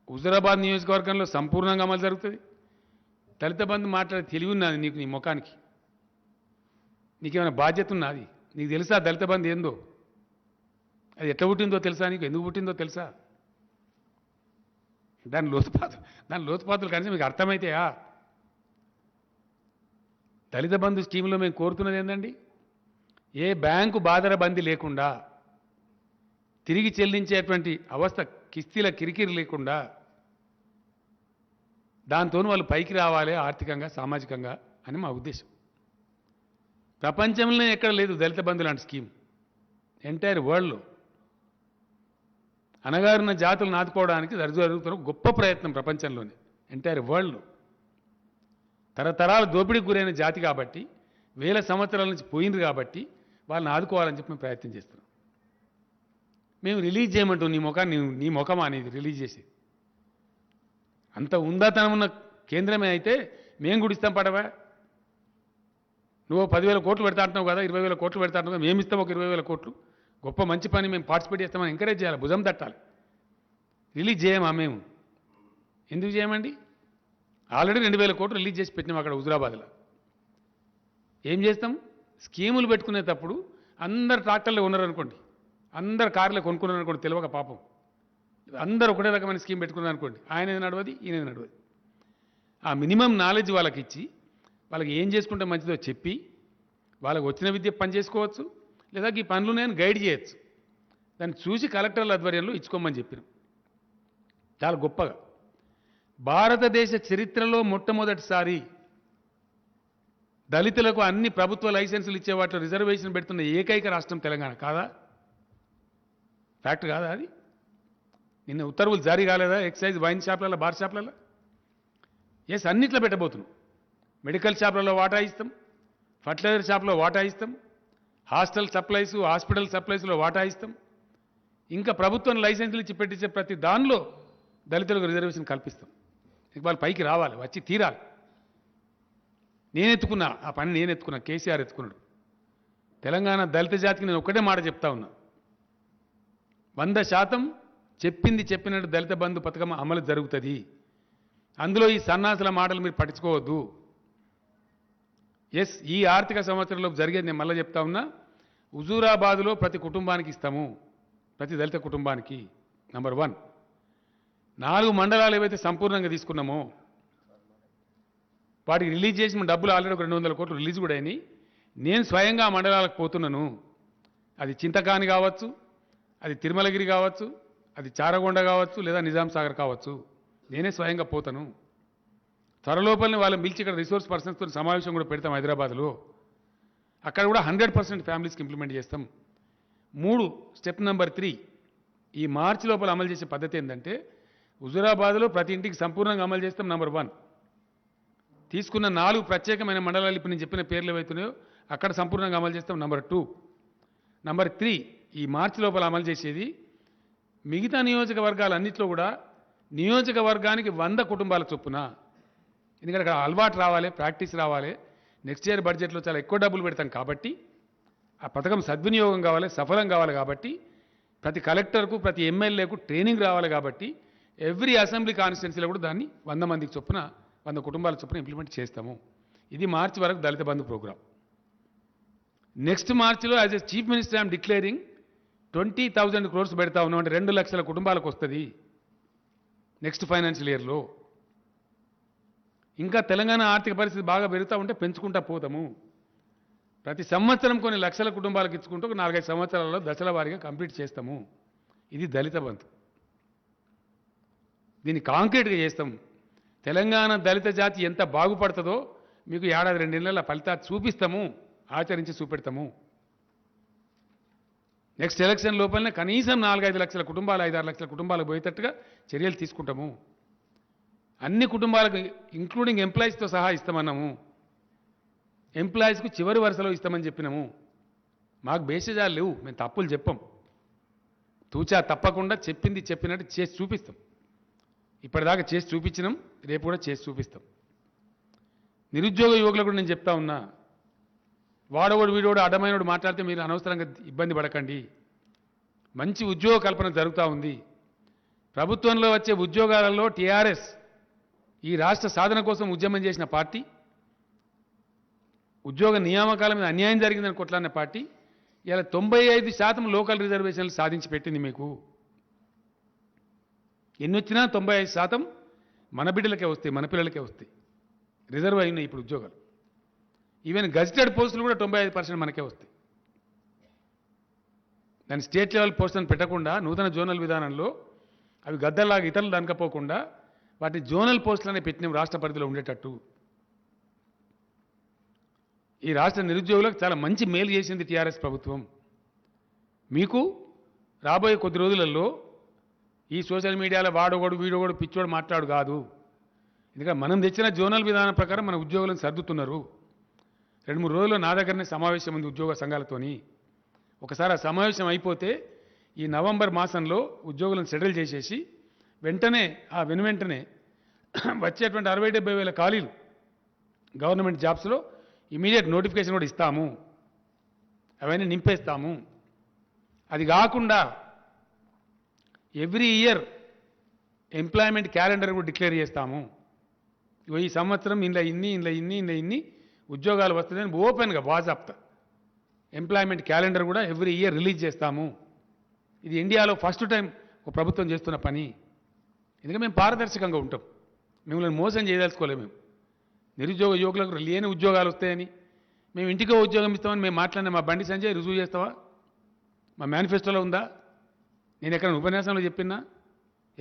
హుజూరాబాద్ నియోజకవర్గంలో సంపూర్ణంగా అమలు జరుగుతుంది. దళిత బంధు మాట్లాడే తెలివి ఉన్నది నీకు, నీ ముఖానికి. నీకేమైనా బాధ్యత ఉన్నది? నీకు తెలుసా దళిత బంధు ఏందో? అది ఎట్లా పుట్టిందో తెలుసా? నీకు ఎందుకు పుట్టిందో తెలుసా? దాని లోతుపాతులు కనీసం మీకు అర్థమైతాయా? దళిత బంధు స్కీమ్లో మేము కోరుతున్నది ఏంటండి, ఏ బ్యాంకు బాదర బందీ లేకుండా, తిరిగి చెల్లించేటువంటి అవస్థ, కిస్తీల కిరికిరి లేకుండా, దాంతో వాళ్ళు పైకి రావాలి ఆర్థికంగా, సామాజికంగా అని మా ఉద్దేశం. ప్రపంచంలో ఎక్కడ లేదు దళిత బంధు లాంటి స్కీమ్. ఎంటైర్ వరల్డ్లో అనగారిన జాతులను ఆదుకోవడానికి జరుగుతున్న గొప్ప ప్రయత్నం ప్రపంచంలోనే, ఎంటైర్ వరల్డ్లో. తరతరాల దోపిడీకి గురైన జాతి కాబట్టి, వేల సంవత్సరాల నుంచి పోయింది కాబట్టి వాళ్ళని ఆదుకోవాలని చెప్పి మేము ప్రయత్నం చేస్తున్నాం. మేము రిలీజ్ చేయమంటాం నీ ముఖమా అనేది రిలీజ్ చేసి. అంత ఉందాతనం ఉన్న కేంద్రమే అయితే మేము కూడా ఇస్తాం పడవా. నువ్వు 10,000 కోట్లు పెడతా అంటున్నావు కదా, 20,000 కోట్లు పెడతా అంటున్నావు, మేము ఇస్తాం ఒక 20,000 కోట్లు. గొప్ప మంచి పని, మేము పార్టిసిపేట్ చేస్తామని ఎంకరేజ్ చేయాలి, భుజం తట్టాలి. రిలీజ్ చేయమా మేము? ఎందుకు చేయమండి? ఆల్రెడీ 2,000 కోట్లు రిలీజ్ చేసి పెట్టినాం అక్కడ హుజూరాబాద్లో. ఏం చేస్తాం? స్కీములు పెట్టుకునేటప్పుడు అందరు ట్రాక్టర్లు ఉన్నారనుకోండి, అందరు కార్లు కొనుక్కున్నారనుకోండి, తెలియక పాపం అందరూ ఒకటే రకమైన స్కీమ్ పెట్టుకున్నారు అనుకోండి, ఆయనది నడవది, ఈయనది నడవది. ఆ మినిమం నాలెడ్జ్ వాళ్ళకి ఇచ్చి, వాళ్ళకి ఏం చేసుకుంటే మంచిదో చెప్పి, వాళ్ళకి వచ్చిన విద్య పని చేసుకోవచ్చు, లేదా ఈ పనులు నేను గైడ్ చేయొచ్చు. దాన్ని చూసి కలెక్టర్ల ఆధ్వర్యంలో ఇచ్చుకోమని చెప్పినాం. చాలా గొప్పగా భారతదేశ చరిత్రలో మొట్టమొదటిసారి దళితులకు అన్ని ప్రభుత్వ లైసెన్సులు ఇచ్చే వాటిలో రిజర్వేషన్ పెడుతున్న ఏకైక రాష్ట్రం తెలంగాణ కాదా? ఫ్యాక్ట్ కాదా అది? నిన్న ఉత్తర్వులు జారీ కాలేదా? ఎక్సైజ్ వైన్ షాప్లలో, బార్ షాప్లలో, ఎస్ అన్నిట్లో పెట్టబోతున్నాం. మెడికల్ షాప్లలో వాటా ఇస్తాం, ఫర్టిలైజర్ షాప్లో వాటా ఇస్తాం, హాస్టల్ సప్లైస్, హాస్పిటల్ సప్లైస్లో వాటా ఇస్తాం. ఇంకా ప్రభుత్వం లైసెన్సులు ఇచ్చి పెట్టించే ప్రతి దానిలో దళితులకు రిజర్వేషన్ కల్పిస్తాం. వాళ్ళు పైకి రావాలి, వచ్చి తీరాలి. నేనెత్తుకున్నా ఆ పని, నేనెత్తుకున్నా, కేసీఆర్ ఎత్తుకున్నాడు. తెలంగాణ దళిత జాతికి నేను ఒక్కటే మాట చెప్తా ఉన్నా, 100% చెప్పింది చెప్పినట్టు దళిత బంధు పథకం అమలు జరుగుతుంది. అందులో ఈ సన్నాసుల మాటలు మీరు పట్టించుకోవద్దు. ఎస్, ఈ ఆర్థిక సంవత్సరంలో జరిగేది నేను మళ్ళీ చెప్తా ఉన్నా, హుజూరాబాదులో ప్రతి కుటుంబానికి ఇస్తాము, ప్రతి దళిత కుటుంబానికి. నంబర్ 1. 4 మండలాలు ఏవైతే సంపూర్ణంగా తీసుకున్నామో వాటికి రిలీజ్ చేసిన డబ్బులు ఆల్రెడీ ఒక 200 కోట్లు రిలీజ్ కూడా అయినాయి. నేను స్వయంగా ఆ మండలాలకు పోతున్నాను. అది చింతకాని కావచ్చు, అది తిరుమలగిరి కావచ్చు, అది చారగొండ కావచ్చు, లేదా నిజాం సాగర్ కావచ్చు. నేనే స్వయంగా పోతాను. త్వరలోపలనే వాళ్ళని పిలిచి ఇక్కడ రిసోర్స్ పర్సన్స్తో సమావేశం కూడా పెడతాం హైదరాబాద్లో. అక్కడ కూడా 100% ఫ్యామిలీస్కి ఇంప్లిమెంట్ చేస్తాం. 3 స్టెప్ నెంబర్ 3 ఈ మార్చి లోపల అమలు చేసే పద్ధతి ఏంటంటే హుజూరాబాద్లో ప్రతి ఇంటికి సంపూర్ణంగా అమలు చేస్తాం. నెంబర్ 1 తీసుకున్న 4 ప్రత్యేకమైన మండలాలు ఇప్పుడు నేను చెప్పిన పేర్లు ఏవైతున్నాయో అక్కడ సంపూర్ణంగా అమలు చేస్తాం. నెంబర్ 2 నెంబర్ 3 ఈ మార్చి లోపల అమలు చేసేది మిగతా నియోజకవర్గాలన్నింటిలో కూడా నియోజకవర్గానికి 100 కుటుంబాల చొప్పున. ఎందుకంటే అక్కడ అలవాటు రావాలి, ప్రాక్టీస్ రావాలి. నెక్స్ట్ ఇయర్ బడ్జెట్లో చాలా ఎక్కువ డబ్బులు పెడతాం కాబట్టి ఆ పథకం సద్వినియోగం కావాలి, సఫలం కావాలి కాబట్టి ప్రతి కలెక్టర్కు ప్రతి ఎమ్మెల్యేకు ట్రైనింగ్ రావాలి కాబట్టి ఎవ్రీ అసెంబ్లీ కాన్స్టిట్యున్సీలో కూడా దాన్ని 100 మందికి చొప్పున 100 కుటుంబాల చొప్పున ఇంప్లిమెంట్ చేస్తాము. ఇది మార్చి వరకు దళిత బంధు ప్రోగ్రాం. నెక్స్ట్ మార్చిలో as a chief minister I'm declaring 20,000 crores పెడతా ఉన్నాం. అంటే 2 లక్షల కుటుంబాలకు వస్తుంది నెక్స్ట్ ఫైనాన్షియల్ ఇయర్లో. ఇంకా తెలంగాణ ఆర్థిక పరిస్థితి బాగా పెరుగుతూ ఉంటే పెంచుకుంటా పోతాము. ప్రతి సంవత్సరం కొన్ని లక్షల కుటుంబాలకు ఇచ్చుకుంటూ 4-5 సంవత్సరాలలో దశల వారీగా కంప్లీట్ చేస్తాము. ఇది దళిత బంధు. దీన్ని కాంక్రీట్గా చేస్తాం. తెలంగాణ దళిత జాతి ఎంత బాగుపడుతుందో మీకు ఏడాది 2 నెలల ఫలితాలు చూపిస్తాము, ఆచరించి చూపెడతాము. నెక్స్ట్ ఎలక్షన్ లోపలనే కనీసం 4-5 లక్షల కుటుంబాలు 5-6 లక్షల కుటుంబాలకు పోయేటట్టుగా చర్యలు తీసుకుంటాము. అన్ని కుటుంబాలకు ఇంక్లూడింగ్ ఎంప్లాయీస్తో సహా ఇస్తామన్నాము. ఎంప్లాయీస్కు చివరి వరుసలో ఇస్తామని చెప్పినాము. మాకు బేసిజాలు లేవు, మేము తప్పులు చెప్పం. తూచా తప్పకుండా చెప్పింది చెప్పినట్టు చేసి చూపిస్తాం. ఇప్పటిదాకా చేసి చూపించినాం, రేపు కూడా చేసి చూపిస్తాం. నిరుద్యోగ యువకులకు కూడా నేను చెప్తా ఉన్నా, వాడోడు వీడోడు అడ్డమైనోడు మాట్లాడితే మీరు అనవసరంగా ఇబ్బంది పడకండి. మంచి ఉద్యోగ కల్పన జరుగుతూ ఉంది. ప్రభుత్వంలో వచ్చే ఉద్యోగాలలో టీఆర్ఎస్ ఈ రాష్ట్ర సాధన కోసం ఉద్యమం చేసిన పార్టీ, ఉద్యోగ నియామకాల మీద అన్యాయం జరిగిందని కొట్లాడిన పార్టీ ఇలా 95% లోకల్ రిజర్వేషన్లు సాధించి పెట్టింది. మీకు ఎన్ని వచ్చినా 95% మన బిడ్డలకే వస్తాయి, మన పిల్లలకే వస్తాయి. రిజర్వ్ అయినాయి ఇప్పుడు ఉద్యోగాలు. ఈవెన్ గజిటెడ్ పోస్టులు కూడా 95% మనకే వస్తాయి. దాన్ని స్టేట్ లెవెల్ పోస్టులను పెట్టకుండా నూతన జోనల్ విధానంలో అవి గద్దల్లాగా ఇతరులు దనకపోకుండా వాటిని జోనల్ పోస్టులనే పెట్టినాం రాష్ట్ర పరిధిలో ఉండేటట్టు. ఈ రాష్ట్ర నిరుద్యోగులకు చాలా మంచి మేలు చేసింది టీఆర్ఎస్ ప్రభుత్వం. మీకు రాబోయే కొద్ది రోజులలో ఈ సోషల్ మీడియాలో వాడోగోడు వీడోగోడు పిచ్చోడు మాట్లాడు కాదు. ఎందుకంటే మనం తెచ్చిన జోనల్ విధానం ప్రకారం మన ఉద్యోగులను సర్దుతున్నారు. 2-3 రోజుల్లో నా దగ్గరనే సమావేశం ఉంది ఉద్యోగ సంఘాలతోని. ఒకసారి ఆ సమావేశం అయిపోతే ఈ నవంబర్ మాసంలో ఉద్యోగులను సెటిల్ చేసేసి వెంటనే వెంటనే వచ్చేటువంటి 60-70 వేల ఖాళీలు గవర్నమెంట్ జాబ్స్లో ఇమీడియట్ నోటిఫికేషన్ కూడా ఇస్తాము. అవన్నీ నింపేస్తాము. అది కాకుండా ఎవ్రీ ఇయర్ ఎంప్లాయ్మెంట్ క్యాలెండర్ కూడా డిక్లేర్ చేస్తాము. ఈ సంవత్సరం ఇంట్లో ఇన్ని ఉద్యోగాలు వస్తున్నాయని ఓపెన్గా వాజాప్తా ఎంప్లాయ్మెంట్ క్యాలెండర్ కూడా ఎవ్రీ ఇయర్ రిలీజ్ చేస్తాము. ఇది ఇండియాలో ఫస్ట్ టైం ఒక ప్రభుత్వం చేస్తున్న పని. ఎందుకంటే మేము పారదర్శకంగా ఉంటాం. మిమ్మల్ని మోసం చేయదలుచుకోలేము. మేము నిరుద్యోగ యువకులకు లేని ఉద్యోగాలు వస్తాయని, మేము ఇంటికో ఉద్యోగం ఇస్తామని మేము మాట్లాడిన మా బండి సంజయ్ రుజువు చేస్తావా? మా మేనిఫెస్టోలో ఉందా? నేను ఎక్కడ ఉపన్యాసంలో చెప్పినా?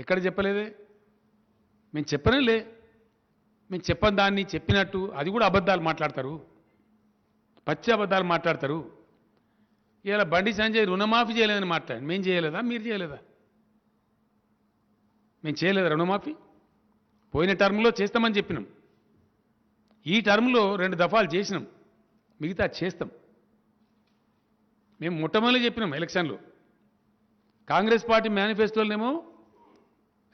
ఎక్కడ చెప్పలేదే. మేము చెప్పనేలే. మేము చెప్పని దాన్ని చెప్పినట్టు అది కూడా అబద్ధాలు మాట్లాడతారు, పచ్చి అబద్ధాలు మాట్లాడతారు. ఇలా బండి సంజయ్ రుణమాఫీ చేయలేదని మాట్లాడి మేము చేయలేదా? మీరు చేయలేదా? మేము చేయలేదా రుణమాఫీ? పోయిన టర్మ్లో చేస్తామని చెప్పినాం. ఈ టర్మ్లో 2 దఫాలు చేసినాం, మిగతా చేస్తాం. మేము మొట్టమొదటి చెప్పినాం ఎలక్షన్లో. కాంగ్రెస్ పార్టీ మేనిఫెస్టోలోనేమో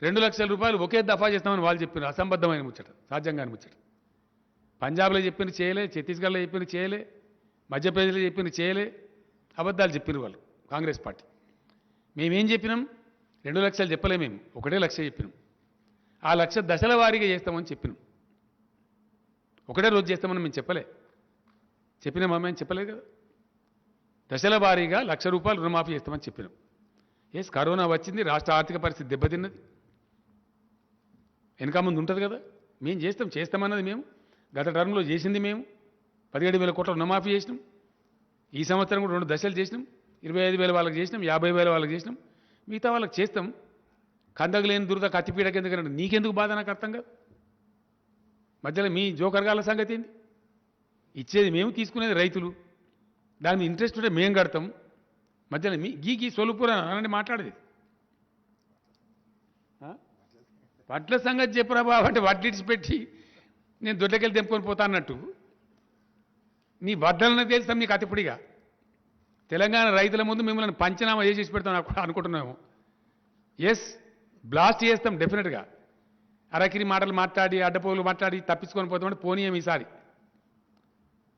2 లక్షల రూపాయలు ఒకే దఫా చేస్తామని వాళ్ళు చెప్పినారు. అసంబద్ధమైన ముచ్చట, సాధ్యంగాని ముచ్చట. పంజాబ్లో చెప్పింది చేయలే, ఛత్తీస్గఢ్లో చెప్పింది చేయలే, మధ్యప్రదేశ్లో చెప్పింది చేయలే, అబద్ధాలు చెప్పినారు వాళ్ళు కాంగ్రెస్ పార్టీ. మేమేం చెప్పినాం? 2 లక్షలు చెప్పలే, మేము 1 లక్ష చెప్పినాం. ఆ లక్ష దశల వారీగా చేస్తామని చెప్పినాం. ఒకటే రోజు చేస్తామని మేము చెప్పలే. చెప్పినామా? మేము చెప్పలేదు కదా. దశల వారీగా ₹1,00,000 రుణమాఫీ చేస్తామని చెప్పినాం. కరోనా వచ్చింది, రాష్ట్ర ఆర్థిక పరిస్థితి దెబ్బతిన్నది, వెనక ముందు ఉంటుంది కదా. మేము చేస్తామన్నది మేము. గత టర్మ్లో చేసింది మేము. 17,000 కోట్ల రుణమాఫీ చేసినాం. ఈ సంవత్సరం కూడా 2 దశలు చేసినాం. 25,000 వాళ్ళకి చేసినాం, 50,000 వాళ్ళకి చేసినాం. మిగతా వాళ్ళకి చేస్తాం. కందకు లేని దురద కత్తిపీడకి ఎందుకంటే నీకెందుకు బాధ నాకు అర్థం కాదు. మధ్యలో మీ జోకర్గాల సంగతి ఏంది? ఇచ్చేది మేము, తీసుకునేది రైతులు. దాని మీద ఇంట్రెస్ట్ ఉంటే మేము కడతాం. మధ్యలో మీ గీ సొలుపుర అనండి మాట్లాడేది. వడ్ల సంగతి చెప్పురా బాబు అంటే వడ్లు ఇడిచిపెట్టి నేను దొడ్లకెళ్ళి తెంపుకొని పోతా అన్నట్టు నీ వడ్డలను తెలుస్తాం నీకు అతిపుడిగా. తెలంగాణ రైతుల ముందు మిమ్మల్ని పంచనామా చేసి పెడతాం అనుకుంటున్నాము. ఎస్, బ్లాస్ట్ చేస్తాం డెఫినెట్గా. అరకిరి మాటలు మాట్లాడి అడ్డపోగులు మాట్లాడి తప్పించుకొని పోతామంటే పోనీయం ఈసారి.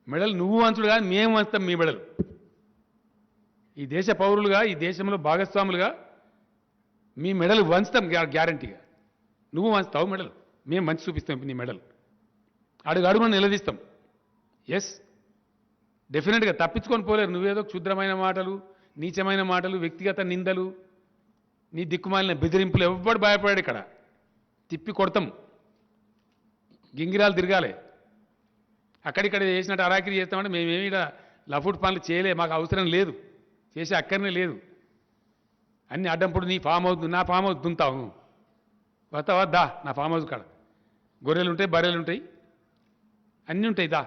మెడలు నువ్వు వంచుడు కాదు, మేము వంచుతాం మీ మెడలు. ఈ దేశ పౌరులుగా, ఈ దేశంలో భాగస్వాములుగా మీ మెడలు వంచుతాం గ్యారంటీగా. నువ్వు వంచుతావు మెడలు, మేము మంచి చూపిస్తాం నీ మెడలు. అడుగును నిలదీస్తాం. ఎస్, డెఫినెట్గా తప్పించుకొని పోలేరు. నువ్వేదో క్షుద్రమైన మాటలు, నీచమైన మాటలు, వ్యక్తిగత నిందలు, నీ దిక్కుమాలిన బెదిరింపులు ఎవ్వడు భయపడాడు. ఇక్కడ తిప్పి కొడతాం, గింగిరాలు తిరగాలి. అక్కడిక్కడ చేసినట్టు అరాకిరి చేస్తామంటే మేమేమి ఇక్కడ లఫుట్ పనులు చేయలే, మాకు అవసరం లేదు, చేసే అక్కడనే లేదు. అన్ని అడ్డంపుడు నీ ఫామ్ హౌస్, నా ఫామ్ హౌస్ దుంతావు. వస్తావా? దా నా ఫామ్ హౌస్ కాడ గొర్రెలు ఉంటాయి, బర్రెలు ఉంటాయి, అన్నీ ఉంటాయి. దా.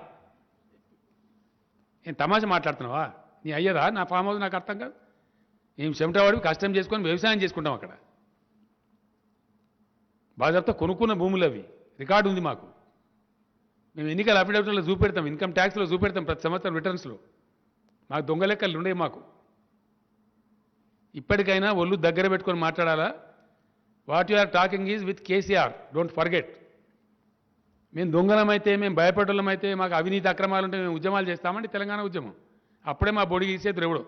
ఏం తమాషా మాట్లాడుతున్నావా? నీ అయ్యదా నా ఫామ్ హౌస్? నాకు అర్థం కాదు. ఏం చెమటవాడివి, కష్టం చేసుకొని వ్యవసాయం చేసుకుంటాం. అక్కడ బాధ్యత కొనుక్కున్న భూములు అవి, రికార్డు ఉంది మాకు. మేము ఎన్నికల అఫిడవిట్లో చూపెడతాం, ఇన్కమ్ ట్యాక్స్లో చూపెడతాం, ప్రతి సంవత్సరం రిటర్న్స్లో. మాకు దొంగ లెక్కలు ఉండే. మాకు ఇప్పటికైనా ఒళ్ళు దగ్గర పెట్టుకొని మాట్లాడాలా. What you are talking is with KCR, don't forget. మేము దొంగలమైతే, మేము భయపడలమైతే, మాకు అవినీతి అక్రమాలు ఉంటే మేము ఉద్యమాలు చేస్తామండి. తెలంగాణ ఉద్యమం అప్పుడే మా బొడిగి ఇచ్చేది ఎవడో.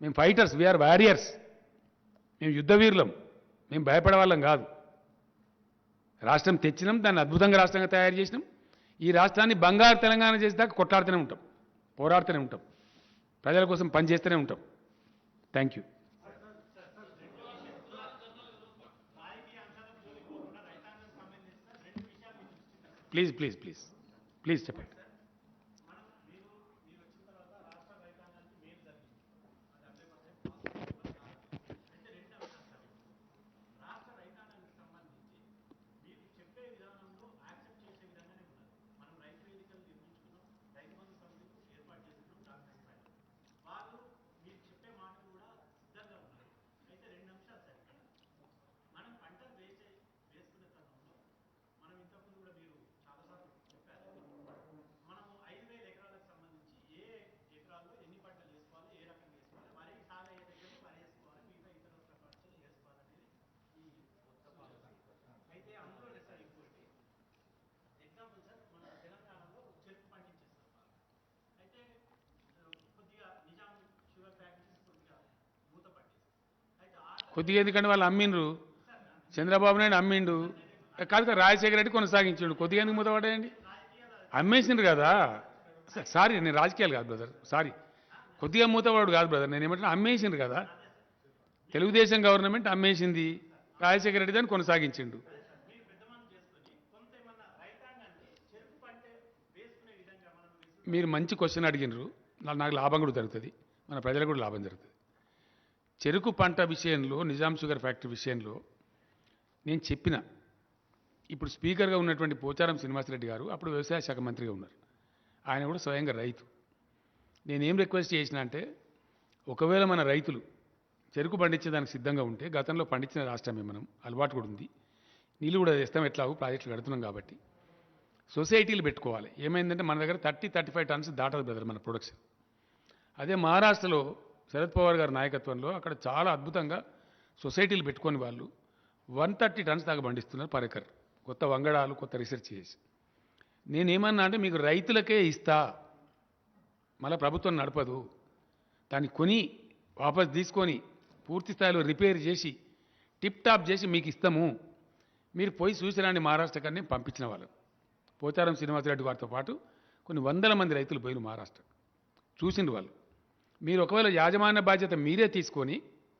మేము ఫైటర్స్, వీఆర్ వారియర్స్, మేము యుద్ధవీరులం, మేము భయపడే వాళ్ళం కాదు. రాష్ట్రం తెచ్చినాం, దాన్ని అద్భుతంగా రాష్ట్రంగా తయారు చేసినాం. ఈ రాష్ట్రాన్ని బంగారు తెలంగాణ చేసేదాకా కొట్లాడుతూనే ఉంటాం, పోరాడుతూనే ఉంటాం, ప్రజల కోసం పనిచేస్తూనే ఉంటాం. Thank you. Please please please please చెప్పండి. కొద్దిగా ఎందుకంటే వాళ్ళు అమ్మిండ్రు, చంద్రబాబు నాయుడు అమ్మిండు, కాదు రాజశేఖర రెడ్డి కొనసాగించిండు. కొద్దిగా ఎందుకు మూతపడ్డాయండి? అమ్మేసిండ్రు కదా. సారీ, నేను రాజకీయాలు కాదు బ్రదర్, సారీ. కొద్దిగా మూతపడు కాదు బ్రదర్, నేను ఏమంటున్నా అమ్మేసిండ్రు కదా. తెలుగుదేశం గవర్నమెంట్ అమ్మేసింది, రాజశేఖర రెడ్డి దాన్ని కొనసాగించిండు. మీరు మంచి క్వశ్చన్ అడిగినరు, నాకు లాభం కూడా జరుగుతుంది, మన ప్రజలకు కూడా లాభం జరుగుతుంది. చెరుకు పంట విషయంలో, నిజాం షుగర్ ఫ్యాక్టరీ విషయంలో నేను చెప్పిన, ఇప్పుడు స్పీకర్గా ఉన్నటువంటి పోచారం శ్రీనివాసరెడ్డి గారు అప్పుడు వ్యవసాయ శాఖ మంత్రిగా ఉన్నారు. ఆయన కూడా స్వయంగా రైతు. నేనేం రిక్వెస్ట్ చేసిన అంటే, ఒకవేళ మన రైతులు చెరుకు పండించేదానికి సిద్ధంగా ఉంటే, గతంలో పండించిన రాష్ట్రమే మనం, అలవాటు కూడా ఉంది, నీళ్ళు కూడా తెస్తాం, ఎట్లాగో ప్రాజెక్టులు కడుతున్నాం కాబట్టి సొసైటీలు పెట్టుకోవాలి. ఏమైందంటే మన దగ్గర 30-35 టన్స్ దాటదు బ్రదర్ మన ప్రొడక్షన్. అదే మహారాష్ట్రలో శరద్ పవార్ గారి నాయకత్వంలో అక్కడ చాలా అద్భుతంగా సొసైటీలు పెట్టుకొని వాళ్ళు 130 టన్స్ దాకా పండిస్తున్నారు పర్ ఎకర్. కొత్త వంగడాలు, కొత్త రీసెర్చ్ చేసి. నేనేమన్నా అంటే మీకు రైతులకే ఇస్తా, మళ్ళీ ప్రభుత్వం నడపదు, దాన్ని కొని వాపస్ తీసుకొని పూర్తి స్థాయిలో రిపేర్ చేసి టిప్ టాప్ చేసి మీకు ఇస్తాము, మీరు పోయి చూసిరాండి మహారాష్ట్ర కన్నా పంపించిన వాళ్ళు. పోచారం శ్రీనివాసరెడ్డి గారితో పాటు కొన్ని వందల మంది రైతులు పోయిన మహారాష్ట్ర చూసిండు వాళ్ళు. మీరు ఒకవేళ యాజమాన్య బాధ్యత మీరే తీసుకొని,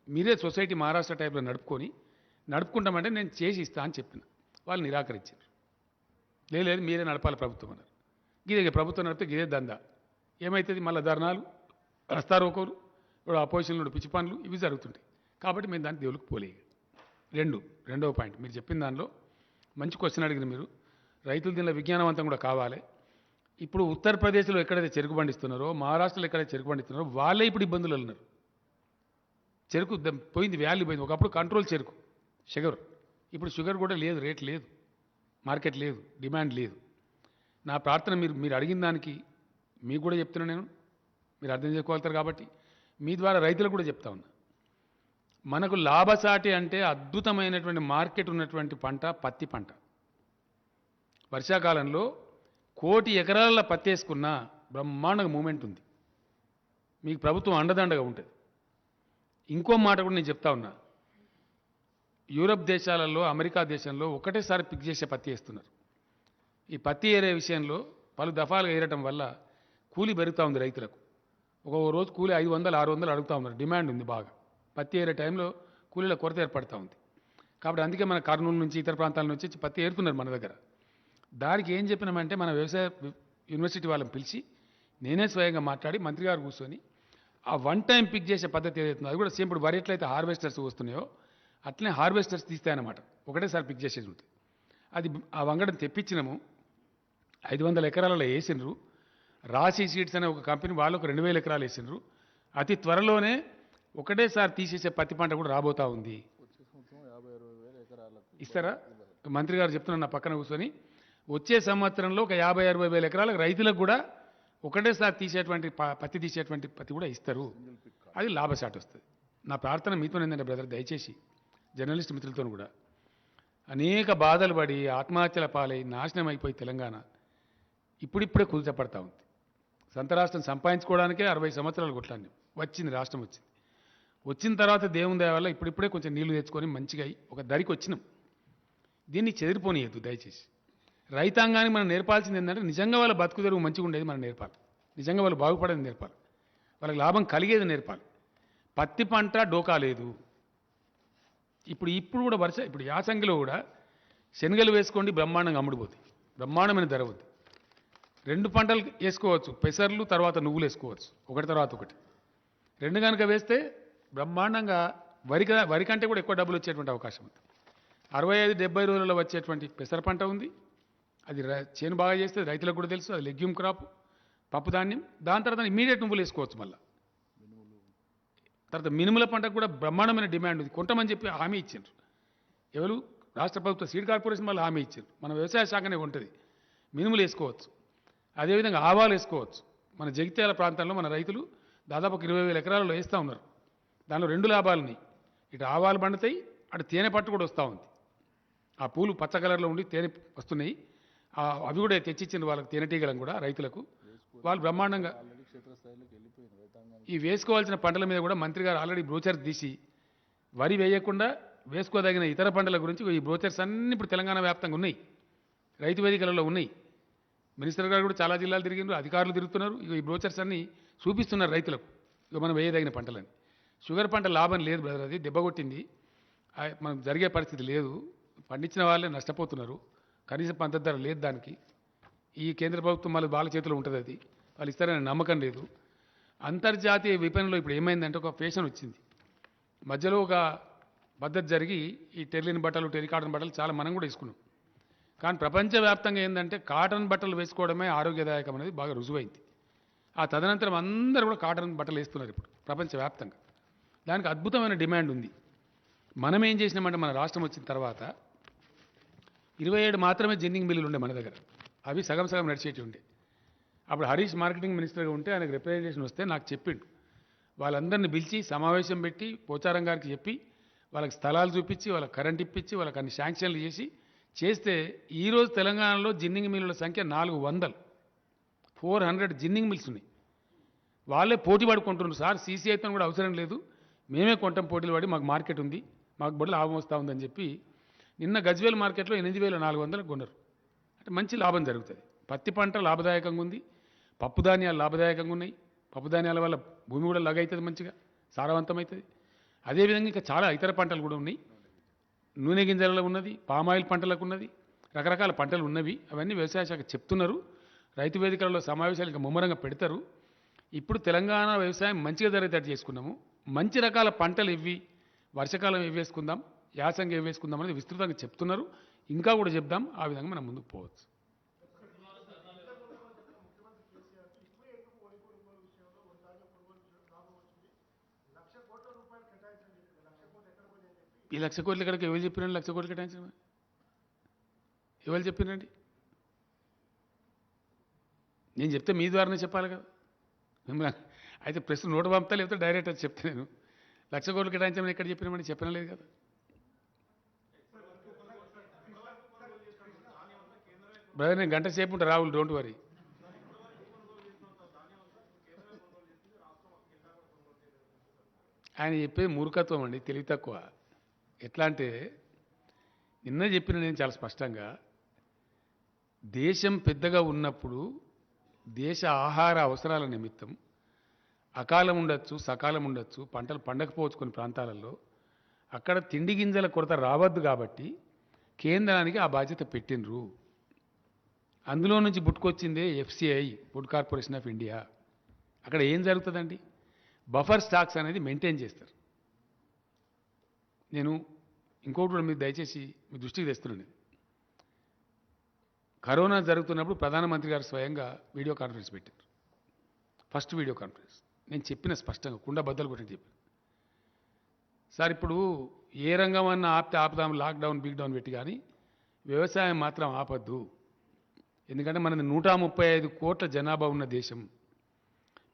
మీరే సొసైటీ మహారాష్ట్ర టైప్లో నడుపుకుంటామంటే నేను చేసి ఇస్తా అని చెప్పిన. వాళ్ళు నిరాకరించారు. లేదు మీరే నడపాలి ప్రభుత్వం అన్నారు. గిదే ప్రభుత్వం నడిపితే గిదే దందా. ఏమవుతుంది? మళ్ళీ ధర్నాలు, రస్తారోకోలు, ఇప్పుడు అపోజిషన్లో పిచ్చి పనులు ఇవి జరుగుతుంటాయి. కాబట్టి మేము దాన్ని దేవులకు పోలే. రెండవ పాయింట్ మీరు చెప్పిన దానిలో మంచి క్వశ్చన్ అడిగిన మీరు. రైతులు దీనిలో విజ్ఞానవంతం కూడా కావాలి. ఇప్పుడు ఉత్తరప్రదేశ్లో ఎక్కడైతే చెరుకు పండిస్తున్నారో, మహారాష్ట్రలో ఎక్కడైతే చెరుకు పండిస్తున్నారో వాళ్ళే ఇప్పుడు ఇబ్బందులు ఉన్నారు. చెరుకు పోయింది, వాల్యూ పోయింది. ఒకప్పుడు కంట్రోల్ చెరుకు షుగర్, ఇప్పుడు షుగర్ కూడా లేదు, రేట్ లేదు, మార్కెట్ లేదు, డిమాండ్ లేదు. నా ప్రార్థన మీరు అడిగిన దానికి మీకు కూడా చెప్తున్నా, నేను మీరు అర్థం చేసుకోగలుగుతారు కాబట్టి మీ ద్వారా రైతులకు కూడా చెప్తా ఉన్నా. మనకు లాభసాటి అంటే అద్భుతమైనటువంటి మార్కెట్ ఉన్నటువంటి పంట పత్తి పంట. వర్షాకాలంలో 1,00,00,000 ఎకరాల పత్తి వేసుకున్న బ్రహ్మాండంగా మూమెంట్ ఉంది. మీకు ప్రభుత్వం అండదండగా ఉంటుంది. ఇంకో మాట కూడా నేను చెప్తా ఉన్నా, యూరప్ దేశాలలో, అమెరికా దేశంలో ఒకటేసారి పిక్ చేసే పత్తి వేస్తున్నారు. ఈ పత్తి ఏరే విషయంలో పలు దఫాలుగా ఏరటం వల్ల కూలి పెరుగుతూ ఉంది రైతులకు. ఒక రోజు కూలి 500, 600 అడుగుతూ ఉన్నారు. డిమాండ్ ఉంది బాగా. పత్తి ఏరే టైంలో కూలీల కొరత ఏర్పడుతూ ఉంది. కాబట్టి అందుకే మన కర్నూలు నుంచి ఇతర ప్రాంతాల నుంచి పత్తి ఏరుతున్నారు మన దగ్గర. దానికి ఏం చెప్పినామంటే మన వ్యవసాయ యూనివర్సిటీ వాళ్ళని పిలిచి నేనే స్వయంగా మాట్లాడి మంత్రి గారు కూర్చొని ఆ వన్ టైం పిక్ చేసే పద్ధతి ఏదైతుందో అది కూడా సేమ్ ఇప్పుడు వరి ఎట్లయితే హార్వెస్టర్స్ వస్తున్నాయో అట్లనే హార్వెస్టర్స్ తీస్తాయన్నమాట. ఒకటేసారి పిక్ చేసేది ఉంటుంది. అది ఆ వంగడం తెప్పించినాము. 500 ఎకరాలలో వేసినారు. రాశి సీడ్స్ అనే ఒక కంపెనీ వాళ్ళు ఒక 2,000 ఎకరాలు వేసినారు. అతి త్వరలోనే ఒకటేసారి తీసేసే పత్తి పంట కూడా రాబోతా ఉంది. ఇస్తారా? మంత్రి గారు చెప్తున్నారు నా పక్కన కూర్చొని, వచ్చే సంవత్సరంలో ఒక 50-60 వేల ఎకరాలకు రైతులకు కూడా ఒకటేసారి తీసేటువంటి పత్తి తీసేటువంటి పత్తి కూడా ఇస్తారు. అది లాభసాటి వస్తుంది. నా ప్రార్థన మీతో ఏంటంటే బ్రదర్, దయచేసి జర్నలిస్ట్ మిత్రులతో కూడా అనేక బాధలు పడి ఆత్మహత్యల పాలై నాశనం అయిపోయి తెలంగాణ ఇప్పుడిప్పుడే కుదుటపడతా ఉంది. సొంత రాష్ట్రం సంపాదించుకోవడానికే 60 సంవత్సరాలు కొట్లాడినాం. వచ్చింది, రాష్ట్రం వచ్చింది. వచ్చిన తర్వాత దేవుని దయ వల్ల ఇప్పుడిప్పుడే కొంచెం నీళ్లు తెచ్చుకొని మంచిగా ఒక దరికి వచ్చినాం. దీన్ని చెదిరిపోనియద్దు దయచేసి. రైతాంగానికి మనం నేర్పాల్సింది ఏంటంటే నిజంగా వాళ్ళ బతుకు తెరువు మంచిగా ఉండేది మనం నేర్పాలి. నిజంగా వాళ్ళు బాగుపడేది నేర్పాలి. వాళ్ళకి లాభం కలిగేది నేర్పాలి. పత్తి పంట డోకా లేదు. ఇప్పుడు కూడా ఇప్పుడు యాసంగిలో కూడా శనగలు వేసుకోండి, బ్రహ్మాండంగా అమ్ముడుపోతాయి, బ్రహ్మాండమైన ధర ఉంది. 2 పంటలు వేసుకోవచ్చు, పెసర్లు తర్వాత నువ్వులు వేసుకోవచ్చు, ఒకటి తర్వాత ఒకటి. 2 కనుక వేస్తే బ్రహ్మాండంగా వరి కంటే కూడా ఎక్కువ డబ్బులు వచ్చేటువంటి అవకాశం ఉంది. 65-70 రోజులలో వచ్చేటువంటి పెసర పంట ఉంది. అది చేను బాగా చేస్తే రైతులకు కూడా తెలుసు. అది లెగ్యూమ్ క్రాప్, పప్పు ధాన్యం. దాని తర్వాత ఇమీడియట్ నువ్వులు వేసుకోవచ్చు. మళ్ళీ తర్వాత మినుముల పంటకు కూడా బ్రహ్మాండమైన డిమాండ్ ఉంది. కొంతమంది చెప్పి హామీ ఇచ్చారు. ఎవరు? రాష్ట్ర ప్రభుత్వ సీడ్ కార్పొరేషన్ వాళ్ళు హామీ ఇచ్చారు. మన వ్యవసాయ శాఖనే ఉంటుంది. మినుములు వేసుకోవచ్చు. అదేవిధంగా ఆవాలు వేసుకోవచ్చు. మన జగిత్యాల ప్రాంతంలో మన రైతులు దాదాపు 20,000 ఎకరాలలో వేస్తూ ఉన్నారు. దానిలో 2 లాభాలున్నాయి. ఇటు ఆవాలు పండుతాయి, అటు తేనె పట్టు కూడా వస్తూ ఉంది. ఆ పూలు పచ్చ కలర్లో ఉండి తేనె వస్తున్నాయి. అవి కూడా తెచ్చిచ్చింది వాళ్ళకి, తేనెటీగలను కూడా రైతులకు. వాళ్ళు బ్రహ్మాండంగా ఈ వేసుకోవాల్సిన పంటల మీద కూడా మంత్రి గారు ఆల్రెడీ బ్రోచర్స్ తీసి వరి వేయకుండా వేసుకోదగిన ఇతర పంటల గురించి ఈ బ్రోచర్స్ అన్నీ ఇప్పుడు తెలంగాణ వ్యాప్తంగా ఉన్నాయి, రైతు వేదికలలో ఉన్నాయి. మినిస్టర్ గారు కూడా చాలా జిల్లాలు తిరిగినారు, అధికారులు తిరుగుతున్నారు. ఈ బ్రోచర్స్ అన్నీ చూపిస్తున్నారు రైతులకు, ఇక మనం వేయదగిన పంటలని. షుగర్ పంట లాభం లేదు బ్రదర్, అది దెబ్బకొట్టింది. మనకు జరిగే పరిస్థితి లేదు. పండించిన వాళ్ళే నష్టపోతున్నారు. కనీస మద్దతు ధర లేదు దానికి. ఈ కేంద్ర ప్రభుత్వం మళ్ళీ వాళ్ళ చేతిలో ఉంటుంది, అది వాళ్ళు ఇస్తారనే నమ్మకం లేదు. అంతర్జాతీయ విపణిలో ఇప్పుడు ఏమైందంటే ఒక ఫ్యాషన్ వచ్చింది. మధ్యలో ఒక పద్ధతి జరిగి ఈ టెర్లిన్ బట్టలు, టెరికాటన్ బట్టలు చాలా మనం కూడా వేసుకున్నాం. కానీ ప్రపంచవ్యాప్తంగా ఏంటంటే కాటన్ బట్టలు వేసుకోవడమే ఆరోగ్యదాయకం అనేది బాగా రుజువైంది. ఆ తదనంతరం అందరూ కూడా కాటన్ బట్టలు వేస్తున్నారు ఇప్పుడు ప్రపంచవ్యాప్తంగా. దానికి అద్భుతమైన డిమాండ్ ఉంది. మనం ఏం చేసినామంటే మన రాష్ట్రం వచ్చిన తర్వాత 27 మాత్రమే జిన్నింగ్ మిల్లులు ఉండే మన దగ్గర. అవి సగం సగం నడిచేటి ఉండే. అప్పుడు హరీష్ మార్కెటింగ్ మినిస్టర్గా ఉంటే ఆయనకు రిప్రజెంటేషన్ వస్తే నాకు చెప్పిండు. వాళ్ళందరినీ పిలిచి సమావేశం పెట్టి పోచారం గారికి చెప్పి వాళ్ళకి స్థలాలు చూపించి వాళ్ళకి కరెంట్ ఇప్పించి వాళ్ళకి అన్ని శాంక్షన్లు చేస్తే ఈరోజు తెలంగాణలో జిన్నింగ్ మిల్లుల సంఖ్య 400 జిన్నింగ్ మిల్స్ ఉన్నాయి. వాళ్ళే పోటీ పడుకుంటున్నారు. సార్ సీసీ అయితే కూడా అవసరం లేదు, మేమే కొంటాం పోటీలు పడి, మాకు మార్కెట్ ఉంది, మాకు బట్టి లాభం వస్తూ ఉందని చెప్పి నిన్న గజ్వేల్ మార్కెట్లో 8,400 కొన్నారు. అంటే మంచి లాభం జరుగుతుంది. పత్తి పంట లాభదాయకంగా ఉంది, పప్పు ధాన్యాలు లాభదాయకంగా ఉన్నాయి. పప్పు ధాన్యాల వల్ల భూమి కూడా లగవుతుంది, మంచిగా సారవంతమవుతుంది. అదేవిధంగా ఇంకా చాలా ఇతర పంటలు కూడా ఉన్నాయి. నూనె గింజలలో ఉన్నది, పామాయిల్ పంటలకు ఉన్నది, రకరకాల పంటలు ఉన్నవి. అవన్నీ వ్యవసాయ శాఖ చెప్తున్నారు. రైతు వేదికలలో సమావేశాలు ఇంకా ముమ్మరంగా పెడతారు. ఇప్పుడు తెలంగాణ వ్యవసాయం మంచిగా జరిగేటట్టు చేసుకున్నాము. మంచి రకాల పంటలు ఇవి, వర్షాకాలం ఇవి వేసుకుందాం, యాసంగి ఇవి వేసుకుందాం అనేది విస్తృతంగా చెప్తున్నారు. ఇంకా కూడా చెప్దాం. ఆ విధంగా మనం ముందుకు పోవచ్చు. ఈ 1,00,000 కోట్ల ఇక్కడికి ఎవరు చెప్పినండి 1,00,000 కోట్లు కేటాయించడం ఎవరు చెప్పినండి నేను చెప్తే మీ ద్వారానే చెప్పాలి కదా మిమ్మల్ని అయితే ప్రెస్ నోటు పంపుతా లేకపోతే డైరెక్ట్ అది చెప్తే నేను 1,00,000 కోట్లు కేటాయించమని ఎక్కడ చెప్పినామని చెప్పనలేదు కదా బ్రదర్ నేను గంట సేపు ఉంటా రాహుల్ డోంట్ వరీ ఆయన చెప్పేది మూర్ఖత్వం అండి తెలివి తక్కువ ఎట్లా అంటే నిన్న చెప్పిన నేను చాలా స్పష్టంగా దేశం పెద్దగా ఉన్నప్పుడు దేశ ఆహార అవసరాల నిమిత్తం అకాలం ఉండొచ్చు సకాలం ఉండొచ్చు పంటలు పండకపోవచ్చు కొన్ని ప్రాంతాలలో అక్కడ తిండి గింజల కొరత రావద్దు కాబట్టి కేంద్రానికి ఆ బాధ్యత పెట్టినరు అందులో నుంచి పుట్టుకొచ్చిందే FCI food corporation of India అక్కడ ఏం జరుగుతుందండి బఫర్ స్టాక్స్ అనేది మెయింటైన్ చేస్తారు నేను ఇంకోటి కూడా మీరు దయచేసి మీ దృష్టికి తెస్తున్నాను కరోనా జరుగుతున్నప్పుడు ప్రధానమంత్రి గారు స్వయంగా వీడియో కాన్ఫరెన్స్ పెట్టారు ఫస్ట్ వీడియో కాన్ఫరెన్స్ నేను చెప్పిన స్పష్టంగా కుండ బద్దలు కొట్టి చెప్పాను సార్ ఇప్పుడు ఏ రంగం అన్నా ఆపితే ఆపుదాం లాక్డౌన్ బిగ్ డౌన్ పెట్టి కానీ వ్యవసాయం మాత్రం ఆపద్దు ఎందుకంటే మనది 135 కోట్ల జనాభా ఉన్న దేశం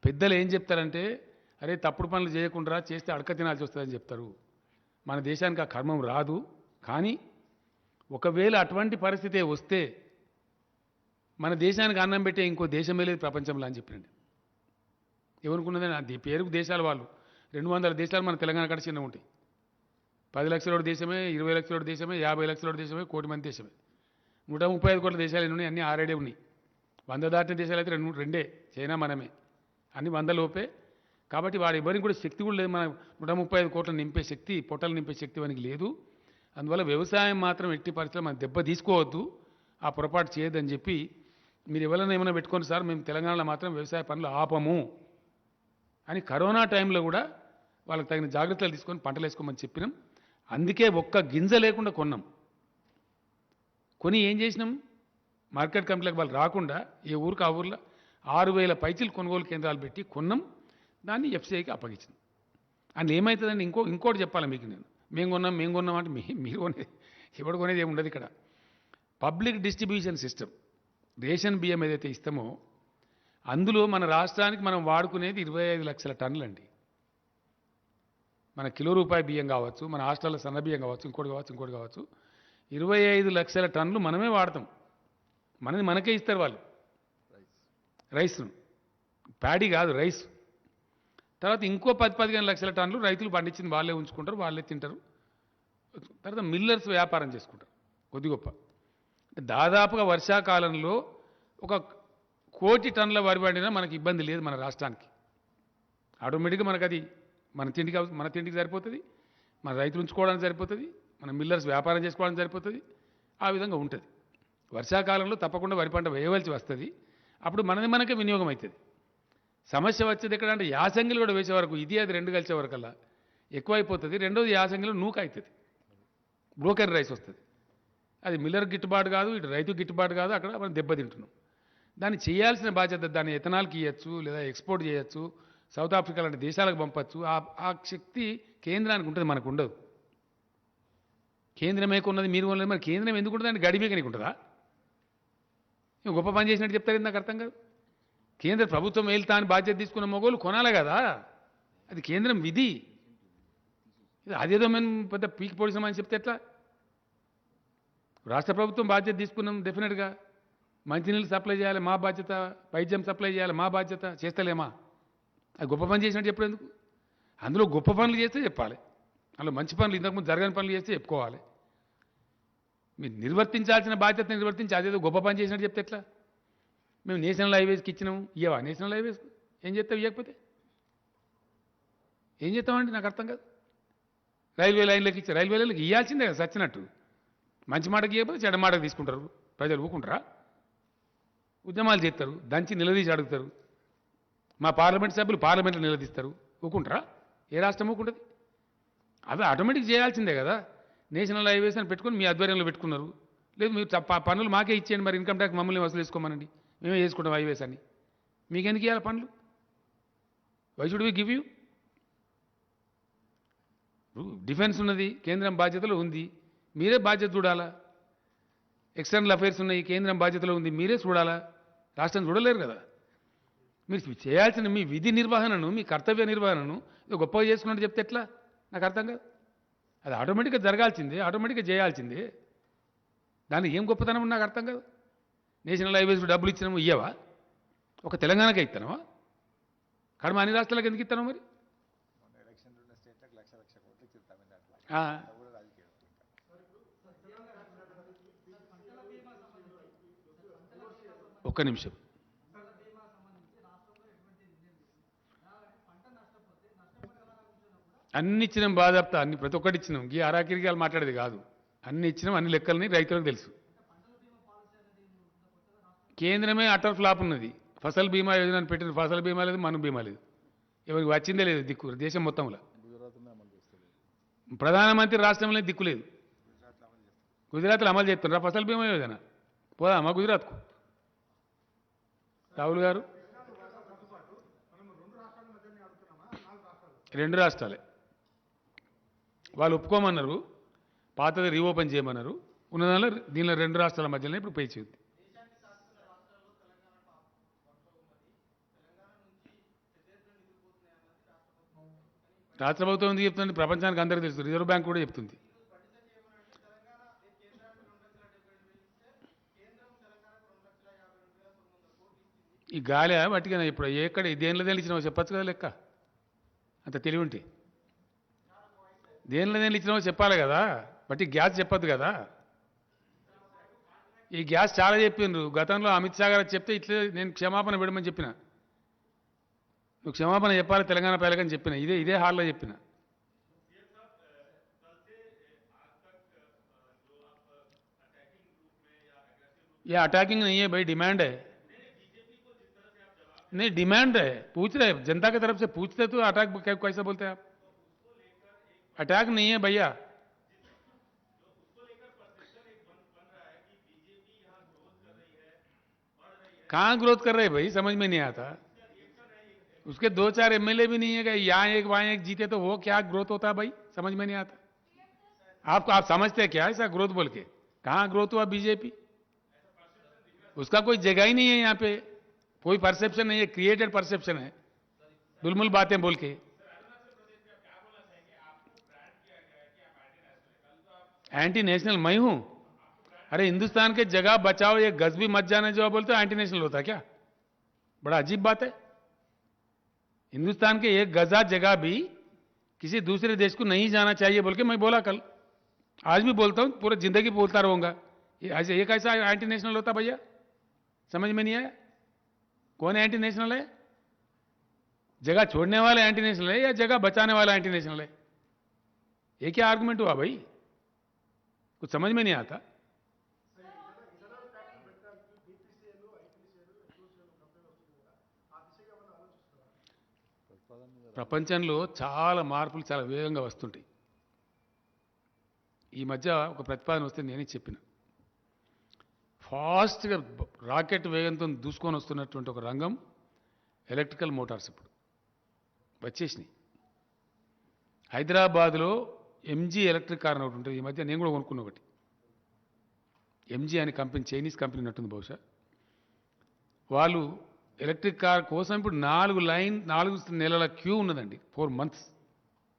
పెద్దలు ఏం చెప్తారంటే అరే తప్పుడు పనులు చేయకుండా చేస్తే అడక తినాల్సి వస్తుందని చెప్తారు మన దేశానికి ఆ కర్మం రాదు కానీ ఒకవేళ అటువంటి పరిస్థితి వస్తే మన దేశానికి అన్నం పెట్టే ఇంకో దేశమే లేదు ప్రపంచంలో అని చెప్పినండి ఎవరుకున్నదని అది పేరుకు దేశాలు వాళ్ళు 200 దేశాలు మన తెలంగాణ కాడ చిన్న ఉంటాయి 10 లక్షల దేశమే 20 లక్షల దేశమే 50 లక్షల దేశమే కోటి మంది దేశమే 135 కోట్ల దేశాలు ఎన్ని ఉన్నాయి అన్నీ ఆరేడే ఉన్నాయి 100 దాటిన దేశాలు అయితే రెండే చైనా మనమే అన్ని 100 లోపే కాబట్టి వాడు ఎవరికి కూడా శక్తి కూడా లేదు మన 135 కోట్ల నింపే శక్తి పొట్టలు నింపే శక్తి వానికి లేదు అందువల్ల వ్యవసాయం మాత్రం ఎట్టి పరిస్థితుల్లో మనం దెబ్బ తీసుకోవద్దు ఆ పొరపాటు చేయొద్దని చెప్పి మీరు ఎవరైనా ఏమైనా పెట్టుకోండి సార్ మేము తెలంగాణలో మాత్రం వ్యవసాయ పనులు ఆపము అని కరోనా టైంలో కూడా వాళ్ళకి తగిన జాగ్రత్తలు తీసుకొని పంటలు వేసుకోమని చెప్పినాం అందుకే ఒక్క గింజ లేకుండా కొన్నాం కొని ఏం చేసినాం మార్కెట్ కమిటీలకు వాళ్ళు రాకుండా ఏ ఊరికి ఆ ఊర్లో 6,000 పైచీలు కొనుగోలు కేంద్రాలు పెట్టి కొన్నాం దాన్ని ఎఫ్సిఐకి అప్పగించినాం అందులో ఏమవుతుందండి ఇంకోటి చెప్పాలి మీకు నేను మేము కొన్నాం అంటే మీరు కొనేది ఎవడు కొనేది ఏమి ఉండదు ఇక్కడ పబ్లిక్ డిస్ట్రిబ్యూషన్ సిస్టమ్ రేషన్ బియ్యం ఏదైతే ఇస్తామో అందులో మన రాష్ట్రానికి మనం వాడుకునేది 25 లక్షల టన్నులు అండి మన కిలో రూపాయి బియ్యం కావచ్చు మన హాస్టల్లో సన్న బియ్యం కావచ్చు ఇంకోటి కావచ్చు 25 లక్షల టన్నులు మనమే వాడతాం మనకే ఇస్తారు వాళ్ళు రైస్ ప్యాడీ కాదు రైస్ తర్వాత ఇంకో 10-15 లక్షల టన్నులు రైతులు పండించింది వాళ్ళే ఉంచుకుంటారు వాళ్ళే తింటారు తర్వాత మిల్లర్స్ వ్యాపారం చేసుకుంటారు కొద్ది గొప్ప దాదాపుగా వర్షాకాలంలో 1 కోటి టన్నుల వరి పండినా మనకి ఇబ్బంది లేదు మన రాష్ట్రానికి ఆటోమేటిక్గా మనకు అది మన తిండికి సరిపోతుంది మన రైతులు ఉంచుకోవడానికి సరిపోతుంది మన మిల్లర్స్ వ్యాపారం చేసుకోవడానికి సరిపోతుంది ఆ విధంగా ఉంటుంది వర్షాకాలంలో తప్పకుండా వరి పంట వేయవలసి వస్తుంది అప్పుడు మనకే వినియోగం అవుతుంది సమస్య వచ్చేది ఎక్కడంటే యాసంగిలు కూడా వేసే వరకు ఇది అది 2 కలిసే వరకల్లా ఎక్కువైపోతుంది రెండోది యాసంగిలో నూక అవుతుంది బ్రోకెన్ రైస్ వస్తుంది అది మిల్లర్ గిట్టుబాటు కాదు ఇటు రైతు గిట్టుబాటు కాదు అక్కడ మనం దెబ్బతింటున్నాం దాన్ని చేయాల్సిన బాధ్యత దాన్ని ఎథనాల్కి ఇవ్వచ్చు లేదా ఎక్స్పోర్ట్ చేయొచ్చు సౌత్ ఆఫ్రికా లాంటి దేశాలకు పంపచ్చు ఆ శక్తి కేంద్రానికి ఉంటుంది మనకు ఉండదు కేంద్రమే కొన్నది మీరు కొన్నది మరి కేంద్రం ఎందుకు ఉంటుంది అంటే గడిపేకనికి ఉంటుందా గొప్ప పని చేసినట్టు చెప్తారు నాకు అర్థం కాదు కేంద్ర ప్రభుత్వం వెళ్తా అని బాధ్యత తీసుకున్న మొగోళ్ళు కొనాలి కదా అది కేంద్రం విధి అదేదో మేము పెద్ద పీకి పొడిసామని చెప్తే ఎట్లా రాష్ట్ర ప్రభుత్వం బాధ్యత తీసుకున్నాం డెఫినెట్గా మంచినీళ్ళు సప్లై చేయాలి మా బాధ్యత వైద్యం సప్లై చేయాలి మా బాధ్యత చేస్తలేమా అది గొప్ప పని చేసినట్టు చెప్పడం ఎందుకు అందులో గొప్ప పనులు చేస్తే చెప్పాలి అందులో మంచి పనులు ఇంతకుముందు జరగని పనులు చేస్తే చెప్పుకోవాలి మీరు నిర్వర్తించాల్సిన బాధ్యత నిర్వర్తించి అదేదో గొప్ప పని చేసినట్టు చెప్తే ఎట్లా మేము నేషనల్ హైవేస్కి ఇచ్చినాము ఇవ్వవా నేషనల్ హైవేస్ ఏం చేస్తావు ఇవ్వకపోతే ఏం చేస్తామండి నాకు అర్థం కాదు రైల్వే లైన్లోకి ఇచ్చి రైల్వే లైన్లోకి ఇవ్వాల్సిందే కదా సచ్చినట్టు మంచి మాటకి ఇవ్వకపోతే చెడ్డ మాటకు తీసుకుంటారు ప్రజలు ఊకుంటారా ఉద్యమాలు చేస్తారు దంచి నిలదీసి అడుగుతారు మా పార్లమెంట్ సభ్యులు పార్లమెంట్లో నిలదీస్తారు ఊకుంటారా ఏ రాష్ట్రం ఊకుంటుంది అవి ఆటోమేటిక్ చేయాల్సిందే కదా నేషనల్ హైవేస్ అని పెట్టుకొని మీ ఆధ్వర్యంలో పెట్టుకున్నారు లేదు మీరు పనులు మాకే ఇచ్చేయండి మరి ఇన్కమ్ ట్యాక్స్ మమ్మల్ని వసూలు చేసుకోమనండి మేమే చేసుకుంటాం హైవేస్ అని మీకెందుకు ఇవ్వాలి పనులు why should we give you defence ఉన్నది, కేంద్రం బాధ్యతలో ఉంది, మీరే బాధ్యత చూడాలా. ఎక్స్టర్నల్ అఫైర్స్ ఉన్నాయి, కేంద్రం బాధ్యతలో ఉంది, మీరే చూడాలా. రాష్ట్రం చూడలేరు కదా. మీరు చేయాల్సిన మీ విధి నిర్వహణను, మీ కర్తవ్య నిర్వహణను ఇది గొప్పగా చేసుకున్నట్టు చెప్తే ఎట్లా? నాకు అర్థం కాదు. అది ఆటోమేటిక్గా జరగాల్సిందే, ఆటోమేటిక్గా చేయాల్సిందే. దానికి ఏం గొప్పతనం నాకు అర్థం కాదు. నేషనల్ హైవేస్కు డబ్బులు ఇచ్చినాము, ఇయ్యవా? ఒక తెలంగాణకే ఇస్తానవా? కడమ అన్ని రాష్ట్రాలకు ఎందుకు ఇస్తాను మరి? ఒక్క నిమిషం. అన్ని ఇచ్చినాం బాధాప్త, అన్ని ప్రతి ఒక్కటి ఇచ్చినాం. ఈ అరాకిరికాలు మాట్లాడేది కాదు. అన్ని ఇచ్చినాం, అన్ని లెక్కలని రైతులకు తెలుసు. కేంద్రమే అటర్ ఫ్లాప్ ఉన్నది. ఫసల్ బీమా యోజన అని పెట్టిన ఫసల్ బీమా లేదు, మన బీమా లేదు. ఎవరికి వచ్చిందే లేదు దిక్కు దేశం మొత్తంలో. ప్రధానమంత్రి రాష్ట్రంలో దిక్కు లేదు. గుజరాత్లో అమలు చేస్తున్నారా ఫసల్ బీమా యోజన? పోదామా గుజరాత్కు? రాహుల్ గారు, 2 రాష్ట్రాలే వాళ్ళు ఒప్పుకోమన్నారు. పాతది రీఓపెన్ చేయమన్నారు. ఉన్నదానిలో దీనిలో 2 రాష్ట్రాల మధ్యలో ఇప్పుడు పే చేద్ది. రాష్ట్ర ప్రభుత్వం ఎందుకు చెప్తుంది? ప్రపంచానికి అందరికీ తెలుసు, రిజర్వ్ బ్యాంక్ కూడా చెప్తుంది. ఈ గాలి వాటికి ఇప్పుడు ఎక్కడ దేనిలో ఇచ్చినావో చెప్పచ్చు కదా లెక్క. అంత తెలివి ఉంటే దేనిలో ఇచ్చినావో చెప్పాలి కదా. బట్టి గ్యాస్ చెప్పద్దు కదా. ఈ గ్యాస్ చాలా చెప్పిండ్రు. గతంలో అమిత్ షా గారు చెప్తే ఇట్లే నేను క్షమాపణ విడమని చెప్పిన. నువ్వు క్షమాపణ చెప్పాలి తెలంగాణ ప్రజలకని చెప్పిన. ఇదే హాల్లో చెప్పిన. ये अटैकिंग नहीं है भाई, डिमांड है. नहीं डिमांड है, पूछ रहे जनता की तरफ से पूछते तो अटैक कैसे बोलते हैं आप? अटैक नहीं है भैया. कहाँ ग्रोथ कर रहे भाई, समझ में नहीं आता. उसके 2-4 एमएलए भी नहीं है कि यहाँ एक वहाँ एक जीते तो वो क्या ग्रोथ होता है भाई, समझ में नहीं आता. आप समझते हैं क्या ऐसा ग्रोथ बोल के? कहाँ ग्रोथ हुआ बीजेपी? उसका कोई जगह ही नहीं है यहाँ पे. कोई परसेप्शन नहीं है, क्रिएटेड परसेप्शन है, दुलमुल बातें बोल के. एंटी नेशनल मैं हूं? अरे हिंदुस्तान के जगह बचाओ, ये गज भी मत जाने जो बोलते एंटी नेशनल होता है क्या? बड़ा अजीब बात है. हिंदुस्तान के एक गजा जगह भी किसी दूसरे देश को नहीं जाना चाहिए बोल के मैं बोला कल, आज भी बोलता हूं, पूरी जिंदगी बोलता रहूंगा. ये कैसा एंटी नेशनल होता भैया? समझ में नहीं आया. कौन एंटी नेशनल है? जगह छोड़ने वाला एंटी नेशनल है या जगह बचाने वाला एंटी नेशनल है? ये क्या आर्गुमेंट हुआ भाई? कुछ समझ में नहीं आता. ప్రపంచంలో చాలా మార్పులు చాలా వేగంగా వస్తుంటాయి. ఈ మధ్య ఒక ప్రతిపాదన వస్తే నేనే చెప్పిన. ఫాస్ట్గా రాకెట్ వేగంతో దూసుకొని వస్తున్నటువంటి ఒక రంగం ఎలక్ట్రికల్ మోటార్స్ ఇప్పుడు వచ్చేసినాయి. హైదరాబాద్లో ఎంజీ ఎలక్ట్రిక్ కార్ అని ఒకటి ఉంటుంది. ఈ మధ్య నేను కూడా కొనుక్కున్న ఒకటి. ఎంజీ అనే కంపెనీ, చైనీస్ కంపెనీ నట్టుంది బహుశా. వాళ్ళు ఎలక్ట్రిక్ కార్ కోసం ఇప్పుడు 4 నెలల క్యూ ఉన్నదండి. 4 months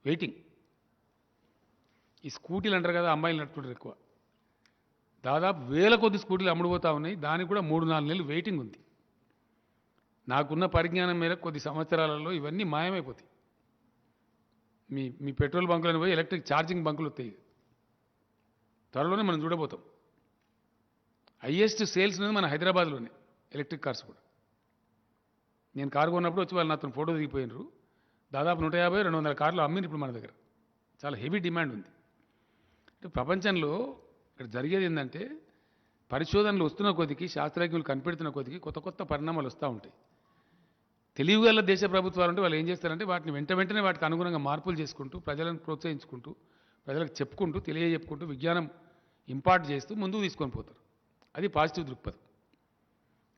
వెయిటింగ్. ఈ స్కూటీలు అంటారు కదా, అమ్మాయిలు నడుపుకుంటారు ఎక్కువ. దాదాపు వేల కొద్ది స్కూటీలు అమ్ముడుపోతా ఉన్నాయి. దానికి కూడా 3-4 నెలలు వెయిటింగ్ ఉంది. నాకున్న పరిజ్ఞానం మేరకు కొద్ది సంవత్సరాలలో ఇవన్నీ మాయమైపోతాయి. మీ పెట్రోల్ బంకులను పోయి ఎలక్ట్రిక్ ఛార్జింగ్ బంకులు వస్తాయి. త్వరలోనే మనం చూడబోతాం. హైయెస్ట్ సేల్స్ ఉన్నది మన హైదరాబాద్లోనే ఎలక్ట్రిక్ కార్స్ కూడా. నేను కారు కొన్నప్పుడు వచ్చి వాళ్ళు నాతో ఫోటో దిగిపోయినారు. దాదాపు 150-200 కార్లు అమ్మింది ఇప్పుడు మన దగ్గర. చాలా హెవీ డిమాండ్ ఉంది. అంటే ప్రపంచంలో ఇక్కడ జరిగేది ఏంటంటే, పరిశోధనలు వస్తున్న కొద్దికి, శాస్త్రజ్ఞులు కనిపెడుతున్న కొద్దికి కొత్త కొత్త పరిణామాలు వస్తూ ఉంటాయి. తెలివిగల దేశ ప్రభుత్వాలు అంటే వాళ్ళు ఏం చేస్తారంటే వాటిని వెంటనే వాటికి అనుగుణంగా మార్పులు చేసుకుంటూ, ప్రజలను ప్రోత్సహించుకుంటూ, ప్రజలకు చెప్పుకుంటూ, తెలియజెప్పుకుంటూ, విజ్ఞానం ఇంపార్ట్ చేస్తూ ముందుకు తీసుకొని పోతారు. అది పాజిటివ్ దృక్పథం.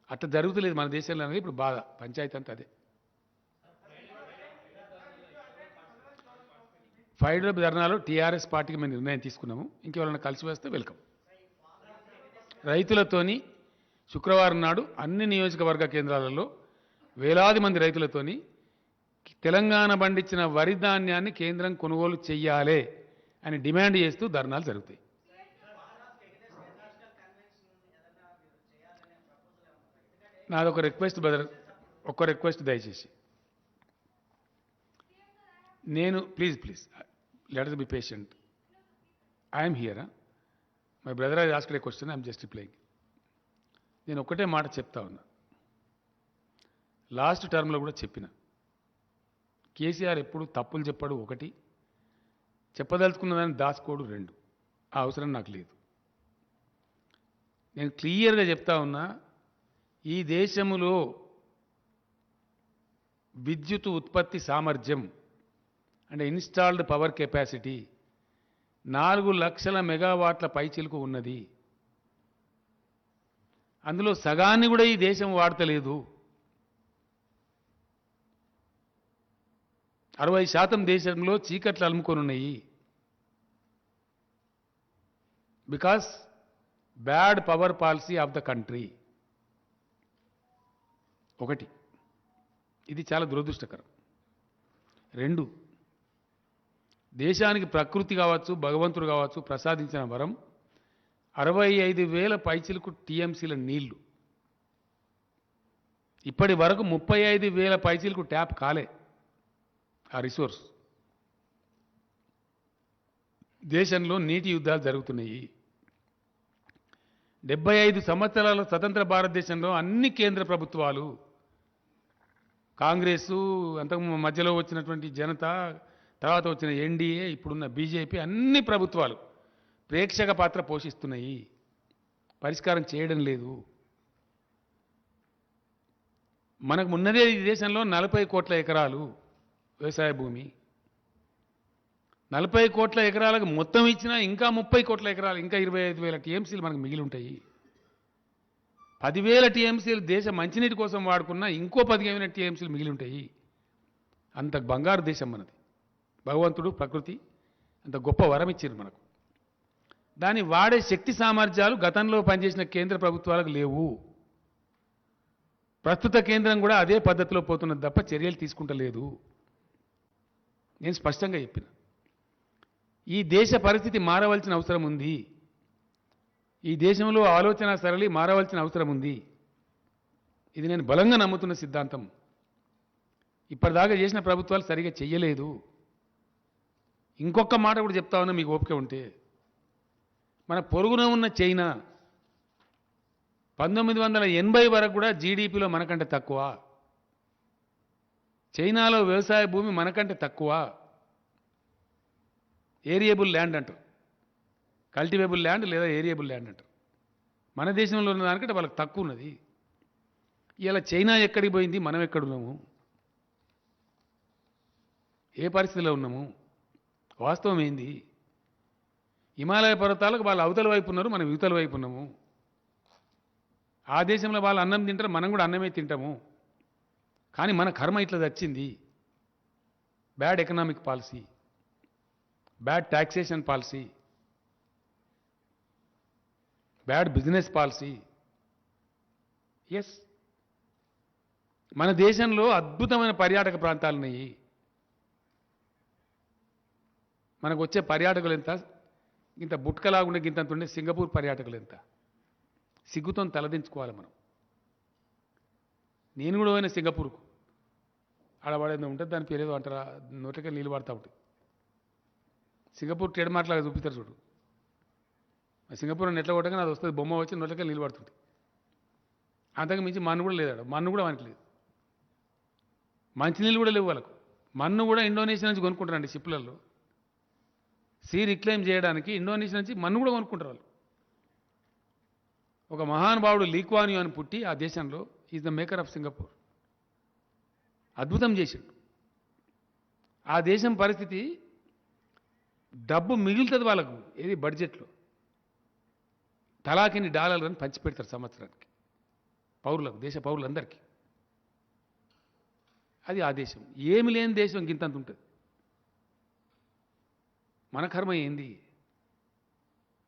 అట్లా జరుగుతలేదు మన దేశంలో అనేది ఇప్పుడు బాధ. పంచాయతీ అంతా అదే. 5 ధర్నాలో టీఆర్ఎస్ పార్టీకి మేము నిర్ణయం తీసుకున్నాము. ఇంకెవరైనా కలిసి వస్తే వెల్కమ్. రైతులతోని శుక్రవారం నాడు అన్ని నియోజకవర్గ కేంద్రాలలో వేలాది మంది రైతులతోని తెలంగాణ పండించిన వరి ధాన్యాన్ని కేంద్రం కొనుగోలు చెయ్యాలి అని డిమాండ్ చేస్తూ ధర్నాలు జరుగుతాయి. నాదొక రిక్వెస్ట్ బ్రదర్, ఒక్క రిక్వెస్ట్ దయచేసి. నేను please let us B patient. I'm here. My brother I asked A question, I'm just replying. నేను ఒక్కటే మాట చెప్తా ఉన్నా. లాస్ట్ టర్మ్లో కూడా చెప్పిన, కేసీఆర్ ఎప్పుడు తప్పులు చెప్పాడు ఒకటి, చెప్పదలుచుకున్నదాన్ని దాచుకోడు రెండు. ఆ అవసరం నాకు లేదు. నేను క్లియర్గా చెప్తా ఉన్నా, ఈ దేశంలో విద్యుత్ ఉత్పత్తి సామర్థ్యం అంటే ఇన్స్టాల్డ్ పవర్ కెపాసిటీ 4 లక్షల మెగావాట్ల పైచిలుకు ఉన్నది. అందులో సగాన్ని కూడా ఈ దేశం వాడతలేదు. 60% దేశంలో చీకట్లు అలుముకొని ఉన్నాయి. Because bad power policy of the country. ఒకటి, ఇది చాలా దురదృష్టకరం. 2, దేశానికి ప్రకృతి కావచ్చు, భగవంతుడు కావచ్చు ప్రసాదించిన వరం 65,000 పైచిలకు టీఎంసీల నీళ్లు. ఇప్పటి వరకు 35,000 పైచిలకు ట్యాప్ కాలే ఆ రిసోర్స్. దేశంలో నీటి యుద్ధాలు జరుగుతున్నాయి. 75 సంవత్సరాల స్వతంత్ర భారతదేశంలో అన్ని కేంద్ర ప్రభుత్వాలు, కాంగ్రెసు, అంతకు మధ్యలో వచ్చినటువంటి జనతా, తర్వాత వచ్చిన ఎన్డీఏ, ఇప్పుడున్న బీజేపీ, అన్ని ప్రభుత్వాలు ప్రేక్షక పాత్ర పోషిస్తున్నాయి. పరిష్కారం చేయడం లేదు. మనకు ఉన్నదే ఈ దేశంలో 40 కోట్ల ఎకరాలు వ్యవసాయ భూమి. 40 కోట్ల ఎకరాలకు మొత్తం ఇచ్చినా ఇంకా 30 కోట్ల ఎకరాలు, ఇంకా 25,000 టీఎంసీలు మనకు మిగిలి ఉంటాయి. 10,000 టీఎంసీలు దేశ మంచినీటి కోసం వాడుకున్నా ఇంకో 15,000 టీఎంసీలు మిగిలి ఉంటాయి. అంత బంగారు దేశం మనది. భగవంతుడు, ప్రకృతి అంత గొప్ప వరం ఇచ్చారు మనకు. దాన్ని వాడే శక్తి సామర్థ్యాలు గతంలో పనిచేసిన కేంద్ర ప్రభుత్వాలకు లేవు. ప్రస్తుత కేంద్రం కూడా అదే పద్ధతిలో పోతున్నది తప్ప చర్యలు తీసుకుంటలేదు. నేను స్పష్టంగా చెప్పిన, ఈ దేశ పరిస్థితి మారవలసిన అవసరం ఉంది. ఈ దేశంలో ఆలోచన సరళి మారవలసిన అవసరం ఉంది. ఇది నేను బలంగా నమ్ముతున్న సిద్ధాంతం. ఇప్పటిదాకా చేసిన ప్రభుత్వాలు సరిగా చెయ్యలేదు. ఇంకొక మాట కూడా చెప్తా ఉన్నా, మీకు ఓపిక ఉంటే. మన పొరుగున ఉన్న చైనా 1980 వరకు కూడా జీడిపిలో మనకంటే తక్కువ. చైనాలో వ్యవసాయ భూమి మనకంటే తక్కువ. ఏరియబుల్ ల్యాండ్ అంటారు, కల్టివేబుల్ ల్యాండ్ లేదా ఏరియబుల్ ల్యాండ్ అంటారు. మన దేశంలో ఉన్న దానికంటే వాళ్ళకి తక్కువ ఉన్నది. ఇలా చైనా ఎక్కడికి పోయింది, మనం ఎక్కడున్నాము, ఏ పరిస్థితిలో ఉన్నాము, వాస్తవం ఏంది? హిమాలయ పర్వతాలకు వాళ్ళు అవతల వైపు ఉన్నారు, మనం యువతల వైపు ఉన్నాము. ఆ దేశంలో వాళ్ళు అన్నం తింటారు, మనం కూడా అన్నమే తింటాము. కానీ మన కర్మ ఇట్లా వచ్చింది. Bad economic policy, bad taxation policy, bad business policy. Yes, మన దేశంలో అద్భుతమైన పర్యాటక ప్రాంతాలు ఉన్నాయి. మనకు వచ్చే పర్యాటకులు ఎంత, ఇంత బుట్కలాగుండే గింతంత ఉండే సింగపూర్ పర్యాటకులు ఎంత. సిగ్గుతో తలదించుకోవాలి మనం. నేను కూడా పోయిన సింగపూర్కు. ఆడవాడేదో ఉంటుంది, దాని పేరు ఏదో అంటారా, నోట్లకే నీళ్ళు పడతా ఉంటుంది. సింగపూర్ ట్రేడ్ మార్క్ లాగా చూపిస్తారు చూడు. సింగపూర్ నెట్ల కొట్టగా అది వస్తుంది, బొమ్మ వచ్చి నోట్లకే నీళ్ళు పడుతుంది. అంతకు మించి మన్ను కూడా లేదు. మన్ను కూడా మనకి లేదు. మంచినీళ్ళు కూడా లేవు వాళ్ళకు. మన్ను కూడా ఇండోనేషియా నుంచి కొనుక్కుంటారండి షిప్లలో. సీ రిక్లైమ్ చేయడానికి ఇండోనేషియా నుంచి మన్ను కూడా కొనుక్కుంటారు వాళ్ళు. ఒక మహానుభావుడు లీ కువాన్ యూ అని పుట్టి ఆ దేశంలో is the maker of Singapore. అద్భుతం చేశాడు. ఆ దేశం పరిస్థితి, డబ్బు మిగులుతుంది వాళ్ళకు. ఏది బడ్జెట్లో తలాకిని $1 పంచిపెడతారు సంవత్సరానికి పౌరులకు, దేశ పౌరులందరికీ. అది ఆ దేశం. ఏమి లేని దేశం ఇంతంత ఉంటుంది. మన కర్మ ఏంది?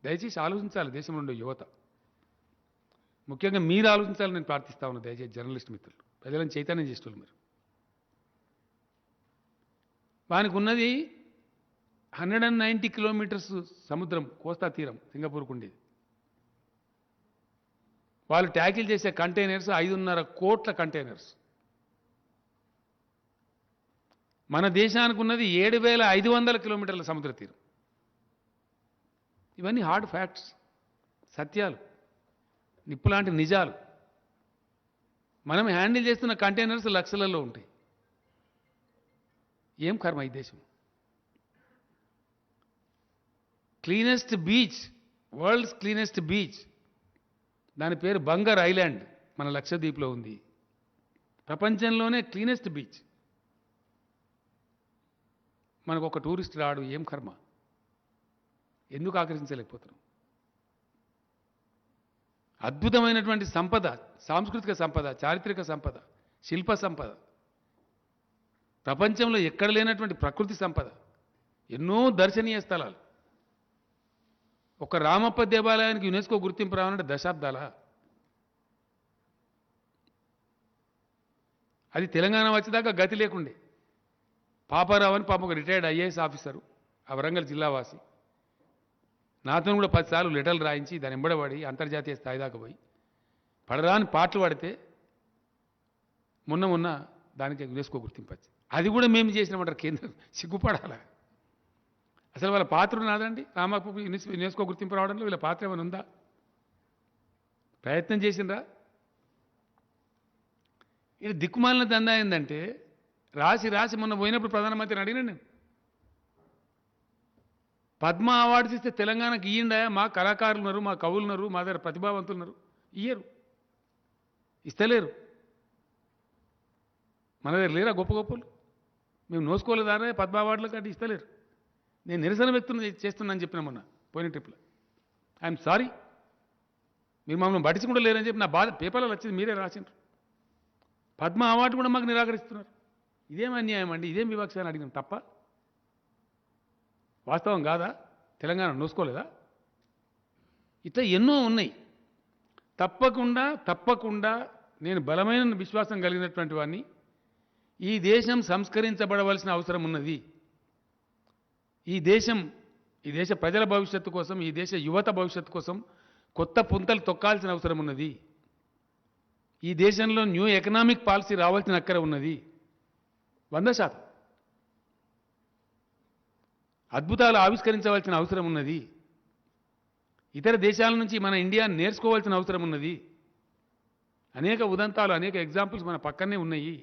దయచేసి ఆలోచించాలి దేశంలో ఉండే యువత. ముఖ్యంగా మీరు ఆలోచించాలని నేను ప్రార్థిస్తా ఉన్నా. దయచేసి జర్నలిస్ట్ మిత్రులు, ప్రజలను చైతన్యం చేస్తున్నారు. మీరు వానికి ఉన్నది 190 కిలోమీటర్స్ సముద్రం, కోస్తా తీరం సింగపూర్కు ఉండేది. వాళ్ళు ట్యాకిల్ చేసే కంటైనర్స్ 5.5 కోట్ల కంటైనర్స్. మన దేశానికి ఉన్నది 7,500 కిలోమీటర్ల సముద్ర తీరం. ఇవన్నీ హార్డ్ ఫ్యాక్ట్స్, సత్యాలు, నిప్పులాంటి నిజాలు. మనం హ్యాండిల్ చేస్తున్న కంటైనర్స్ లక్షలలో ఉంటాయి. ఏం కర్మ ఈ దేశం? Cleanest beach, world's cleanest beach, దాని పేరు బంగర్ ఐలాండ్, మన లక్షద్వీప్లో ఉంది. ప్రపంచంలోనే క్లీనెస్ట్ బీచ్. మనకు ఒక టూరిస్ట్ రాడు. ఏం కర్మ? ఎందుకు ఆకర్షించలేకపోతున్నాం? అద్భుతమైనటువంటి సంపద, సాంస్కృతిక సంపద, చారిత్రక సంపద, శిల్ప సంపద, ప్రపంచంలో ఎక్కడ లేనటువంటి ప్రకృతి సంపద, ఎన్నో దర్శనీయ స్థలాలు. ఒక రామప్ప దేవాలయానికి యునెస్కో గుర్తింపు రావాలంటే దశాబ్దాల. అది తెలంగాణ వచ్చేదాకా గతి లేకుండే. పాపారావు అని పాపం ఒక రిటైర్డ్ ఐఏఎస్ ఆఫీసరు, ఆ వరంగల్ జిల్లావాసి, నాతో కూడా 10 సార్లు లెటర్లు రాయించి దాని ఎంబడబడి అంతర్జాతీయ స్థాయి దాకా పోయి పడరాని పాటలు పడితే మొన్న దానికి యునెస్కో గుర్తింపు వచ్చింది. అది కూడా మేము చేసినామంటారు కేంద్రం. సిగ్గుపడాలా? అసలు వాళ్ళ పాత్ర నాదండి రామప్ప యునెస్కో గుర్తింపు రావడంలో వీళ్ళ పాత్ర ఏమైనా ఉందా? ప్రయత్నం చేసిండ్రా? ఇది దిక్కుమాలిన దందా ఏంటంటే రాసి మొన్న పోయినప్పుడు ప్రధానమంత్రిని అడిగినాను నేను, పద్మ అవార్డ్స్ ఇస్తే తెలంగాణకి ఇయ్యండా? మా కళాకారులు ఉన్నారు, మా కవులు ఉన్నారు, మా దగ్గర ప్రతిభావంతులు ఉన్నారు, ఇయ్యరు, ఇస్తలేరు. మన దగ్గర లేరా గొప్ప గొప్పలు? మేము నోసుకోలేదారా పద్మ అవార్డులకు? అంటే ఇస్తలేరు. నేను నిరసన వ్యక్తం చేస్తున్నానని చెప్పిన మొన్న పోయిన ట్రిప్లో. ఐఎమ్ సారీ, మీరు మమ్మల్ని పట్టించుకుంటూ లేరని చెప్పి నా బాధ పేపర్లో వచ్చింది, మీరే రాసిండ్రు. పద్మ అవార్డు కూడా మాకు నిరాకరిస్తున్నారు. ఇదేం అన్యాయం అండి? ఇదేం వివక్ష అని అడిగినాం తప్ప? వాస్తవం కాదా? తెలంగాణ నోసుకోలేదా? ఇట్లా ఎన్నో ఉన్నాయి. తప్పకుండా నేను బలమైన విశ్వాసం కలిగినటువంటి వాడిని. ఈ దేశం సంస్కరించబడవలసిన అవసరం ఉన్నది. ఈ దేశ ప్రజల భవిష్యత్తు కోసం, ఈ దేశ యువత భవిష్యత్తు కోసం కొత్త పుంతలు తొక్కాల్సిన అవసరం ఉన్నది. ఈ దేశంలో న్యూ ఎకనామిక్ పాలసీ రావాల్సిన అక్కర ఉన్నది. 100% అద్భుతాలు ఆవిష్కరించవలసిన అవసరం ఉన్నది. ఇతర దేశాల నుంచి మన ఇండియాను నేర్చుకోవాల్సిన అవసరం ఉన్నది. అనేక ఉదంతాలు, అనేక ఎగ్జాంపుల్స్ మన పక్కనే ఉన్నాయి.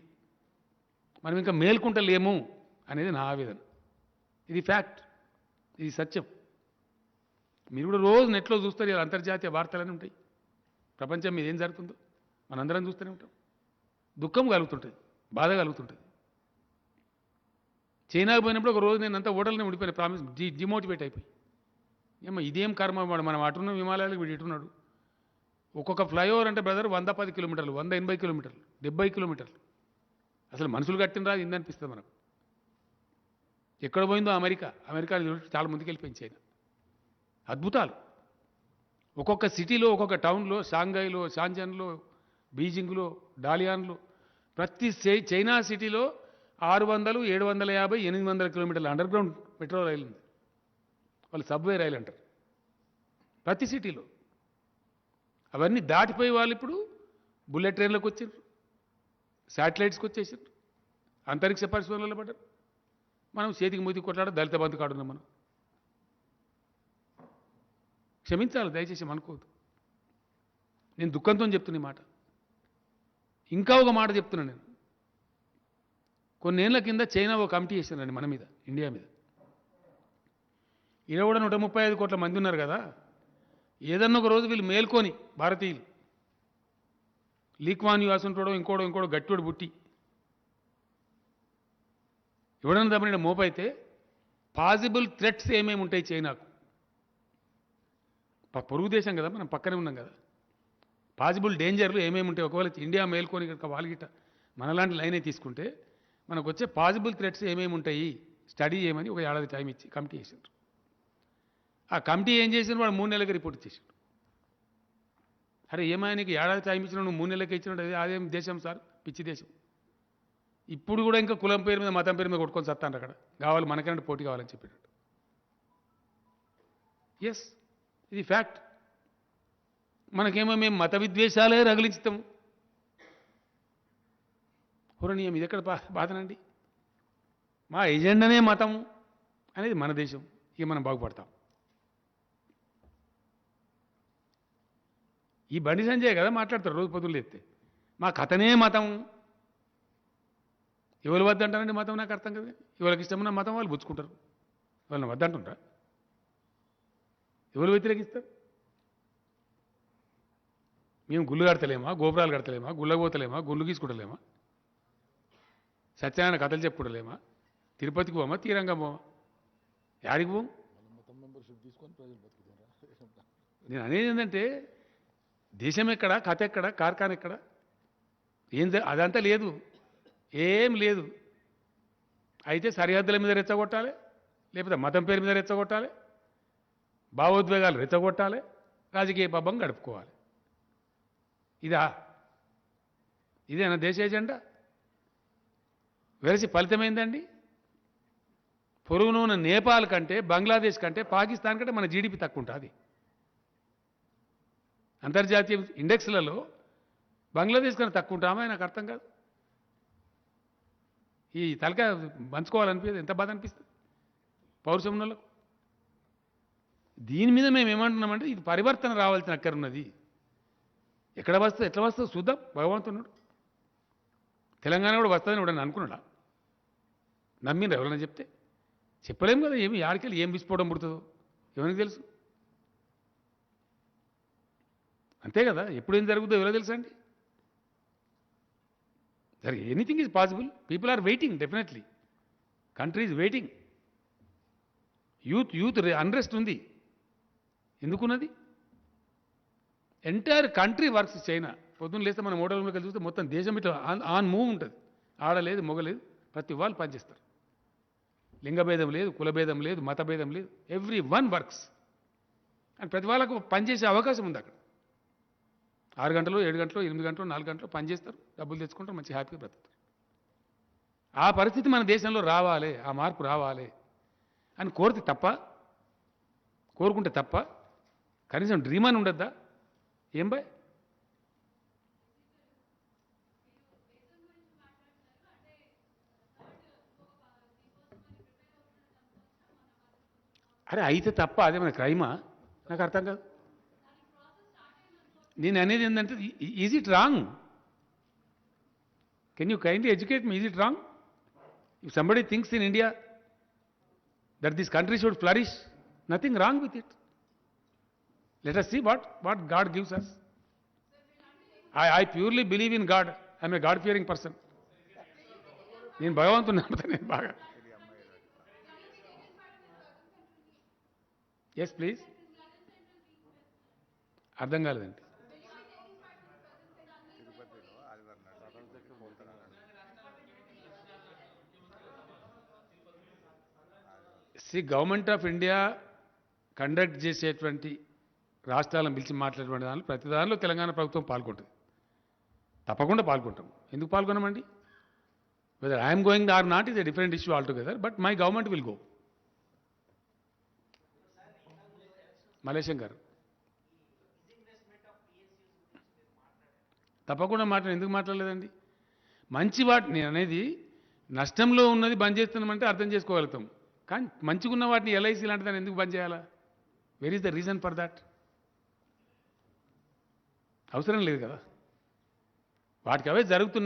మనం ఇంకా మేల్కుంటలేము అనేది నా ఆవేదన. ఇది ఫ్యాక్ట్, ఇది సత్యం. మీరు కూడా రోజు నెట్లో చూస్తారు, ఇలా అంతర్జాతీయ వార్తలన్నీ ఉంటాయి. ప్రపంచం మీద ఏం జరుగుతుందో మనందరం చూస్తూనే ఉంటాం. దుఃఖం కలుగుతుంటుంది, బాధ కలుగుతుంటుంది. చైనాకు పోయినప్పుడు ఒక రోజు నేను అంతా ఓటర్లోనే ఉండిపోయిన, ప్రామిస్ డిమోటివేట్ అయిపోయి. ఏమో ఇదేం కర్మ, మనం అటున్న హిమాలయాలకు వీడు ఇటున్నాడు. ఒక్కొక్క ఫ్లైఓవర్ అంటే బ్రదర్ 110 కిలోమీటర్లు, 180 కిలోమీటర్లు, 70 కిలోమీటర్లు. అసలు మనుషులు కట్టిన రాదు ఇందనిపిస్తుంది మనకు. ఎక్కడ పోయిందో అమెరికా చాలా ముందుకెళ్ళిపోయింది చైనా. అద్భుతాలు ఒక్కొక్క సిటీలో, ఒక్కొక్క టౌన్లో, షాంఘైలో, షాంజన్లో, బీజింగ్లో, డాలియాన్లో, ప్రతి చైనా సిటీలో 600, 750, 800 కిలోమీటర్ల అండర్ గ్రౌండ్ మెట్రో రైలు ఉంది. వాళ్ళు సబ్వే రైలు అంటారు ప్రతి సిటీలో. అవన్నీ దాటిపోయి వాళ్ళు ఇప్పుడు బుల్లెట్ ట్రైన్లోకి వచ్చారు, శాటిలైట్స్కి వచ్చేసారు, అంతరిక్ష పరిశోధనలో పడ్డారు. మనం చేతికి మూతికి కొట్లాడ దళిత బంధు కాడున్నాం. మనం క్షమించాలి, దయచేసి అనుకోవద్దు. నేను దుఃఖంతో చెప్తున్న మాట. ఇంకా ఒక మాట చెప్తున్నాను నేను. కొన్నేళ్ల కింద చైనా ఒక కమిటీ చేశారండి మన మీద, ఇండియా మీద. ఈయన కూడా 135 కోట్ల మంది ఉన్నారు కదా, ఏదన్నా ఒక రోజు వీళ్ళు మేల్కొని భారతీయులు, లీక్వాన్ యూస్ ఉంటాడో ఇంకోడో గట్టివాడు బుట్టి ఎవడన్నా తప్పని మోపైతే పాసిబుల్ థ్రెట్స్ ఏమేమి ఉంటాయి చైనాకు? పొరుగు దేశం కదా, మనం పక్కనే ఉన్నాం కదా. పాసిబుల్ డేంజర్లు ఏమేమి ఉంటాయి? ఒకవేళ ఇండియా మేల్కొని కనుక వాళ్ళగిట మనలాంటి లైనే తీసుకుంటే మనకు వచ్చే పాసిబుల్ థ్రెట్స్ ఏమేమి ఉంటాయి స్టడీ చేయమని ఒక ఏడాది టైం ఇచ్చి కమిటీ చేశారు. ఆ కమిటీ ఏం చేసిన వాడు 3 నెలలకి రిపోర్ట్ ఇచ్చేసాడు. అరే ఏమైనా నీకు ఏడాది టైం ఇచ్చినా నువ్వు 3 నెలలకి ఇచ్చినాడు, అదేం దేశం సార్, పిచ్చి దేశం. ఇప్పుడు కూడా ఇంకా కులం పేరు మీద మతం పేరు మీద కొట్టుకొని సత్తాను అక్కడ, కావాలి మనకంటే పోటీ కావాలని చెప్పాడు. ఎస్, ఇది ఫ్యాక్ట్. మనకేమో మేము మత విద్వేషాలే రగిలించుతాము. పూరణీయం, ఇది ఎక్కడ బాధనండి? మా ఎజెండానే మతము అనేది మన దేశం. ఇక మనం బాగుపడతాం. ఈ బండి సంజయ్ కదా మాట్లాడతారు రోజు పొద్దులు ఎత్తే, మా కథనే మతం. ఎవరు వద్దంటారండి మతం? నాకు అర్థం కదా. ఎవరికి ఇష్టమున్న మతం వాళ్ళు పుచ్చుకుంటారు, వాళ్ళని వద్దంటుంటారా? ఎవరు వ్యతిరేకిస్తారు? మేము గుళ్ళు కడతలేమా, గోపురాలు కడతలేమా, గుళ్ళకు పోతలేమా, గుళ్ళు గీసుకుంటలేమా, సత్యనారాయణ కథలు చెప్పుకుంటలేమా, తిరుపతికి పోమా, తీరంగం పోమా, యాడికి పోం? నేను అనేది ఏంటంటే దేశం ఎక్కడ, కథ ఎక్కడ, కార్ఖాన ఎక్కడ, అదంతా లేదు, ఏం లేదు. అయితే సరిహద్దుల మీద రెచ్చగొట్టాలి, లేకపోతే మతం పేరు మీద రెచ్చగొట్టాలి, భావోద్వేగాలు రెచ్చగొట్టాలి, రాజకీయ పబ్బం గడుపుకోవాలి. ఇదేనా దేశ ఎజెండా? వెరసి ఫలితమైందండి. పొరుగున ఉన్న నేపాల్ కంటే, బంగ్లాదేశ్ కంటే, పాకిస్తాన్ కంటే మన జీడిపి తక్కువ ఉంటుంది. అంతర్జాతీయ ఇండెక్స్లలో బంగ్లాదేశ్ కన్నా తక్కువ ఉంటామా? నాకు అర్థం కాదు. ఈ తలకాయ పంచుకోవాలనిపిస్తుంది, ఎంత బాధ అనిపిస్తుంది పౌరుషం వాళ్ళకు. దీని మీద మేము ఏమంటున్నామంటే ఇది పరివర్తన రావాల్సిన అక్కర ఉన్నది. ఎక్కడ వస్తుంది, ఎట్లా వస్తుందో చూద్దాం. భగవంతున్నాడు. తెలంగాణ కూడా వస్తుందని కూడా అనుకున్నాడా? నమ్మిండ్రు ఎవరైనా చెప్తే? చెప్పలేము కదా. ఏమి ఆడికెళ్ళి ఏం విసిపోవడం పుడుతుందో ఎవరికి తెలుసు? అంతే కదా. ఎప్పుడు ఏం జరుగుతుందో ఎవరో తెలుసా అండి? సరే, anything is possible. People are waiting, definitely. Country is waiting. Youth unrest ఉంది. ఎందుకున్నది? Entire country works. చైనా పొద్దున్న లేస్తే మనం మోడల్ రూమ్లోకి చూస్తే మొత్తం దేశం ఇట్లా ఆన్ మూవ్ ఉంటుంది. ఆడలేదు, మొగలేదు, ప్రతి వాళ్ళు పనిచేస్తారు. లింగభేదం లేదు, కులభేదం లేదు, మతభేదం లేదు. Every one works. అండ్ ప్రతి వాళ్ళకు పనిచేసే అవకాశం ఉంది అక్కడ. 6 గంటలు, 7 గంటలు, 8 గంటలు, 4 గంటలు పనిచేస్తారు, డబ్బులు తెచ్చుకుంటారు, మంచి హ్యాపీగా బ్రతుకుతారు. ఆ పరిస్థితి మన దేశంలో రావాలి, ఆ మార్పు రావాలి అని కోరుకుంటే తప్ప కనీసం డ్రీమ్ అని ఉండద్దా? ఏం బాయ్? అరే అయితే తప్ప అదేమైనా క్రైమా? నాకు అర్థం కాదు. నేను అనేది ఏంటంటే is it wrong? Can you kindly educate me? Is it wrong if somebody thinks in India that this country should flourish? Nothing wrong with it. Let us see what God gives us. I purely believe in God. I am a God-fearing person. నేను భగవంతుని నమ్ముతాను నేను బాగా. Yes please. అర్థం కాలేదండి. Government of India conduct చేసేటువంటి రాష్ట్రాలను పిలిచి మాట్లాడేటువంటి దానిలో ప్రతి దానిలో తెలంగాణ ప్రభుత్వం పాల్గొంటుంది. తప్పకుండా పాల్గొంటాం. ఎందుకు పాల్గొనమండి? Whether I'm going or not is a different issue altogether, but my government will go. Malaysian గారు తప్పకుండా ఎందుకు మాట్లాడలేదండి? మంచి వాటిని నేను అనేది నష్టంలో ఉన్నది బంద్ చేస్తున్నామంటే అర్థం చేసుకోగలుగుతాం. కానీ మంచిగున్న వాటిని ఎల్ఐసి లాంటి దాన్ని ఎందుకు బంద్ చేయాలా? Where is the reason for that? అవసరం లేదు కదా. వాటికి అవే జరుగుతున్నాయి.